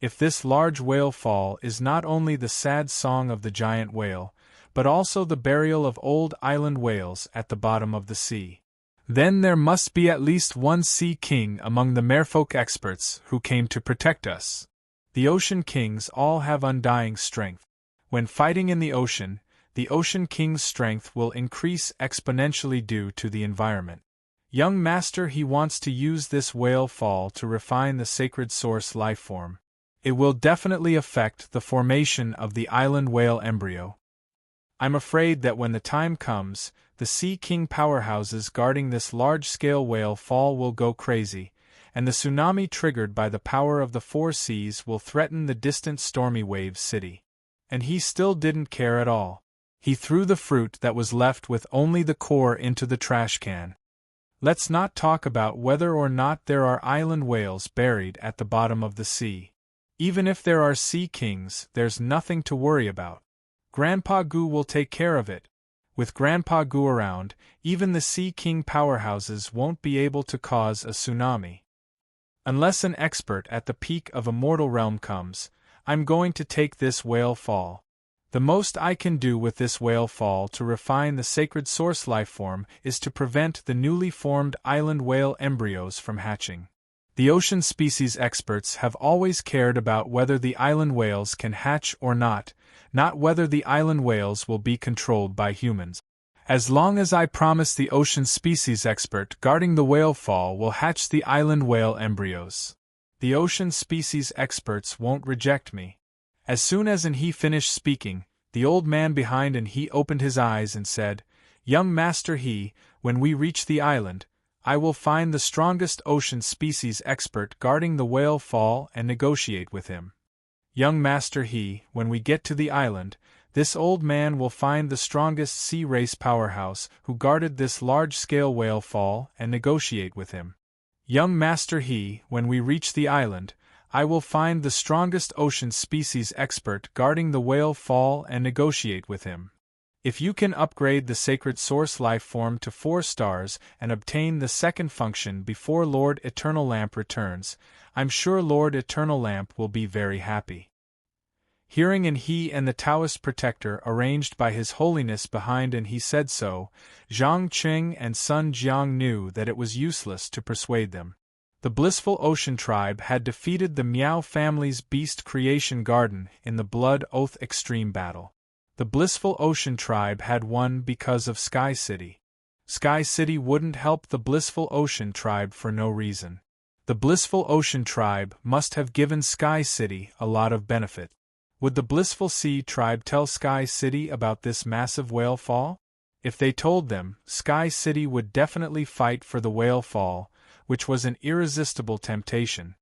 If this large whale fall is not only the sad song of the giant whale, but also the burial of old island whales at the bottom of the sea, then there must be at least one sea king among the merfolk experts who came to protect us. The ocean kings all have undying strength. When fighting in the ocean king's strength will increase exponentially due to the environment. Young master he wants to use this whale fall to refine the sacred source lifeform. It will definitely affect the formation of the island whale embryo. I'm afraid that when the time comes, the Sea King powerhouses guarding this large-scale whale fall will go crazy, and the tsunami triggered by the power of the four seas will threaten the distant Stormy Wave City." And he still didn't care at all. He threw the fruit that was left with only the core into the trash can. Let's not talk about whether or not there are island whales buried at the bottom of the sea. Even if there are sea kings, there's nothing to worry about. Grandpa Gu will take care of it. With Grandpa Gu around, even the Sea King powerhouses won't be able to cause a tsunami. Unless an expert at the peak of a mortal realm comes, I'm going to take this whale fall. The most I can do with this whale fall to refine the sacred source lifeform is to prevent the newly formed island whale embryos from hatching. The ocean species experts have always cared about whether the island whales can hatch or not whether the island whales will be controlled by humans. As long as I promise the ocean species expert guarding the whale fall will hatch the island whale embryos, the ocean species experts won't reject me. As soon as he finished speaking, the old man behind he opened his eyes and said, "Young master when we reach the island, I will find the strongest ocean species expert guarding the whale fall and negotiate with him. Young master when we get to the island, this old man will find the strongest sea race powerhouse who guarded this large-scale whale fall and negotiate with him. Young master when we reach the island, I will find the strongest ocean species expert guarding the whale fall and negotiate with him. If you can upgrade the sacred source life form to 4 stars and obtain the second function before Lord Eternal Lamp returns, I'm sure Lord Eternal Lamp will be very happy." Hearing he and the Taoist protector arranged by His Holiness behind he said so, Zhang Qing and Sun Jiang knew that it was useless to persuade them. The Blissful Ocean Tribe had defeated the Miao family's Beast Creation Garden in the Blood Oath Extreme Battle. The blissful ocean tribe had won because of Sky City. Sky City wouldn't help the blissful ocean tribe for no reason. The blissful ocean tribe must have given Sky City a lot of benefit. Would the blissful sea tribe tell Sky City about this massive whale fall? If they told them, Sky City would definitely fight for the whale fall, which was an irresistible temptation.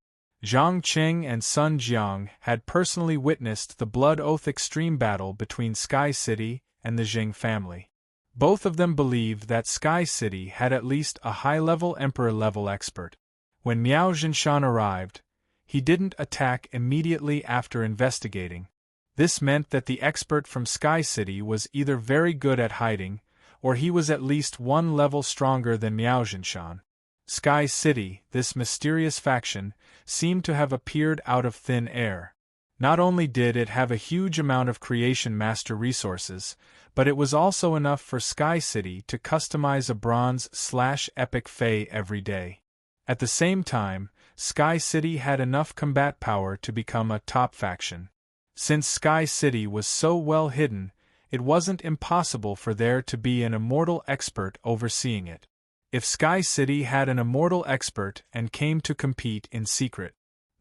Zhang Qing and Sun Jiang had personally witnessed the blood oath extreme battle between Sky City and the Jing family. Both of them believed that Sky City had at least a high-level emperor-level expert. When Miao Jinshan arrived, he didn't attack immediately after investigating. This meant that the expert from Sky City was either very good at hiding, or he was at least one level stronger than Miao Jinshan. Sky City, this mysterious faction, seemed to have appeared out of thin air. Not only did it have a huge amount of creation master resources, but it was also enough for Sky City to customize a bronze/epic Fae every day. At the same time, Sky City had enough combat power to become a top faction. Since Sky City was so well hidden, it wasn't impossible for there to be an immortal expert overseeing it. If Sky City had an immortal expert and came to compete in secret,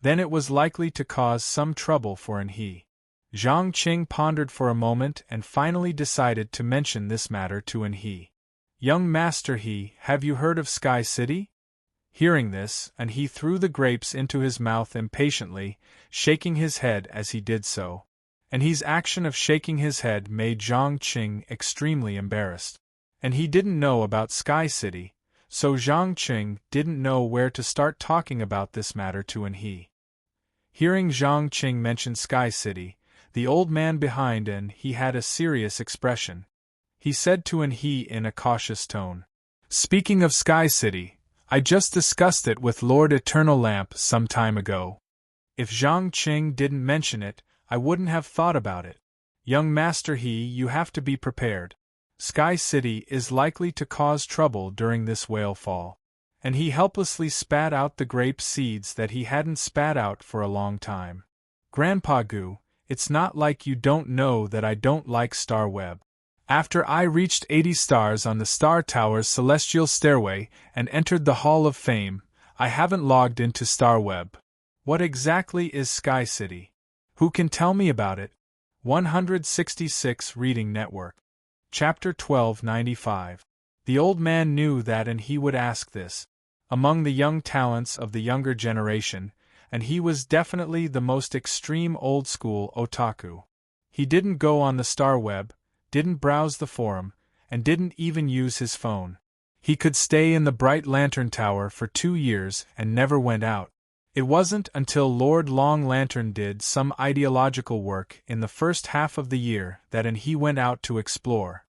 then it was likely to cause some trouble for He. Zhang Qing pondered for a moment and finally decided to mention this matter to He. "Young Master He, have you heard of Sky City?" Hearing this, He threw the grapes into his mouth impatiently, shaking his head as he did so. He's action of shaking his head made Zhang Qing extremely embarrassed. He didn't know about Sky City, so Zhang Qing didn't know where to start talking about this matter to He. Hearing Zhang Qing mention Sky City, the old man behind He had a serious expression. He said to He in a cautious tone, "Speaking of Sky City, I just discussed it with Lord Eternal Lamp some time ago. If Zhang Qing didn't mention it, I wouldn't have thought about it. Young Master He, you have to be prepared. Sky City is likely to cause trouble during this whale fall." He helplessly spat out the grape seeds that he hadn't spat out for a long time. "Grandpa Gu, it's not like you don't know that I don't like Star Web. After I reached 80 stars on the Star Tower's celestial stairway and entered the Hall of Fame, I haven't logged into Star Web. What exactly is Sky City? Who can tell me about it?" 166 Reading Network. Chapter 1295. The old man knew that he would ask this. Among the young talents of the younger generation, he was definitely the most extreme old-school otaku. He didn't go on the Star Web, didn't browse the forum, and didn't even use his phone. He could stay in the Bright Lantern Tower for 2 years and never went out. It wasn't until Lord Long Lantern did some ideological work in the first half of the year that he went out to explore.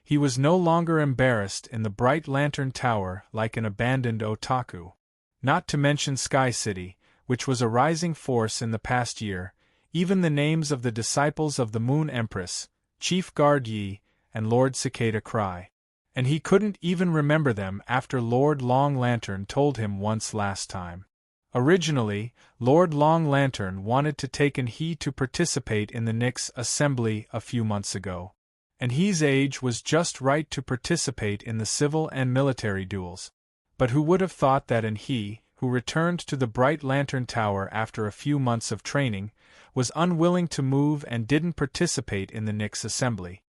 He was no longer embarrassed in the Bright Lantern Tower like an abandoned otaku. Not to mention Sky City, which was a rising force in the past year, even the names of the disciples of the Moon Empress, Chief Guard Yi, and Lord Cicada Cry. He couldn't even remember them after Lord Long Lantern told him once last time. Originally, Lord Long Lantern wanted to take He to participate in the Nyx assembly a few months ago. He's age was just right to participate in the civil and military duels. But who would have thought that He, who returned to the Bright Lantern Tower after a few months of training, was unwilling to move and didn't participate in the Nyx assembly.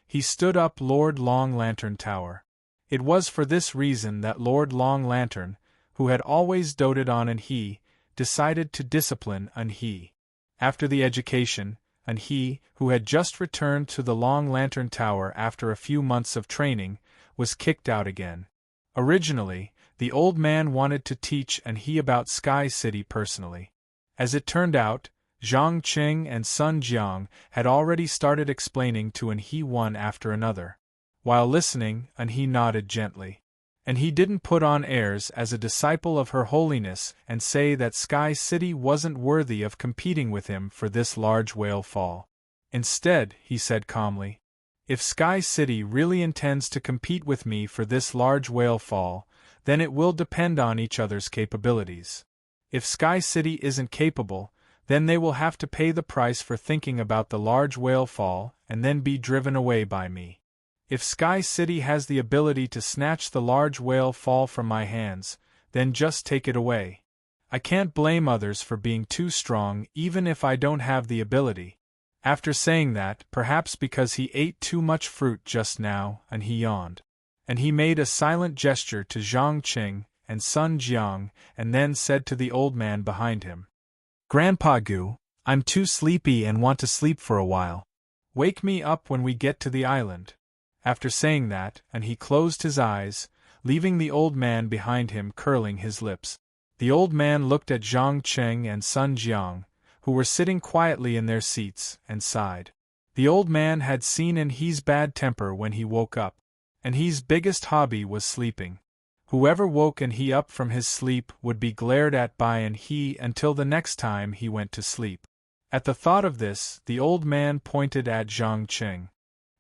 He stood up Lord Long Lantern Tower. It was for this reason that Lord Long Lantern, who had always doted on He, decided to discipline He. After the education, He, who had just returned to the Long Lantern Tower after a few months of training, was kicked out again. Originally, the old man wanted to teach He about Sky City personally. As it turned out, Zhang Qing and Sun Jiang had already started explaining to He one after another. While listening, He nodded gently. He didn't put on airs as a disciple of Her Holiness and say that Sky City wasn't worthy of competing with him for this large whale fall. Instead, he said calmly, "If Sky City really intends to compete with me for this large whale fall, then it will depend on each other's capabilities. If Sky City isn't capable, Then they will have to pay the price for thinking about the large whale fall and then be driven away by me. If Sky City has the ability to snatch the large whale fall from my hands, then just take it away. I can't blame others for being too strong even if I don't have the ability. After saying that, perhaps because he ate too much fruit just now, and he yawned. And he made a silent gesture to Zhang Qing and Sun Jiang, and then said to the old man behind him, "Grandpa Gu, I'm too sleepy and want to sleep for a while. Wake me up when we get to the island." After saying that, and he closed his eyes, leaving the old man behind him curling his lips. The old man looked at Zhang Qing and Sun Jiang, who were sitting quietly in their seats, and sighed. The old man had seen in He's bad temper when he woke up, and He's biggest hobby was sleeping. Whoever woke and he up from his sleep would be glared at by and he until the next time he went to sleep. At the thought of this, the old man pointed at Zhang Qing.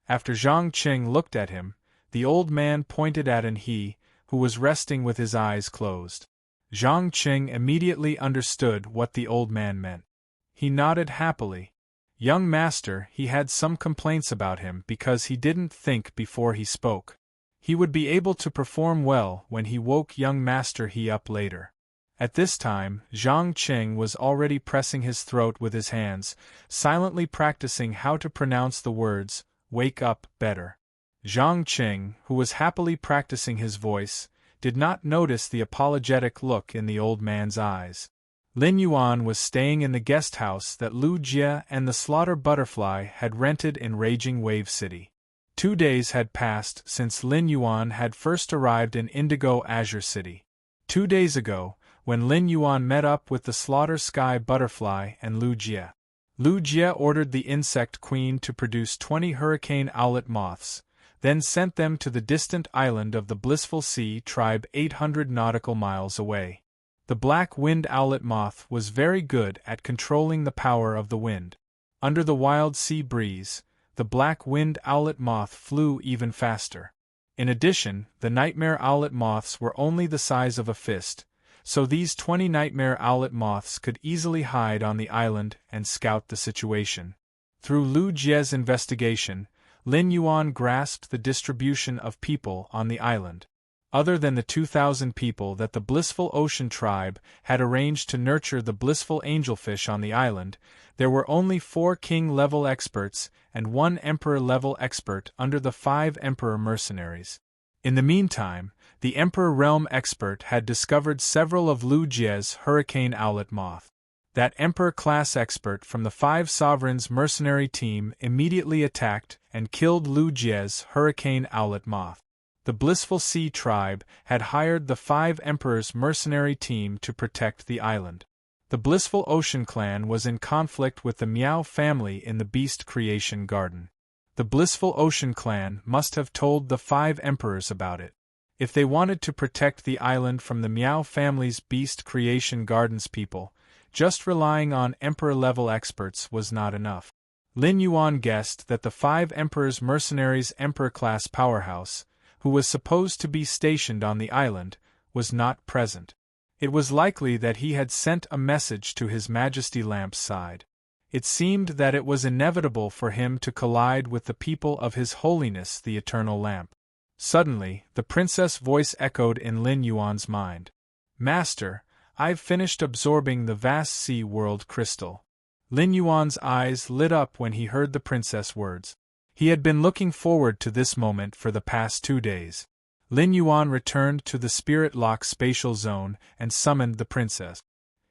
After Zhang Qing looked at him, the old man pointed at an he, who was resting with his eyes closed. Zhang Qing immediately understood what the old man meant. He nodded happily. Young master, he had some complaints about him because he didn't think before he spoke. He would be able to perform well when he woke young master he up later. At this time, Zhang Qing was already pressing his throat with his hands, silently practicing how to pronounce the words, "wake up" better. Zhang Qing, who was happily practicing his voice, did not notice the apologetic look in the old man's eyes. Lin Yuan was staying in the guest house that Lu Jie and the Slaughter Butterfly had rented in Raging Wave City. 2 days had passed since Lin Yuan had first arrived in Indigo Azure City. 2 days ago, when Lin Yuan met up with the Slaughter Sky Butterfly and Lu Jie. Lu Jie ordered the Insect Queen to produce 20 hurricane owlet moths, then sent them to the distant island of the Blissful Sea tribe 800 nautical miles away. The black wind owlet moth was very good at controlling the power of the wind. Under the wild sea breeze, the black wind owlet moth flew even faster. In addition, the nightmare owlet moths were only the size of a fist, so these 20 nightmare owlet moths could easily hide on the island and scout the situation. Through Lu Jie's investigation, Lin Yuan grasped the distribution of people on the island. Other than the 2,000 people that the Blissful Ocean tribe had arranged to nurture the blissful angelfish on the island, there were only 4 king-level experts and 1 emperor-level expert under the 5 emperor mercenaries. In the meantime, the Emperor Realm expert had discovered several of Lu Jie's hurricane owlet moth. That Emperor-class expert from the 5 sovereigns mercenary team immediately attacked and killed Lu Jie's hurricane owlet moth. The Blissful Sea tribe had hired the 5 emperors mercenary team to protect the island. The Blissful Ocean clan was in conflict with the Meow family in the Beast Creation Garden. The Blissful Ocean clan must have told the 5 emperors about it. If they wanted to protect the island from the Meow family's Beast Creation Gardens people, just relying on emperor-level experts was not enough. Lin Yuan guessed that the 5 emperors mercenaries' emperor-class powerhouse, who was supposed to be stationed on the island, was not present. It was likely that he had sent a message to His Majesty Lamp's side. It seemed that it was inevitable for him to collide with the people of His Holiness the Eternal Lamp. Suddenly, the princess' voice echoed in Lin Yuan's mind. "Master, I've finished absorbing the vast sea world crystal." Lin Yuan's eyes lit up when he heard the princess' words. He had been looking forward to this moment for the past 2 days. Lin Yuan returned to the Spirit Lock spatial zone and summoned the princess.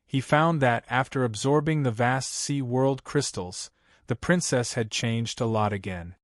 He found that after absorbing the vast sea world crystals, the princess had changed a lot again.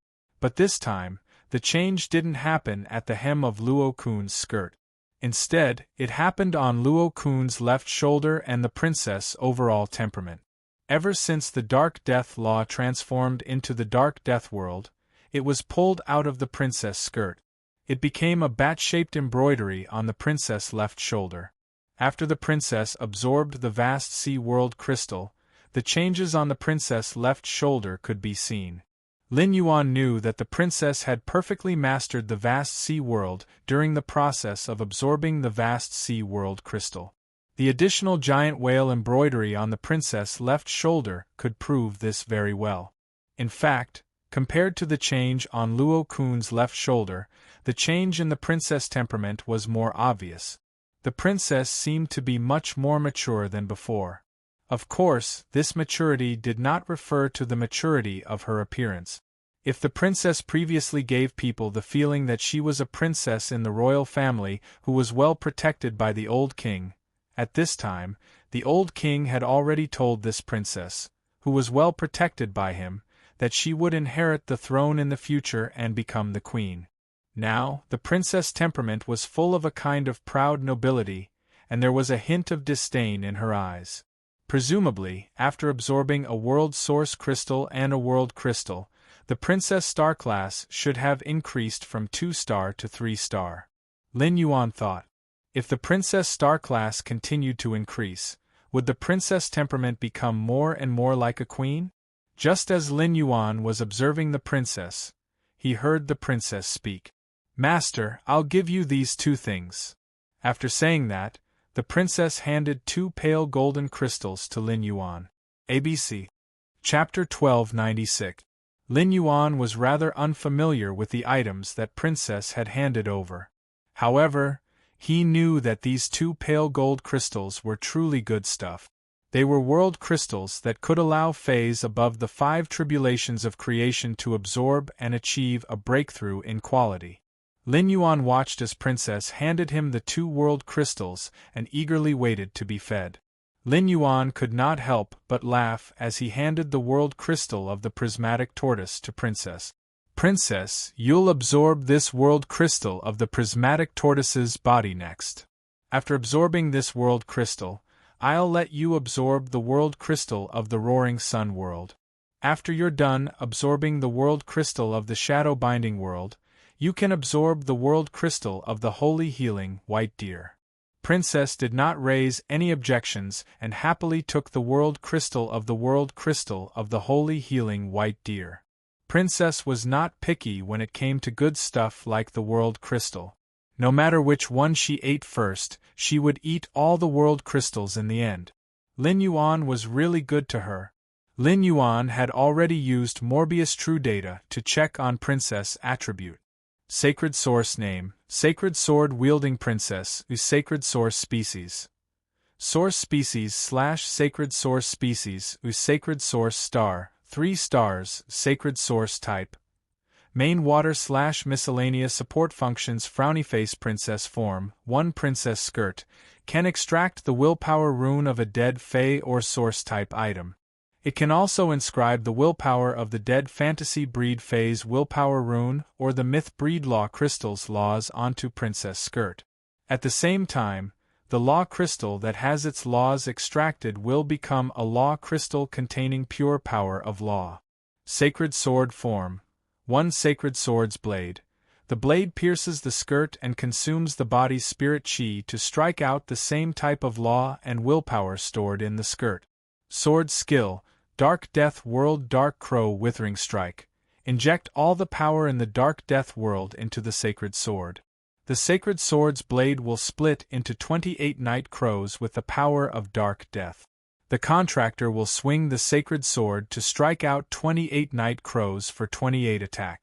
But this time, the change didn't happen at the hem of Luo Kun's skirt. Instead, it happened on Luo Kun's left shoulder and the princess' overall temperament. Ever since the Dark Death Law transformed into the Dark Death World, it was pulled out of the princess' skirt. It became a bat-shaped embroidery on the princess' left shoulder. After the princess absorbed the vast sea world crystal, the changes on the princess' left shoulder could be seen. Lin Yuan knew that the princess had perfectly mastered the vast sea world during the process of absorbing the vast sea world crystal. The additional giant whale embroidery on the princess' left shoulder could prove this very well. In fact, compared to the change on Luo Kun's left shoulder, the change in the princess' temperament was more obvious. The princess seemed to be much more mature than before. Of course, this maturity did not refer to the maturity of her appearance. If the princess previously gave people the feeling that she was a princess in the royal family who was well protected by the old king, at this time, the old king had already told this princess, who was well protected by him, that she would inherit the throne in the future and become the queen. Now, the princess' temperament was full of a kind of proud nobility, and there was a hint of disdain in her eyes. Presumably, after absorbing a world source crystal and a world crystal, the princess star class should have increased from 2-star to 3-star. Lin Yuan thought. If the princess star class continued to increase, would the princess temperament become more and more like a queen? Just as Lin Yuan was observing the princess, he heard the princess speak. Master, I'll give you these 2 things. After saying that, the princess handed 2 pale golden crystals to Lin Yuan. ABC. Chapter 1296. Lin Yuan was rather unfamiliar with the items that princess had handed over. However, he knew that these 2 pale gold crystals were truly good stuff. They were world crystals that could allow Fays above the 5 tribulations of creation to absorb and achieve a breakthrough in quality. Lin Yuan watched as Princess handed him the 2 world crystals and eagerly waited to be fed. Lin Yuan could not help but laugh as he handed the world crystal of the prismatic tortoise to Princess. Princess, you'll absorb this world crystal of the prismatic tortoise's body next. After absorbing this world crystal, I'll let you absorb the world crystal of the roaring sun world. After you're done absorbing the world crystal of the shadow binding world, you can absorb the world crystal of the holy healing white deer. Princess did not raise any objections and happily took the world crystal of the holy healing white deer. Princess was not picky when it came to good stuff like the world crystal. No matter which one she ate first, she would eat all the world crystals in the end. Lin Yuan was really good to her. Lin Yuan had already used Morbius True Data to check on Princess attribute. Sacred source name, Sacred Sword Wielding Princess, Sacred Source Species. Source Species / Sacred Source Species, Sacred Source Star, 3 stars, Sacred Source Type. Main water / miscellaneous support functions. Frowny face princess form, 1 princess skirt, can extract the willpower rune of a dead Fey or source type item. It can also inscribe the willpower of the dead fantasy breed Fey's willpower rune or the myth breed law crystal's laws onto princess skirt. At the same time, the law crystal that has its laws extracted will become a law crystal containing pure power of law. Sacred sword form, 1 sacred sword's blade. The blade pierces the skirt and consumes the body's spirit chi to strike out the same type of law and willpower stored in the skirt. Sword skill, Dark Death World Dark Crow Withering Strike. Inject all the power in the Dark Death World into the sacred sword. The sacred sword's blade will split into 28 night crows with the power of dark death. The contractor will swing the sacred sword to strike out 28 night crows for 28 attack.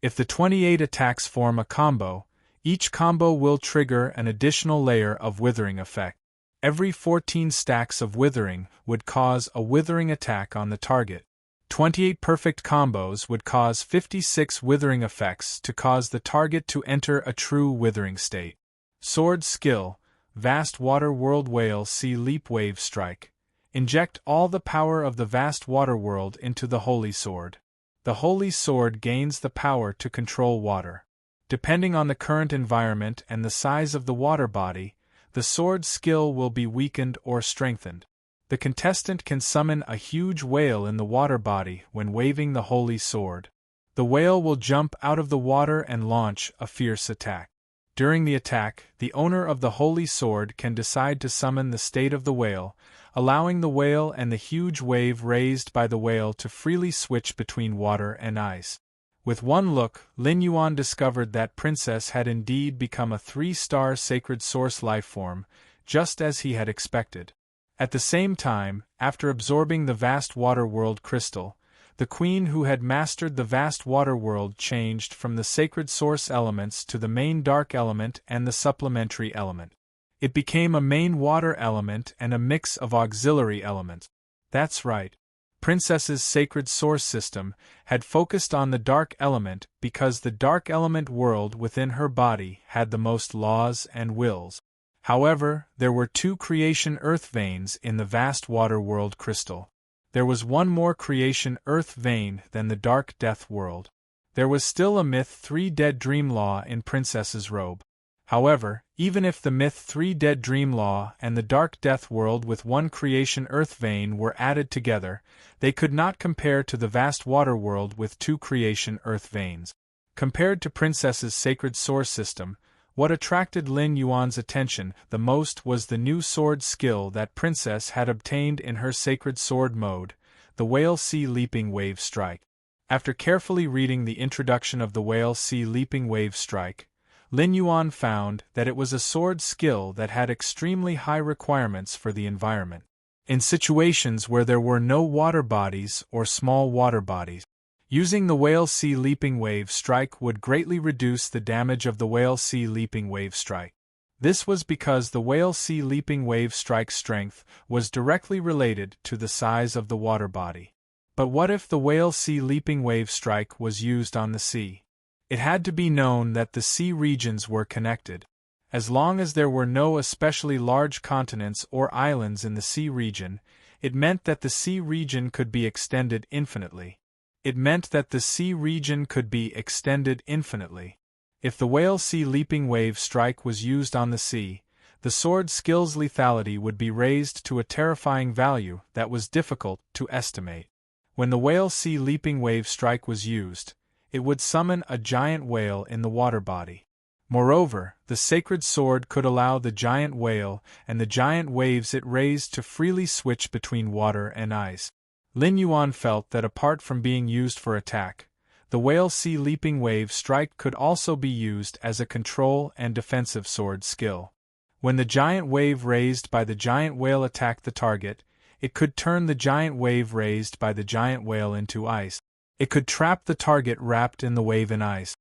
If the 28 attacks form a combo, each combo will trigger an additional layer of withering effect. Every 14 stacks of withering would cause a withering attack on the target. 28 perfect combos would cause 56 withering effects to cause the target to enter a true withering state. Sword skill, Vast Water World Whale Sea Leap Wave Strike. Inject all the power of the vast water world into the holy sword. The holy sword gains the power to control water. Depending on the current environment and the size of the water body, the sword skill will be weakened or strengthened. The contestant can summon a huge whale in the water body when waving the holy sword. The whale will jump out of the water and launch a fierce attack. During the attack, the owner of the holy sword can decide to summon the state of the whale, allowing the whale and the huge wave raised by the whale to freely switch between water and ice. With one look, Lin Yuan discovered that Princess had indeed become a 3-star sacred source lifeform, just as he had expected. At the same time, after absorbing the vast water world crystal, the queen who had mastered the vast water world changed from the sacred source elements to the main dark element and the supplementary element. It became a main water element and a mix of auxiliary elements. That's right. Princess's sacred source system had focused on the dark element because the dark element world within her body had the most laws and wills. However, there were 2 creation earth veins in the vast water world crystal. There was one more creation earth vein than the dark death world. There was still a myth 3 dead dream law in Princess's robe. However, even if the myth 3 dead dream law and the dark death world with 1 creation earth vein were added together, they could not compare to the vast water world with 2 creation earth veins. Compared to Princess's sacred source system, what attracted Lin Yuan's attention the most was the new sword skill that Princess had obtained in her sacred sword mode, the Whale Sea Leaping Wave Strike. After carefully reading the introduction of the Whale Sea Leaping Wave Strike, Lin Yuan found that it was a sword skill that had extremely high requirements for the environment. In situations where there were no water bodies or small water bodies, using the Whale Sea Leaping Wave Strike would greatly reduce the damage of the Whale Sea Leaping Wave Strike. This was because the Whale Sea Leaping Wave Strike's strength was directly related to the size of the water body. But what if the Whale Sea Leaping Wave Strike was used on the sea? It had to be known that the sea regions were connected. As long as there were no especially large continents or islands in the sea region, it meant that the sea region could be extended infinitely. If the Whale Sea Leaping Wave Strike was used on the sea, the sword skill's lethality would be raised to a terrifying value that was difficult to estimate. When the Whale Sea Leaping Wave Strike was used, it would summon a giant whale in the water body. Moreover, the sacred sword could allow the giant whale and the giant waves it raised to freely switch between water and ice. Lin Yuan felt that apart from being used for attack, the Whale Sea Leaping Wave Strike could also be used as a control and defensive sword skill. When the giant wave raised by the giant whale attacked the target, it could turn the giant wave raised by the giant whale into ice. It could trap the target wrapped in the wave in ice.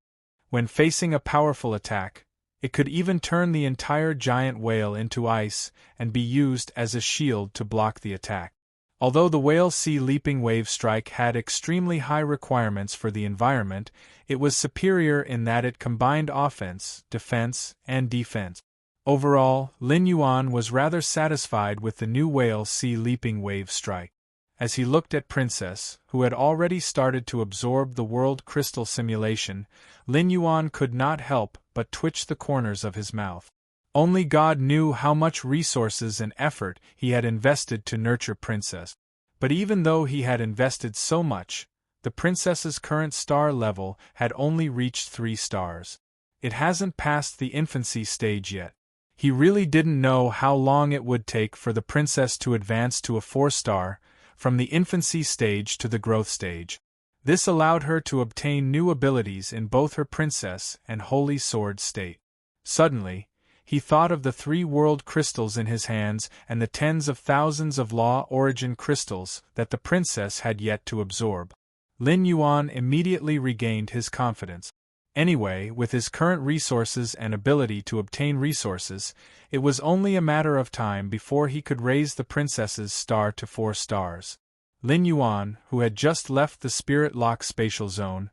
When facing a powerful attack, it could even turn the entire giant whale into ice and be used as a shield to block the attack. Although the Whale Sea Leaping Wave Strike had extremely high requirements for the environment, it was superior in that it combined offense, defense, and defense. Overall, Lin Yuan was rather satisfied with the new Whale Sea Leaping Wave Strike. As he looked at Princess, who had already started to absorb the world crystal simulation, Lin Yuan could not help but twitch the corners of his mouth. Only God knew how much resources and effort he had invested to nurture Princess. But even though he had invested so much, the Princess's current star level had only reached 3 stars. It hasn't passed the infancy stage yet. He really didn't know how long it would take for the Princess to advance to a 4-star, from the infancy stage to the growth stage. This allowed her to obtain new abilities in both her Princess and Holy Sword state. Suddenly, he thought of the 3 world crystals in his hands and the tens of thousands of law origin crystals that the Princess had yet to absorb. Lin Yuan immediately regained his confidence. Anyway, with his current resources and ability to obtain resources, it was only a matter of time before he could raise the Princess's star to 4 stars. Lin Yuan, who had just left the Spirit Lock spatial zone,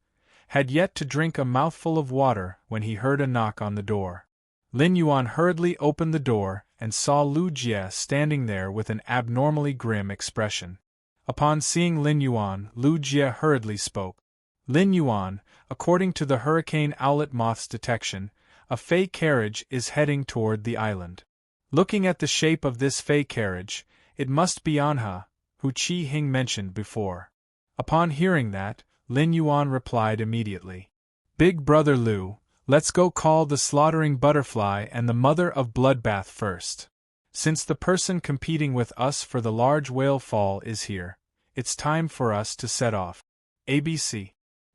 had yet to drink a mouthful of water when he heard a knock on the door. Lin Yuan hurriedly opened the door and saw Lu Jie standing there with an abnormally grim expression. Upon seeing Lin Yuan, Lu Jie hurriedly spoke. Lin Yuan, according to the Hurricane Owlet Moth's detection, a Fey carriage is heading toward the island. Looking at the shape of this Fey carriage, it must be Anha, who Qi Hing mentioned before. Upon hearing that, Lin Yuan replied immediately. Big brother Lu, let's go call the slaughtering butterfly and the mother of bloodbath first. Since the person competing with us for the large whale fall is here, it's time for us to set off. ABC.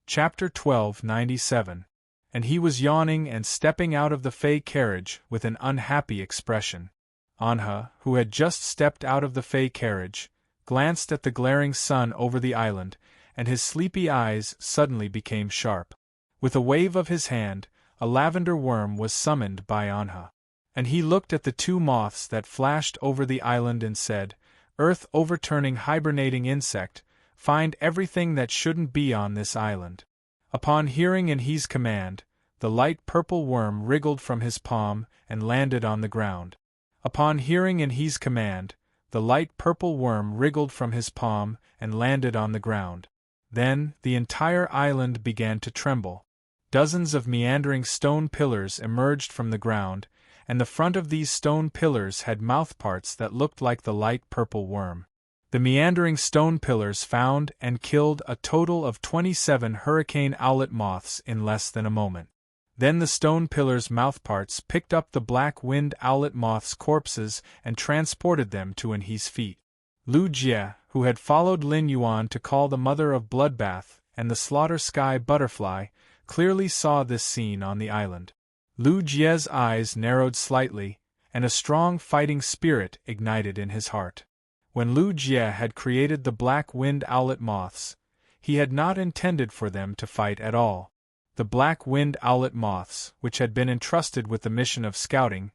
Chapter 1297. And he was yawning and stepping out of the Fey carriage with an unhappy expression. Anha, who had just stepped out of the Fey carriage, glanced at the glaring sun over the island, and his sleepy eyes suddenly became sharp. With a wave of his hand, a lavender worm was summoned by Anha. And he looked at the two moths that flashed over the island and said, "Earth overturning hibernating insect, find everything that shouldn't be on this island." Upon hearing Enhi's command, the light purple worm wriggled from his palm and landed on the ground. Upon hearing Enhi's command, the light purple worm wriggled from his palm and landed on the ground. Then, the entire island began to tremble. Dozens of meandering stone pillars emerged from the ground, and the front of these stone pillars had mouthparts that looked like the light purple worm. The meandering stone pillars found and killed a total of 27 hurricane owlet moths in less than a moment. Then the stone pillars' mouthparts picked up the black-winged owlet moths' corpses and transported them to Enhi's feet. Lu Jie, who had followed Lin Yuan to call the mother of bloodbath and the slaughter sky butterfly, clearly saw this scene on the island. Lu Jie's eyes narrowed slightly, and a strong fighting spirit ignited in his heart. When Lu Jie had created the black-winged owlet moths, he had not intended for them to fight at all. The black-winged owlet moths, which had been entrusted with the mission of scouting,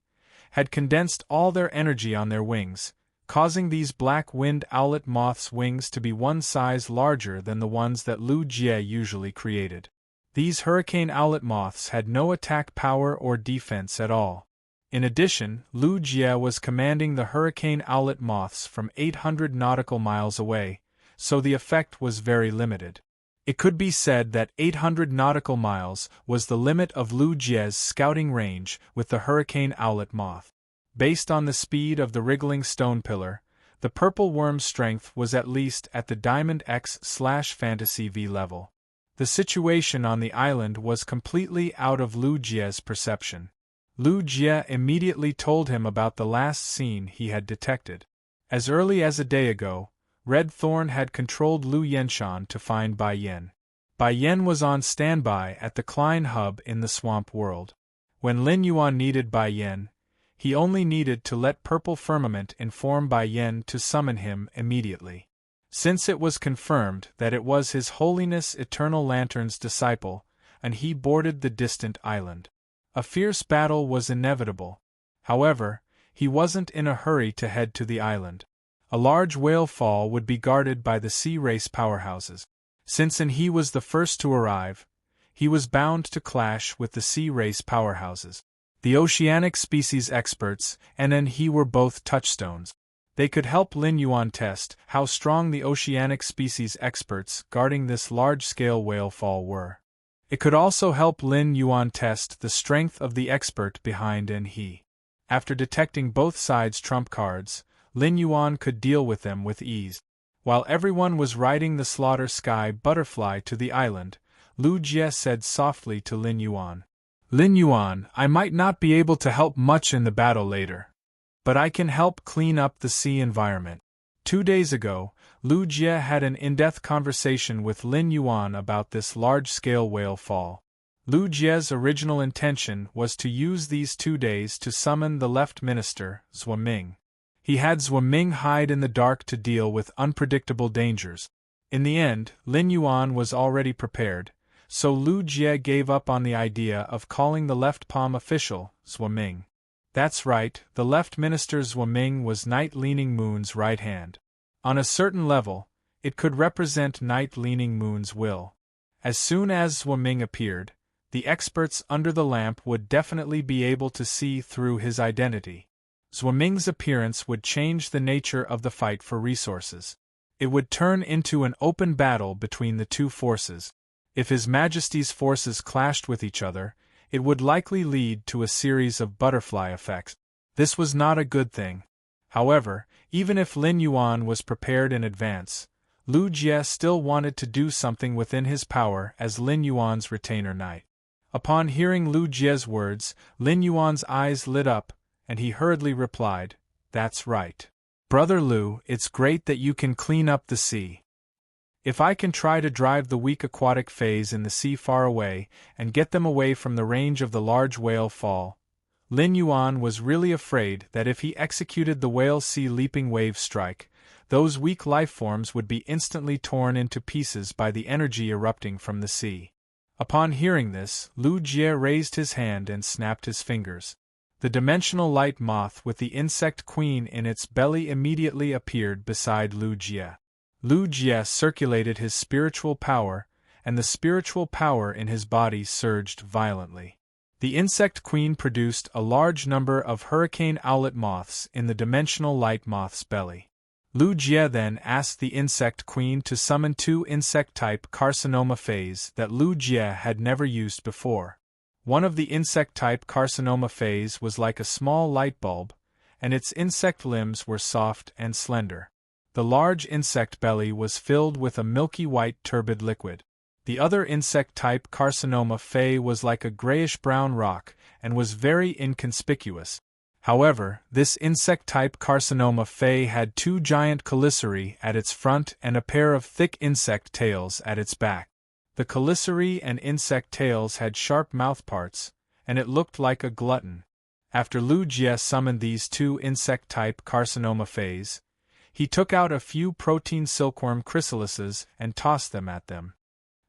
had condensed all their energy on their wings, causing these black-winged owlet moths' wings to be one size larger than the ones that Lu Jie usually created. These hurricane owlet moths had no attack power or defense at all. In addition, Lu Jie was commanding the hurricane owlet moths from 800 nautical miles away, so the effect was very limited. It could be said that 800 nautical miles was the limit of Lu Jie's scouting range with the hurricane owlet moth. Based on the speed of the wriggling stone pillar, the purple worm's strength was at least at the Diamond X/Fantasy V level. The situation on the island was completely out of Lu Jie's perception. Lu Jie immediately told him about the last scene he had detected. As early as a day ago, Red Thorn had controlled Lu Yenshan to find Bai Yen. Bai Yen was on standby at the Klein hub in the swamp world. When Lin Yuan needed Bai Yen, he only needed to let Purple Firmament inform Bai Yen to summon him immediately. Since it was confirmed that it was His Holiness Eternal Lantern's disciple, and he boarded the distant island. A fierce battle was inevitable. However, he wasn't in a hurry to head to the island. A large whale fall would be guarded by the sea race powerhouses. Since Enhi was the first to arrive, he was bound to clash with the sea race powerhouses. The oceanic species experts and Enhi were both touchstones. They could help Lin Yuan test how strong the oceanic species experts guarding this large-scale whale fall were. It could also help Lin Yuan test the strength of the expert behind Enhi. After detecting both sides' trump cards, Lin Yuan could deal with them with ease. While everyone was riding the slaughter sky butterfly to the island, Lu Jie said softly to Lin Yuan, "Lin Yuan, I might not be able to help much in the battle later, but I can help clean up the sea environment." 2 days ago, Lu Jie had an in-depth conversation with Lin Yuan about this large-scale whale fall. Lu Jie's original intention was to use these 2 days to summon the left minister, Zhuo Ming. He had Zhuo Ming hide in the dark to deal with unpredictable dangers. In the end, Lin Yuan was already prepared, so Lu Jie gave up on the idea of calling the left palm official, Zhuo Ming. That's right, the left minister Zhuo Ming was Night Leaning Moon's right hand. On a certain level, it could represent Night Leaning Moon's will. As soon as Zhuo Ming appeared, the experts under the lamp would definitely be able to see through his identity. Zhuo Ming's appearance would change the nature of the fight for resources. It would turn into an open battle between the two forces. If His Majesty's forces clashed with each other, it would likely lead to a series of butterfly effects. This was not a good thing. However, even if Lin Yuan was prepared in advance, Lu Jie still wanted to do something within his power as Lin Yuan's retainer knight. Upon hearing Lu Jie's words, Lin Yuan's eyes lit up, and he hurriedly replied, "That's right. Brother Lu, it's great that you can clean up the sea. If I can try to drive the weak aquatic phase in the sea far away and get them away from the range of the large whale fall, Lin Yuan was really afraid that if he executed the whale sea leaping wave strike, those weak life forms would be instantly torn into pieces by the energy erupting from the sea. Upon hearing this, Lu Jie raised his hand and snapped his fingers. The dimensional light moth with the insect queen in its belly immediately appeared beside Lu Jie. Lu Jie circulated his spiritual power, and the spiritual power in his body surged violently. The insect queen produced a large number of hurricane owlet moths in the dimensional light moth's belly. Lu Jie then asked the insect queen to summon 2 insect-type carcinoma phase that Lu Jie had never used before. One of the insect-type carcinoma phase was like a small light bulb, and its insect limbs were soft and slender. The large insect belly was filled with a milky white turbid liquid. The other insect-type carcinoma phase was like a grayish-brown rock and was very inconspicuous. However, this insect-type carcinoma phase had 2 giant chelicerae at its front and a pair of thick insect tails at its back. The chelicerae and insect tails had sharp mouthparts, and it looked like a glutton. After Lu Jie summoned these 2 insect-type carcinoma phase, he took out a few protein silkworm chrysalises and tossed them at them.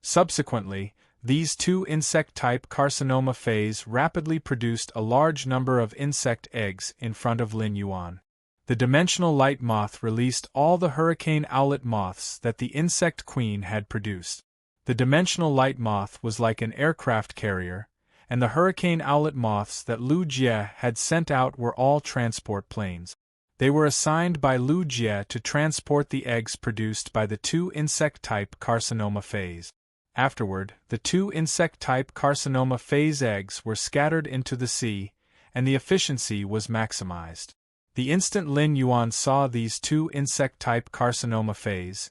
Subsequently, these 2 insect-type carcinoma phase rapidly produced a large number of insect eggs in front of Lin Yuan. The dimensional light moth released all the hurricane owlet moths that the insect queen had produced. The dimensional light moth was like an aircraft carrier, and the hurricane owlet moths that Lu Jie had sent out were all transport planes. They were assigned by Lu Jie to transport the eggs produced by the 2 insect-type carcinoma phase. Afterward, the 2 insect-type carcinoma phase eggs were scattered into the sea, and the efficiency was maximized. The instant Lin Yuan saw these 2 insect-type carcinoma phase,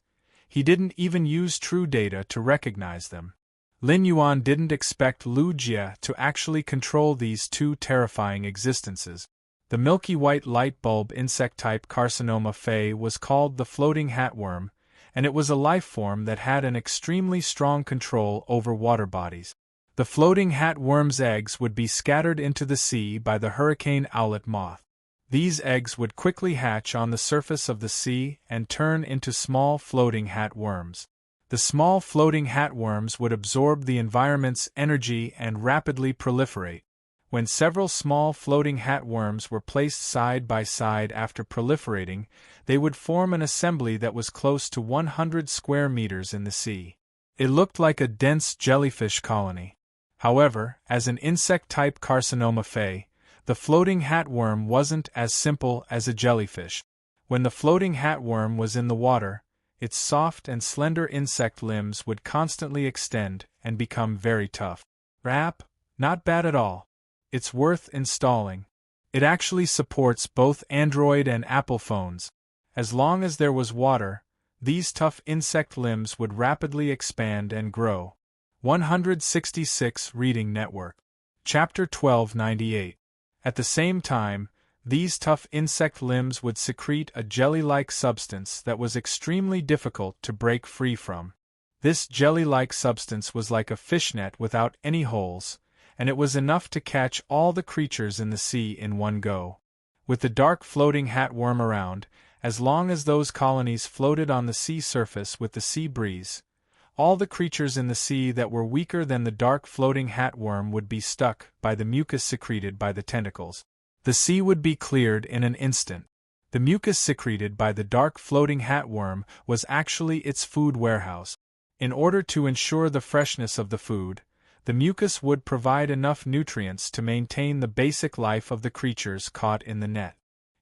he didn't even use true data to recognize them. Lin Yuan didn't expect Lu Jie to actually control these 2 terrifying existences. The milky white light bulb insect-type carcinoma phase was called the floating hatworm, and it was a life form that had an extremely strong control over water bodies. The floating hatworm's eggs would be scattered into the sea by the hurricane owlet moth. These eggs would quickly hatch on the surface of the sea and turn into small floating hatworms. The small floating hatworms would absorb the environment's energy and rapidly proliferate. When several small floating hatworms were placed side by side after proliferating, they would form an assembly that was close to 100 square meters in the sea. It looked like a dense jellyfish colony. However, as an insect-type carcinoma phase, the floating hatworm wasn't as simple as a jellyfish. When the floating hatworm was in the water, its soft and slender insect limbs would constantly extend and become very tough. Rap, not bad at all. It's worth installing. It actually supports both Android and Apple phones. As long as there was water, these tough insect limbs would rapidly expand and grow. 166 Reading Network. Chapter 1298. At the same time, these tough insect limbs would secrete a jelly-like substance that was extremely difficult to break free from. This jelly-like substance was like a fishnet without any holes, and it was enough to catch all the creatures in the sea in one go. With the dark floating hatworm around, as long as those colonies floated on the sea surface with the sea breeze, all the creatures in the sea that were weaker than the dark floating hatworm would be stuck by the mucus secreted by the tentacles. The sea would be cleared in an instant. The mucus secreted by the dark floating hatworm was actually its food warehouse. In order to ensure the freshness of the food, the mucus would provide enough nutrients to maintain the basic life of the creatures caught in the net.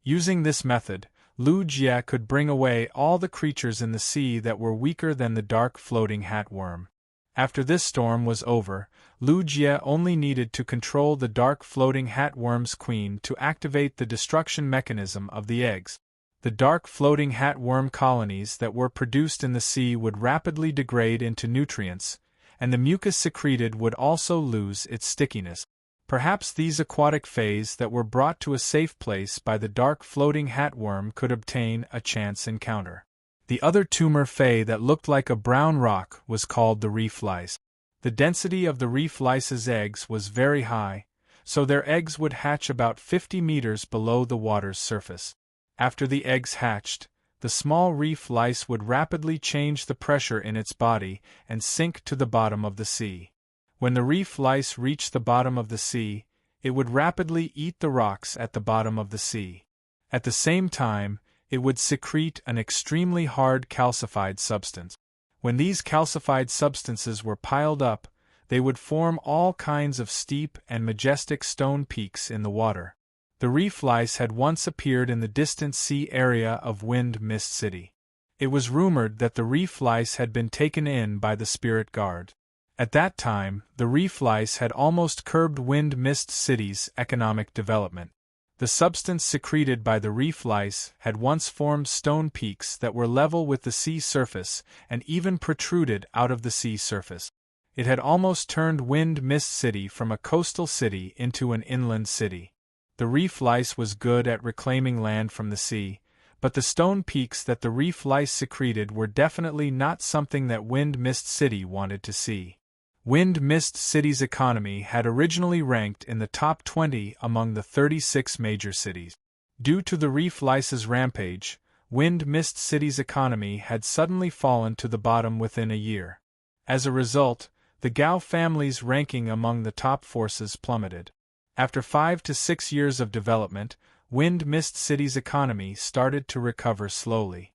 Using this method, Lu Jie could bring away all the creatures in the sea that were weaker than the dark floating hatworm. After this storm was over, Lu Jie only needed to control the dark floating hatworm's queen to activate the destruction mechanism of the eggs. The dark floating hatworm colonies that were produced in the sea would rapidly degrade into nutrients, and the mucus secreted would also lose its stickiness. Perhaps these aquatic phase that were brought to a safe place by the dark floating hatworm could obtain a chance encounter. The other tumor phase that looked like a brown rock was called the reef lice. The density of the reef lice's eggs was very high, so their eggs would hatch about 50 meters below the water's surface. After the eggs hatched, the small reef lice would rapidly change the pressure in its body and sink to the bottom of the sea. When the reef lice reached the bottom of the sea, it would rapidly eat the rocks at the bottom of the sea. At the same time, it would secrete an extremely hard calcified substance. When these calcified substances were piled up, they would form all kinds of steep and majestic stone peaks in the water. The reef lice had once appeared in the distant sea area of Wind Mist City. It was rumored that the reef lice had been taken in by the spirit guard. At that time, the reef lice had almost curbed Wind Mist City's economic development. The substance secreted by the reef lice had once formed stone peaks that were level with the sea surface and even protruded out of the sea surface. It had almost turned Wind Mist City from a coastal city into an inland city. The reef lice was good at reclaiming land from the sea, but the stone peaks that the reef lice secreted were definitely not something that Wind Mist City wanted to see. Wind Mist City's economy had originally ranked in the top 20 among the 36 major cities. Due to the reef lice's rampage, Wind Mist City's economy had suddenly fallen to the bottom within a year. As a result, the Gao family's ranking among the top forces plummeted. After 5 to 6 years of development, Wind Mist City's economy started to recover slowly.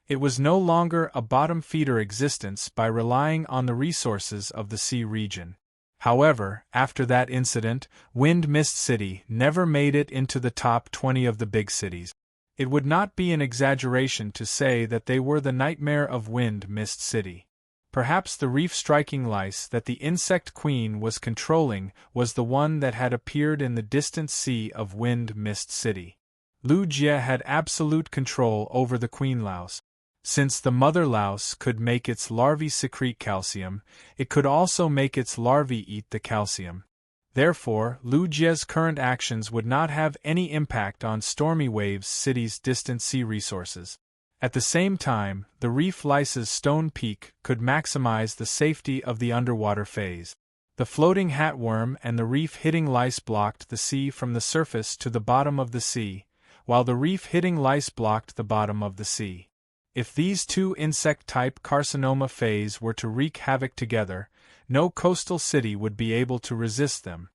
It was no longer a bottom-feeder existence by relying on the resources of the sea region. However, after that incident, Wind Mist City never made it into the top 20 of the big cities. It would not be an exaggeration to say that they were the nightmare of Wind Mist City. Perhaps the reef-striking lice that the insect queen was controlling was the one that had appeared in the distant sea of Wind Mist City. Lu Jie had absolute control over the queen louse. Since the mother louse could make its larvae secrete calcium, it could also make its larvae eat the calcium. Therefore, Lu Jie's current actions would not have any impact on Stormy Waves City's distant sea resources. At the same time, the reef lice's stone peak could maximize the safety of the underwater phase. The floating hatworm and the reef-hitting lice blocked the sea from the surface to the bottom of the sea, while the reef-hitting lice blocked the bottom of the sea. If these two insect-type carcinoma phase were to wreak havoc together, no coastal city would be able to resist them.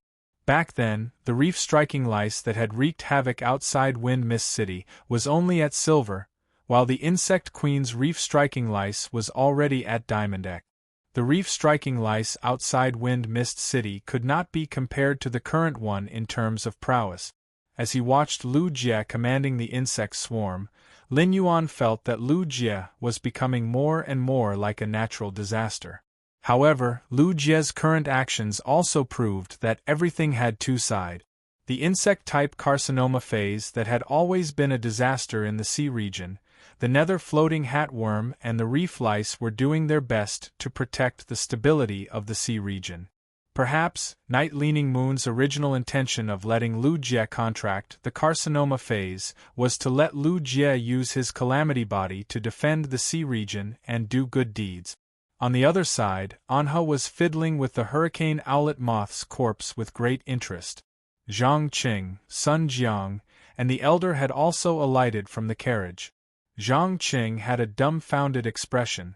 Back then, the reef-striking lice that had wreaked havoc outside Wind Mist City was only at silver, while the insect queen's reef-striking lice was already at diamond X. The reef-striking lice outside Wind Mist City could not be compared to the current one in terms of prowess. As he watched Lu Jie commanding the insect swarm, Lin Yuan felt that Lu Jie was becoming more and more like a natural disaster. However, Lu Jie's current actions also proved that everything had two sides. The insect-type carcinoma phase that had always been a disaster in the sea region, the nether floating hatworm and the reef lice were doing their best to protect the stability of the sea region. Perhaps, Night Leaning Moon's original intention of letting Lu Jie contract the carcinoma phase was to let Lu Jie use his calamity body to defend the sea region and do good deeds. On the other side, Anha was fiddling with the hurricane owlet moth's corpse with great interest. Zhang Qing, Sun Jiang, and the elder had also alighted from the carriage. Zhang Qing had a dumbfounded expression.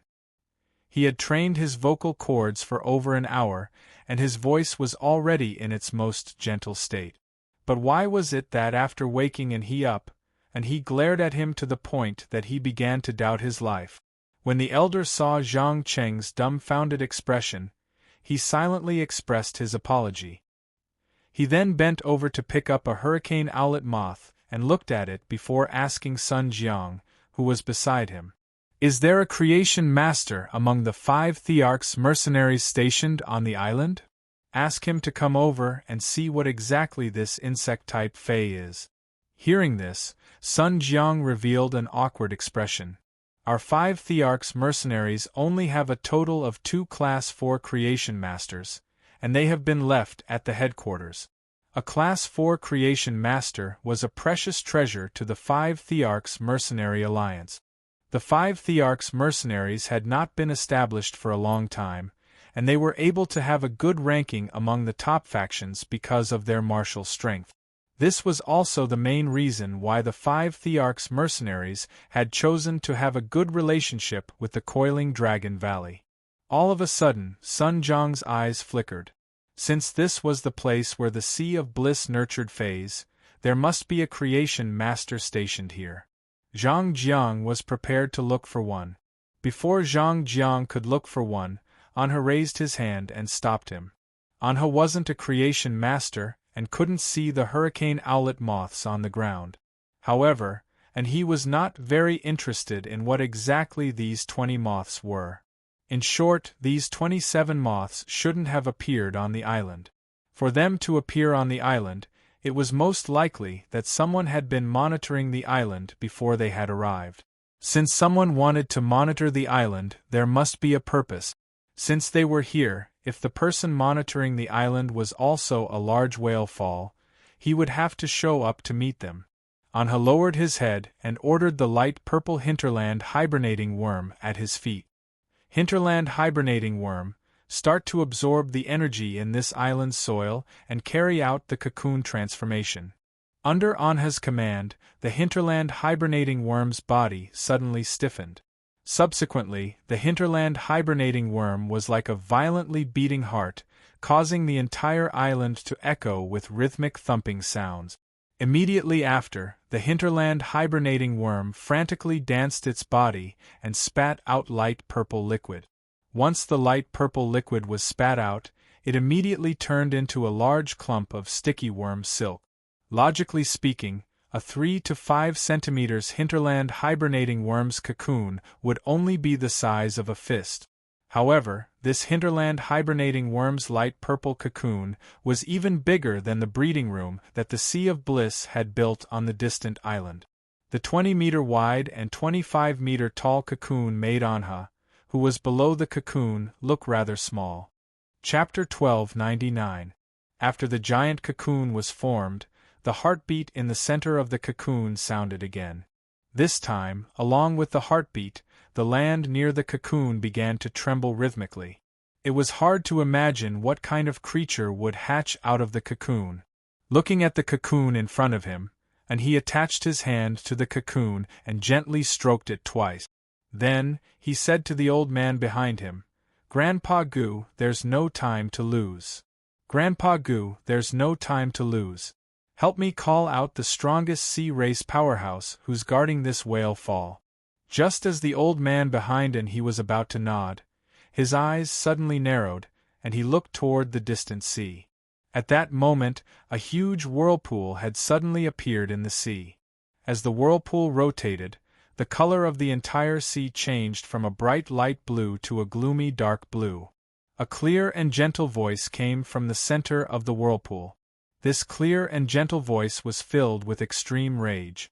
He had trained his vocal cords for over an hour, and his voice was already in its most gentle state. But why was it that after waking and he glared at him to the point that he began to doubt his life? When the elder saw Zhang Qing's dumbfounded expression, he silently expressed his apology. He then bent over to pick up a hurricane owlet moth and looked at it before asking Sun Jiang, who was beside him, "Is there a creation master among the 5 Thearchs mercenaries stationed on the island? Ask him to come over and see what exactly this insect-type Fey is." Hearing this, Sun Jiang revealed an awkward expression. "Our 5 Thearchs mercenaries only have a total of 2 Class 4 creation masters, and they have been left at the headquarters. A Class 4 creation master was a precious treasure to the 5 Thearchs mercenary alliance. The 5 Thearchs mercenaries had not been established for a long time, and they were able to have a good ranking among the top factions because of their martial strength. This was also the main reason why the 5 Thearch's mercenaries had chosen to have a good relationship with the coiling Dragon Valley. All of a sudden, Sun Jiang's eyes flickered. Since this was the place where the Sea of Bliss nurtured Fays, there must be a creation master stationed here. Zhang Jiang was prepared to look for one. Before Zhang Jiang could look for one, Anha raised his hand and stopped him. Anha wasn't a creation master, and couldn't see the hurricane owlet moths on the ground. However, and he was not very interested in what exactly these 20 moths were. In short, these 27 moths shouldn't have appeared on the island. For them to appear on the island, it was most likely that someone had been monitoring the island before they had arrived. Since someone wanted to monitor the island, there must be a purpose. Since they were here, if the person monitoring the island was also a large whale fall, he would have to show up to meet them. Anha lowered his head and ordered the light purple hinterland hibernating worm at his feet. Hinterland hibernating worm, start to absorb the energy in this island's soil and carry out the cocoon transformation. Under Anha's command, the hinterland hibernating worm's body suddenly stiffened. Subsequently, the hinterland hibernating worm was like a violently beating heart, causing the entire island to echo with rhythmic thumping sounds. Immediately after, the hinterland hibernating worm frantically danced its body and spat out light purple liquid. Once the light purple liquid was spat out, it immediately turned into a large clump of sticky worm silk. Logically speaking, a 3 to 5 centimeters hinterland hibernating worm's cocoon would only be the size of a fist. However, this hinterland hibernating worm's light purple cocoon was even bigger than the breeding room that the Sea of Bliss had built on the distant island. The 20-meter wide and 25-meter tall cocoon made Anha, who was below the cocoon, look rather small. Chapter 1299. After the giant cocoon was formed, the heartbeat in the center of the cocoon sounded again. This time, along with the heartbeat, the land near the cocoon began to tremble rhythmically. It was hard to imagine what kind of creature would hatch out of the cocoon. Looking at the cocoon in front of him, and he attached his hand to the cocoon and gently stroked it twice. Then, he said to the old man behind him, "Grandpa Gu, there's no time to lose. Grandpa Gu, there's no time to lose. Help me call out the strongest sea race powerhouse who's guarding this whale fall." Just as the old man behind him he was about to nod, his eyes suddenly narrowed, and he looked toward the distant sea. At that moment, a huge whirlpool had suddenly appeared in the sea. As the whirlpool rotated, the color of the entire sea changed from a bright light blue to a gloomy dark blue. A clear and gentle voice came from the center of the whirlpool. This clear and gentle voice was filled with extreme rage.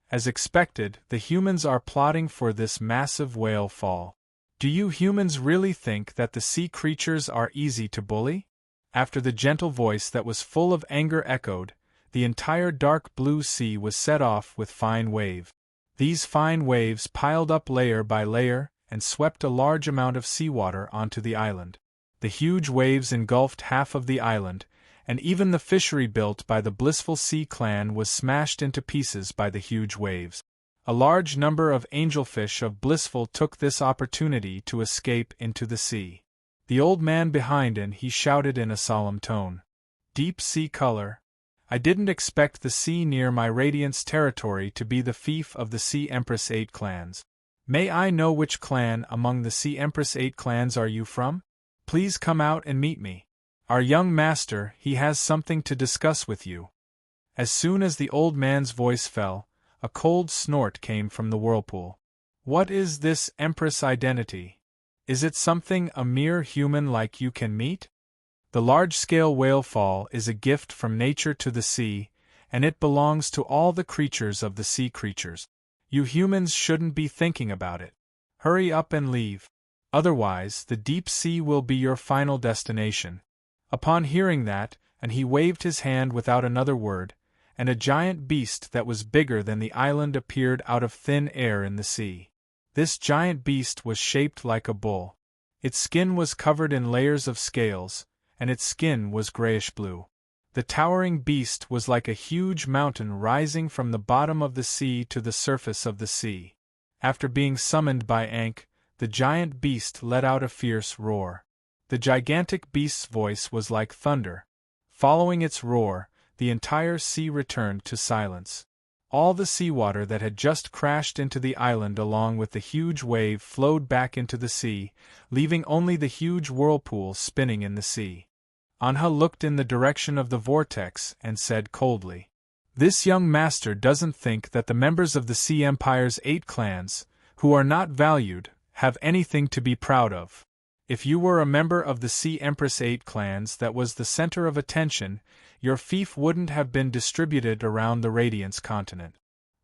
As expected, the humans are plotting for this massive whale fall. Do you humans really think that the sea creatures are easy to bully? After the gentle voice that was full of anger echoed, the entire dark blue sea was set off with fine wave. These fine waves piled up layer by layer and swept a large amount of seawater onto the island. The huge waves engulfed half of the island, and even the fishery built by the Blissful Sea clan was smashed into pieces by the huge waves. A large number of angelfish of Blissful took this opportunity to escape into the sea. The old man behind him he shouted in a solemn tone. "Deep sea color. I didn't expect the sea near my Radiance territory to be the fief of the Sea Empress 8 clans. May I know which clan among the Sea Empress 8 clans are you from? Please come out and meet me. Our young master, he has something to discuss with you." As soon as the old man's voice fell, a cold snort came from the whirlpool. "What is this Empress identity? Is it something a mere human like you can meet? The large-scale whale fall is a gift from nature to the sea, and it belongs to all the creatures of the sea creatures. You humans shouldn't be thinking about it. Hurry up and leave. Otherwise, the deep sea will be your final destination." Upon hearing that, and he waved his hand without another word, and a giant beast that was bigger than the island appeared out of thin air in the sea. This giant beast was shaped like a bull. Its skin was covered in layers of scales, and its skin was grayish-blue. The towering beast was like a huge mountain rising from the bottom of the sea to the surface of the sea. After being summoned by Ankh, the giant beast let out a fierce roar. The gigantic beast's voice was like thunder. Following its roar, the entire sea returned to silence. All the seawater that had just crashed into the island along with the huge wave flowed back into the sea, leaving only the huge whirlpool spinning in the sea. Anha looked in the direction of the vortex and said coldly, "This young master doesn't think that the members of the Sea Empire's 8 clans, who are not valued, have anything to be proud of. If you were a member of the Sea Empress 8 clans that was the center of attention, your fief wouldn't have been distributed around the Radiance continent.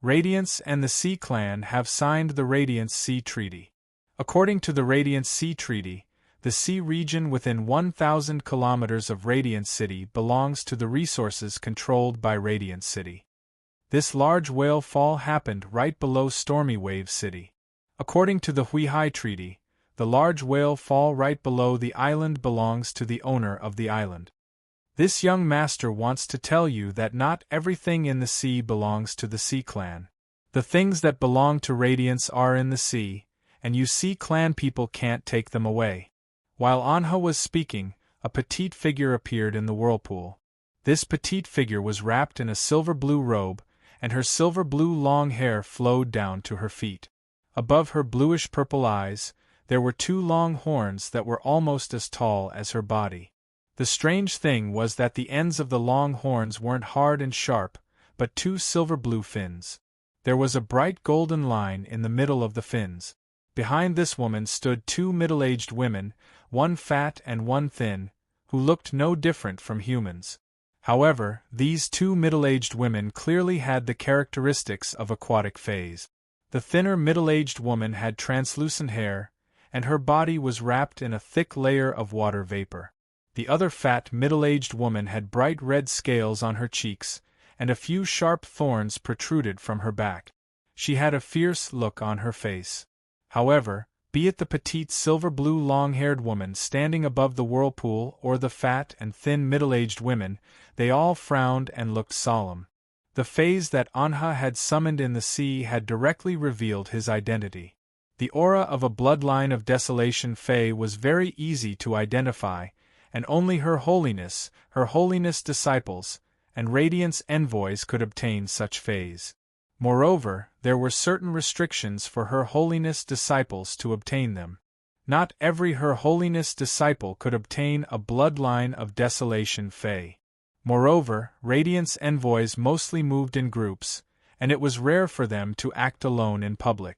Radiance and the Sea Clan have signed the Radiance Sea Treaty. According to the Radiance Sea Treaty, the sea region within 1,000 kilometers of Radiant City belongs to the resources controlled by Radiant City. This large whale fall happened right below Stormy Wave City. According to the Huihai Treaty, the large whale fall right below the island belongs to the owner of the island. This young master wants to tell you that not everything in the sea belongs to the Sea Clan. The things that belong to Radiance are in the sea, and you Sea Clan people can't take them away." While Anha was speaking, a petite figure appeared in the whirlpool. This petite figure was wrapped in a silver-blue robe, and her silver-blue long hair flowed down to her feet. Above her bluish-purple eyes, there were 2 long horns that were almost as tall as her body. The strange thing was that the ends of the long horns weren't hard and sharp, but 2 silver-blue fins. There was a bright golden line in the middle of the fins. Behind this woman stood 2 middle-aged women, one fat and one thin, who looked no different from humans. However, these 2 middle-aged women clearly had the characteristics of aquatic fays. The thinner middle-aged woman had translucent hair, and her body was wrapped in a thick layer of water vapor. The other fat middle-aged woman had bright red scales on her cheeks, and a few sharp thorns protruded from her back. She had a fierce look on her face. However, be it the petite silver-blue long-haired woman standing above the whirlpool or the fat and thin middle-aged women, they all frowned and looked solemn. The fays that Anha had summoned in the sea had directly revealed his identity. The aura of a bloodline of desolation fae was very easy to identify, and only Her Holiness disciples, and Radiance envoys could obtain such fays. Moreover, there were certain restrictions for Her Holiness disciples to obtain them. Not every Her Holiness disciple could obtain a bloodline of desolation fae. Moreover, Radiance envoys mostly moved in groups, and it was rare for them to act alone in public.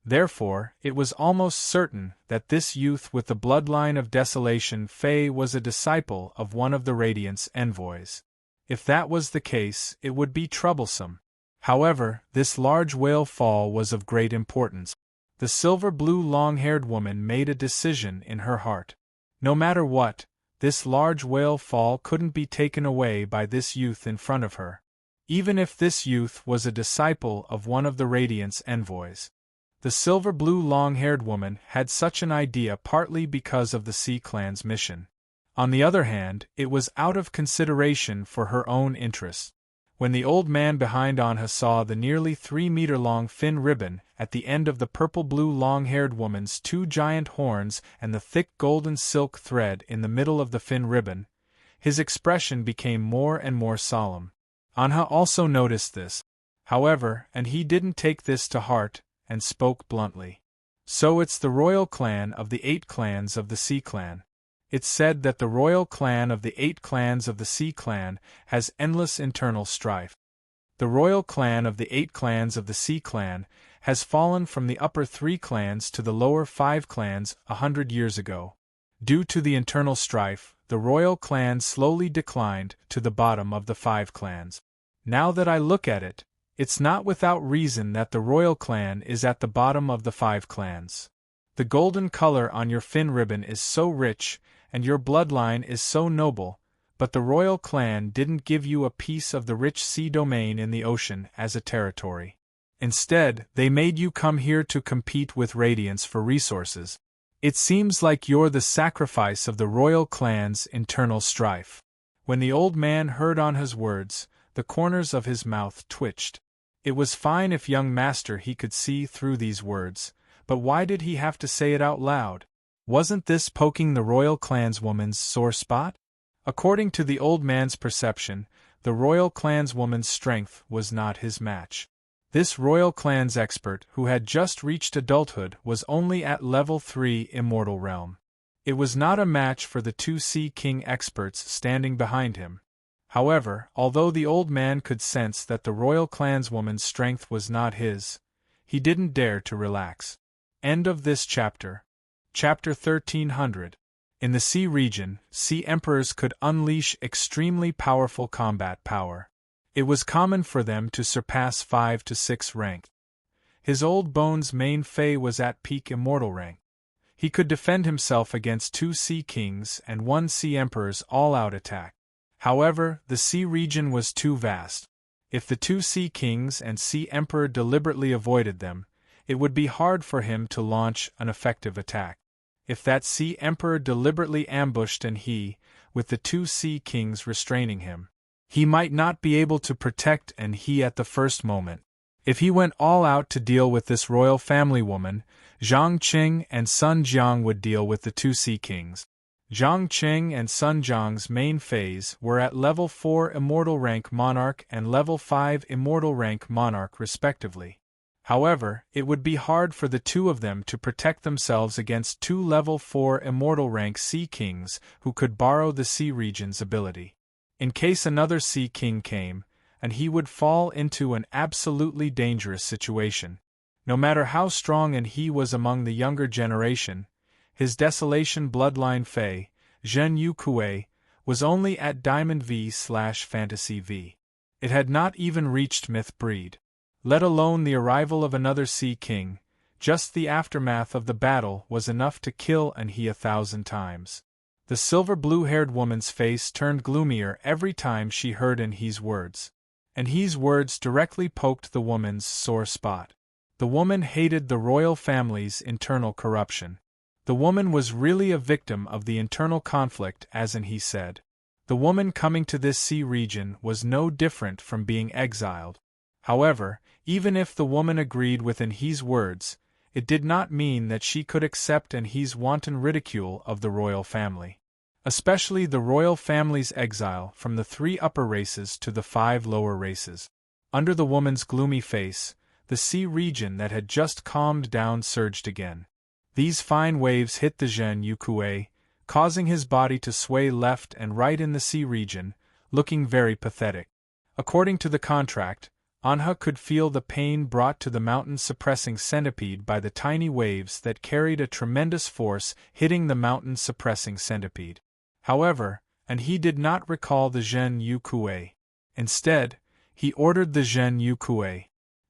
Therefore, it was almost certain that this youth with the bloodline of desolation fae was a disciple of one of the Radiance envoys. If that was the case, it would be troublesome. However, this large whale fall was of great importance. The silver-blue long-haired woman made a decision in her heart. No matter what, this large whale fall couldn't be taken away by this youth in front of her. Even if this youth was a disciple of one of the Radiance envoys. The silver-blue long-haired woman had such an idea partly because of the Sea Clan's mission. On the other hand, it was out of consideration for her own interests. When the old man behind Anha saw the nearly 3-meter-long fin ribbon at the end of the purple-blue long-haired woman's 2 giant horns and the thick golden silk thread in the middle of the fin ribbon, his expression became more and more solemn. Anha also noticed this, however, and he didn't take this to heart, and spoke bluntly. "So it's the royal clan of the 8 clans of the Sea Clan. It's said that the royal clan of the 8 clans of the Sea Clan has endless internal strife. The royal clan of the 8 clans of the Sea Clan has fallen from the upper 3 clans to the lower 5 clans 100 years ago. Due to the internal strife, the royal clan slowly declined to the bottom of the 5 clans. Now that I look at it, it's not without reason that the royal clan is at the bottom of the 5 clans. The golden color on your fin ribbon is so rich, and your bloodline is so noble, but the royal clan didn't give you a piece of the rich sea domain in the ocean as a territory. Instead, they made you come here to compete with Radiance for resources. It seems like you're the sacrifice of the royal clan's internal strife. When the old man heard Anha's words, the corners of his mouth twitched. It was fine if young master he could see through these words, but why did he have to say it out loud? Wasn't this poking the royal clanswoman's sore spot? According to the old man's perception, the royal clanswoman's strength was not his match. This royal clans expert who had just reached adulthood was only at level 3 immortal realm. It was not a match for the 2 Sea King experts standing behind him. However, although the old man could sense that the royal clanswoman's strength was not his, he didn't dare to relax. End of this chapter. Chapter 1300. In the Sea region, Sea Emperors could unleash extremely powerful combat power. It was common for them to surpass 5 to 6 rank. His old bones main Fei was at peak immortal rank. He could defend himself against 2 Sea Kings and 1 Sea Emperor's all-out attack. However, the Sea region was too vast. If the 2 Sea Kings and Sea Emperor deliberately avoided them, it would be hard for him to launch an effective attack. If that Sea Emperor deliberately ambushed and he, with the 2 Sea Kings restraining him, he might not be able to protect and he at the first moment. If he went all out to deal with this royal family woman, Zhang Qing and Sun Jiang would deal with the 2 Sea Kings. Zhang Qing and Sun Jiang's main phase were at level 4 immortal rank monarch and level 5 immortal rank monarch respectively. However, it would be hard for the 2 of them to protect themselves against 2 level 4 immortal rank Sea Kings who could borrow the Sea region's ability. In case another Sea King came, and he would fall into an absolutely dangerous situation. No matter how strong and he was among the younger generation, his Desolation bloodline Fei, Zhen Yu Kuei, was only at Diamond V/Fantasy V. It had not even reached Myth Breed. Let alone the arrival of another Sea King, just the aftermath of the battle was enough to kill an he 1,000 times. The silver blue-haired woman's face turned gloomier every time she heard an he's words. And he's words directly poked the woman's sore spot. The woman hated the royal family's internal corruption. The woman was really a victim of the internal conflict, as he said. The woman coming to this sea region was no different from being exiled. However, even if the woman agreed with he's words, it did not mean that she could accept he's wanton ridicule of the royal family. Especially the royal family's exile from the 3 upper races to the 5 lower races. Under the woman's gloomy face, the sea region that had just calmed down surged again. These fine waves hit the Zhen Yu Kuei, causing his body to sway left and right in the sea region, looking very pathetic. According to the contract, Anha could feel the pain brought to the mountain-suppressing centipede by the tiny waves that carried a tremendous force hitting the mountain-suppressing centipede. However, he did not recall the Zhen Yu Kuei. Instead, he ordered the Zhen Yu Kuei.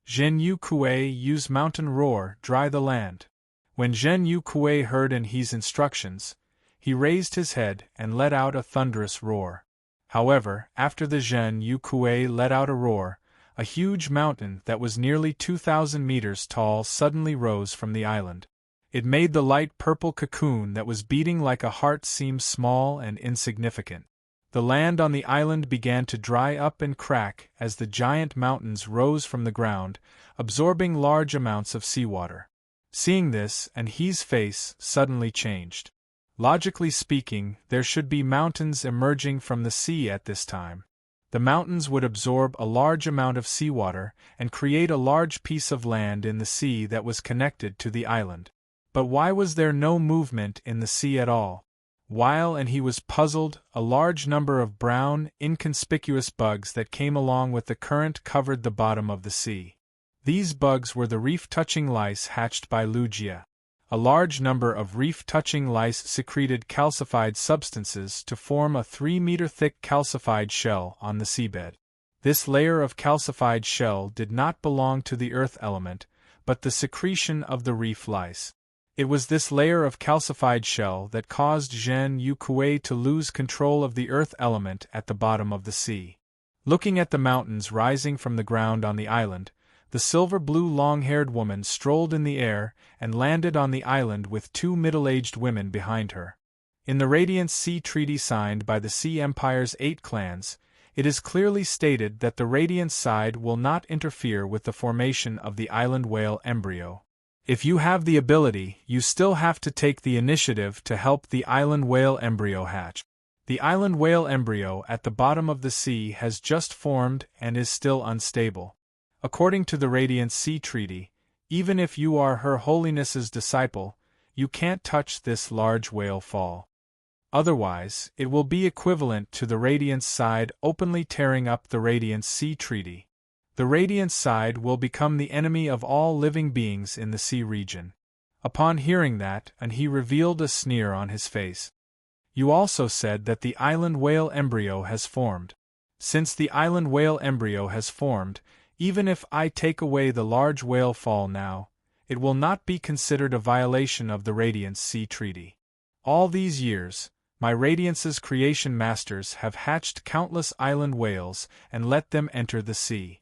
Zhen Yu Kuei use mountain roar, dry the land. When Zhen Yu Kuei heard he's instructions, he raised his head and let out a thunderous roar. However, after the Zhen Yu Kuei let out a roar, a huge mountain that was nearly 2,000 meters tall suddenly rose from the island. It made the light purple cocoon that was beating like a heart seem small and insignificant. The land on the island began to dry up and crack as the giant mountains rose from the ground, absorbing large amounts of seawater. Seeing this, he's face suddenly changed. Logically speaking, there should be mountains emerging from the sea at this time. The mountains would absorb a large amount of seawater and create a large piece of land in the sea that was connected to the island. But why was there no movement in the sea at all? While he was puzzled, a large number of brown, inconspicuous bugs that came along with the current covered the bottom of the sea. These bugs were the reef-touching lice hatched by Lugia. A large number of reef-touching lice secreted calcified substances to form a 3-meter-thick calcified shell on the seabed. This layer of calcified shell did not belong to the earth element, but the secretion of the reef lice. It was this layer of calcified shell that caused Zhen Yu Kuei to lose control of the earth element at the bottom of the sea. Looking at the mountains rising from the ground on the island, The silver-blue long-haired woman strolled in the air and landed on the island with two middle-aged women behind her. In the Radiant Sea Treaty signed by the Sea Empire's 8 clans, it is clearly stated that the Radiant side will not interfere with the formation of the island whale embryo. If you have the ability, you still have to take the initiative to help the island whale embryo hatch. The island whale embryo at the bottom of the sea has just formed and is still unstable. According to the Radiant Sea Treaty, even if you are Her Holiness's disciple, you can't touch this large whale fall. Otherwise, it will be equivalent to the Radiant side openly tearing up the Radiant Sea Treaty. The Radiant side will become the enemy of all living beings in the sea region. Upon hearing that, and he revealed a sneer on his face. You also said that the island whale embryo has formed. Since the island whale embryo has formed, even if I take away the large whale fall now, it will not be considered a violation of the Radiant Sea Treaty. All these years, my Radiance's creation masters have hatched countless island whales and let them enter the sea.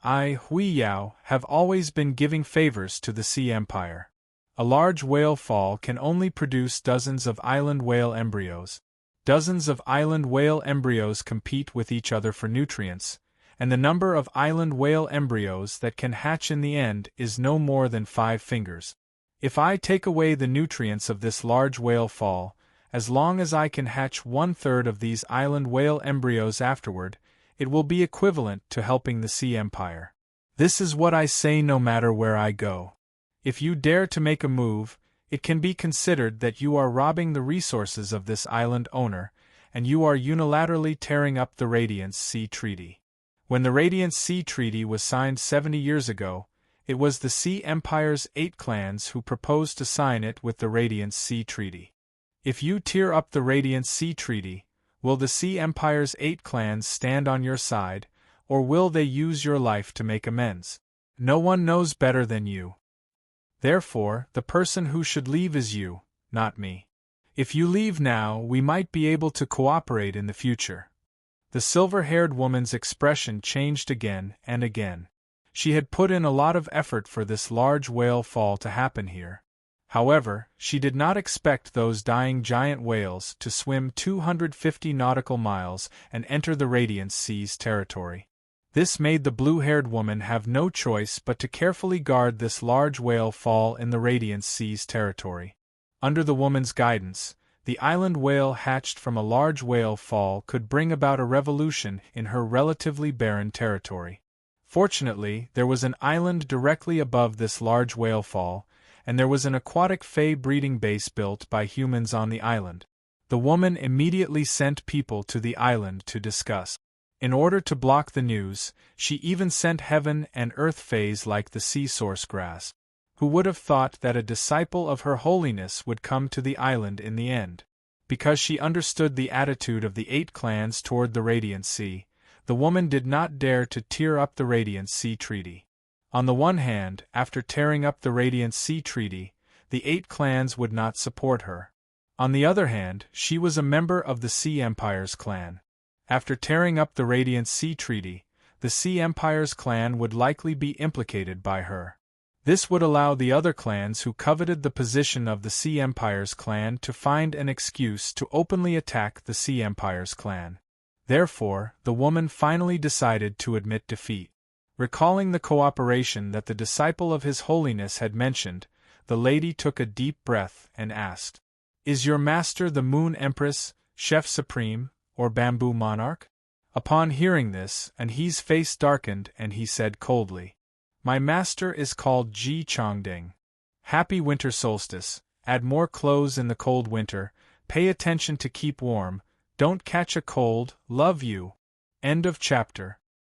I, Hui Yao, have always been giving favors to the Sea Empire. A large whale fall can only produce dozens of island whale embryos. Dozens of island whale embryos compete with each other for nutrients, and the number of island whale embryos that can hatch in the end is no more than 5 fingers. If I take away the nutrients of this large whale fall, as long as I can hatch 1/3 of these island whale embryos afterward, it will be equivalent to helping the Sea Empire. This is what I say no matter where I go. If you dare to make a move, it can be considered that you are robbing the resources of this island owner, and you are unilaterally tearing up the Radiant Sea Treaty. When the Radiant Sea Treaty was signed 70 years ago, it was the Sea Empire's 8 clans who proposed to sign it with the Radiant Sea Treaty. If you tear up the Radiant Sea Treaty, will the Sea Empire's 8 clans stand on your side, or will they use your life to make amends? No one knows better than you. Therefore, the person who should leave is you, not me. If you leave now, we might be able to cooperate in the future. The silver-haired woman's expression changed again and again. She had put in a lot of effort for this large whale fall to happen here. However, she did not expect those dying giant whales to swim 250 nautical miles and enter the Radiant Sea's territory. This made the blue-haired woman have no choice but to carefully guard this large whale fall in the Radiant Sea's territory. Under the woman's guidance, the island whale hatched from a large whale fall could bring about a revolution in her relatively barren territory. Fortunately, there was an island directly above this large whale fall, and there was an aquatic fey breeding base built by humans on the island. The woman immediately sent people to the island to discuss. In order to block the news, she even sent heaven and earth fays like the sea source grass. Who would have thought that a disciple of Her Holiness would come to the island in the end? Because she understood the attitude of the 8 clans toward the Radiant Sea, the woman did not dare to tear up the Radiant Sea Treaty. On the one hand, after tearing up the Radiant Sea Treaty, the 8 clans would not support her. On the other hand, she was a member of the Sea Empire's clan. After tearing up the Radiant Sea Treaty, the Sea Empire's clan would likely be implicated by her. This would allow the other clans who coveted the position of the Sea Empire's clan to find an excuse to openly attack the Sea Empire's clan. Therefore, the woman finally decided to admit defeat. Recalling the cooperation that the disciple of His Holiness had mentioned, the lady took a deep breath and asked, "Is your master the Moon Empress, Chef Supreme, or Bamboo Monarch?" Upon hearing this, Anhe's face darkened and he said coldly, "My master is called Ji Chongding. Happy winter solstice, add more clothes in the cold winter, pay attention to keep warm, don't catch a cold, love you." End of chapter.